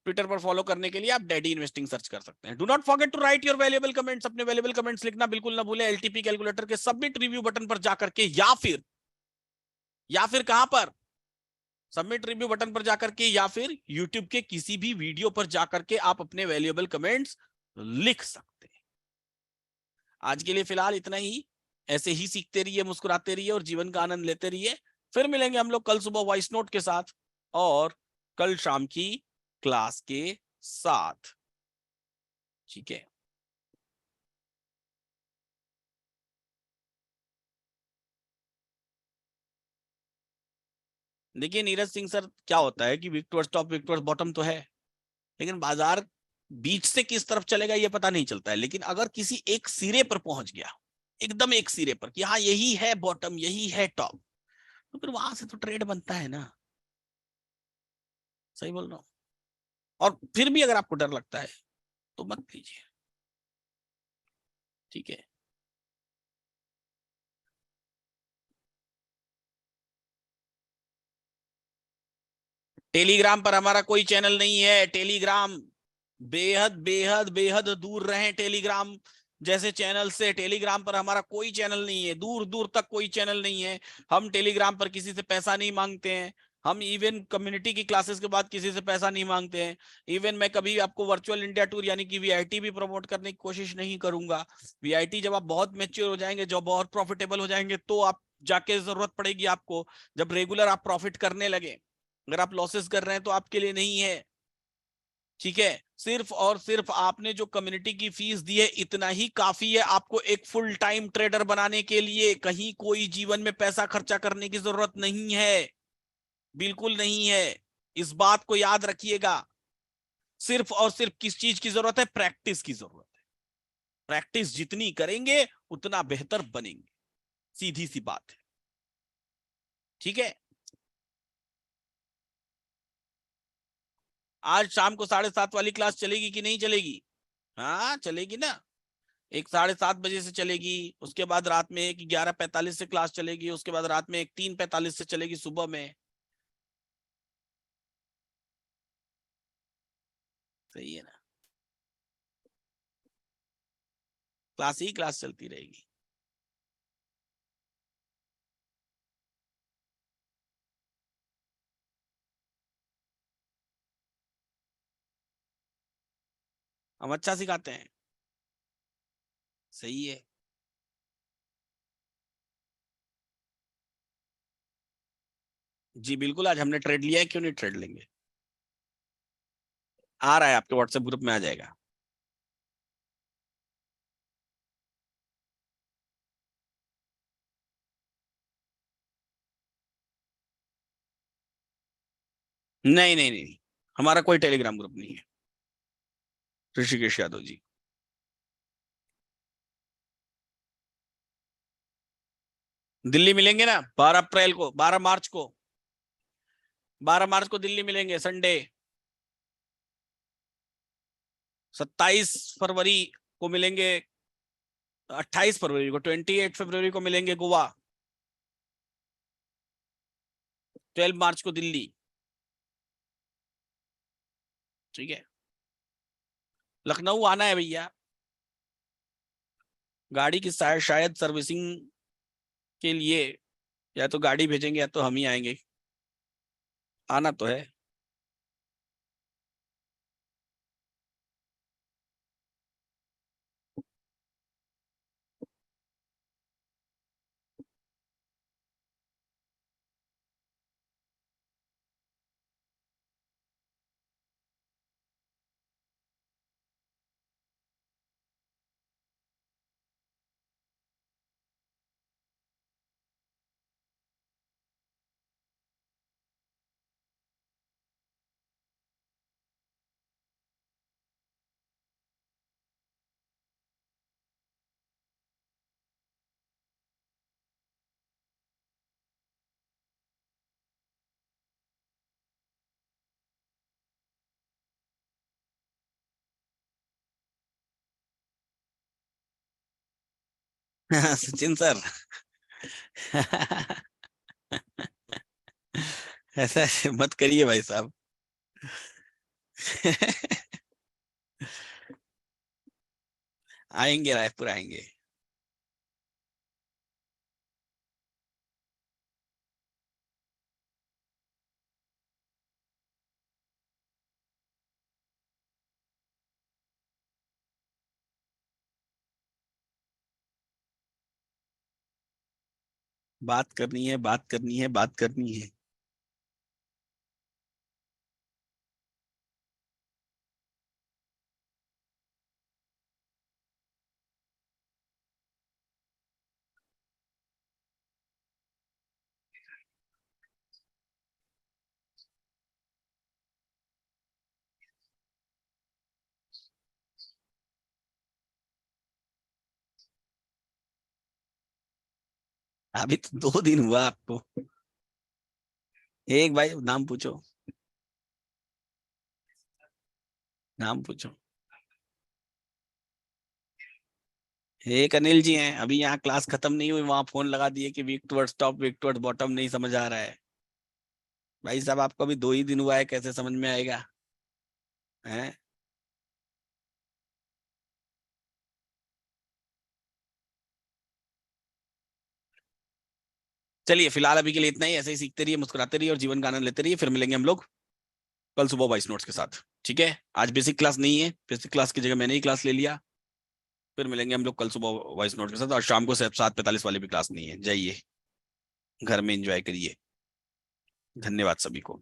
ट्विटर पर फॉलो करने के लिए आप डैडी इन्वेस्टिंग सर्च कर सकते हैं। Do not forget to write your valuable comments. अपने वैल्यूएबल कमेंट्स लिखना बिल्कुल ना भूलें। एलटीपी कैलकुलेटर के सबमिट रिव्यू बटन पर जाकर के, या फिर कहां पर, सबमिट रिव्यू बटन पर जाकर के, या फिर यूट्यूब के किसी भी वीडियो पर जाकर के आप अपने वैल्यूएबल कमेंट्स लिख सकते हैं। आज के लिए फिलहाल इतना ही। ऐसे ही सीखते रहिए, मुस्कुराते रहिए और जीवन का आनंद लेते रहिए। फिर मिलेंगे हम लोग कल सुबह वॉइस नोट के साथ और कल शाम की क्लास के साथ। ठीक है। देखिए नीरज सिंह सर, क्या होता है कि weak towards top weak towards bottom तो है, लेकिन बाजार बीच से किस तरफ चलेगा ये पता नहीं चलता है। लेकिन अगर किसी एक सिरे पर पहुंच गया, एकदम एक सिरे पर कि हाँ यही है बॉटम यही है टॉप, तो फिर वहां से तो ट्रेड बनता है ना। सही बोल रहा हूँ। और फिर भी अगर आपको डर लगता है तो मत लीजिए। ठीक है। टेलीग्राम पर हमारा कोई चैनल नहीं है। टेलीग्राम बेहद बेहद बेहद दूर रहे टेलीग्राम जैसे चैनल से। टेलीग्राम पर हमारा कोई चैनल नहीं है, दूर दूर तक कोई चैनल नहीं है। हम टेलीग्राम पर किसी से पैसा नहीं मांगते हैं। हम इवन कम्युनिटी की क्लासेस के बाद किसी से पैसा नहीं मांगते हैं। इवन मैं कभी आपको वर्चुअल इंडिया टूर यानी कि वीआईटी भी प्रमोट करने की कोशिश नहीं करूंगा। वीआईटी जब आप बहुत मेच्योर हो जाएंगे, जब बहुत प्रॉफिटेबल हो जाएंगे, तो आप जाके जरूरत पड़ेगी आपको। जब रेगुलर आप प्रॉफिट करने लगे, अगर आप लॉसेस कर रहे हैं तो आपके लिए नहीं है। ठीक है, सिर्फ और सिर्फ आपने जो कम्युनिटी की फीस दी है इतना ही काफी है आपको एक फुल टाइम ट्रेडर बनाने के लिए। कहीं कोई जीवन में पैसा खर्चा करने की जरूरत नहीं है, बिल्कुल नहीं है। इस बात को याद रखिएगा। सिर्फ और सिर्फ किस चीज की जरूरत है? प्रैक्टिस की जरूरत है। प्रैक्टिस जितनी करेंगे उतना बेहतर बनेंगे, सीधी सी बात है। ठीक है, आज शाम को 7:30 वाली क्लास चलेगी कि नहीं चलेगी? हाँ चलेगी ना। एक 7:30 बजे से चलेगी, उसके बाद रात में एक 11:45 से क्लास चलेगी, उसके बाद रात में एक 3:45 से चलेगी सुबह में। सही है ना? क्लास ही क्लास चलती रहेगी। हम अच्छा सिखाते हैं। सही है। जी बिल्कुल, आज हमने ट्रेड लिया है, क्यों नहीं ट्रेड लेंगे? आ रहा है, आपके व्हाट्सएप ग्रुप में आ जाएगा। नहीं नहीं नहीं, हमारा कोई टेलीग्राम ग्रुप नहीं है। ऋषिकेश यादव जी। दिल्ली मिलेंगे ना 12 अप्रैल को, 12 मार्च को। 12 मार्च को दिल्ली मिलेंगे संडे। 27 फरवरी को मिलेंगे। 28 फरवरी को, 28 फरवरी को मिलेंगे गोवा। 12 मार्च को दिल्ली। ठीक है, लखनऊ आना है भैया। गाड़ी की शायद शायद सर्विसिंग के लिए या तो गाड़ी भेजेंगे या तो हम ही आएंगे। आना तो है। सचिन सर। ऐसा ऐसे मत करिए भाई साहब। आएंगे, रायपुर आएंगे। बात करनी है, बात करनी है, बात करनी है। अभी तो 2 दिन हुआ आपको। एक भाई नाम पूछो, नाम पूछो। एक अनिल जी हैं, अभी यहाँ क्लास खत्म नहीं हुई, वहां फोन लगा दिए कि weak towards top weak towards bottom नहीं समझ आ रहा है। भाई साहब आपको अभी 2 ही दिन हुआ है, कैसे समझ में आएगा? हैं? चलिए फिलहाल अभी के लिए इतना ही। ऐसे ही सीखते रहिए, मुस्कुराते रहिए और जीवन का आनंद लेते रहिए। फिर मिलेंगे हम लोग कल सुबह वॉइस नोट्स के साथ। ठीक है, आज बेसिक क्लास नहीं है, बेसिक क्लास की जगह मैंने ही क्लास ले लिया। फिर मिलेंगे हम लोग कल सुबह वॉइस नोट के साथ, और शाम को 7:45 वाली भी क्लास नहीं है। जाइए घर में एंजॉय करिए। धन्यवाद सभी को।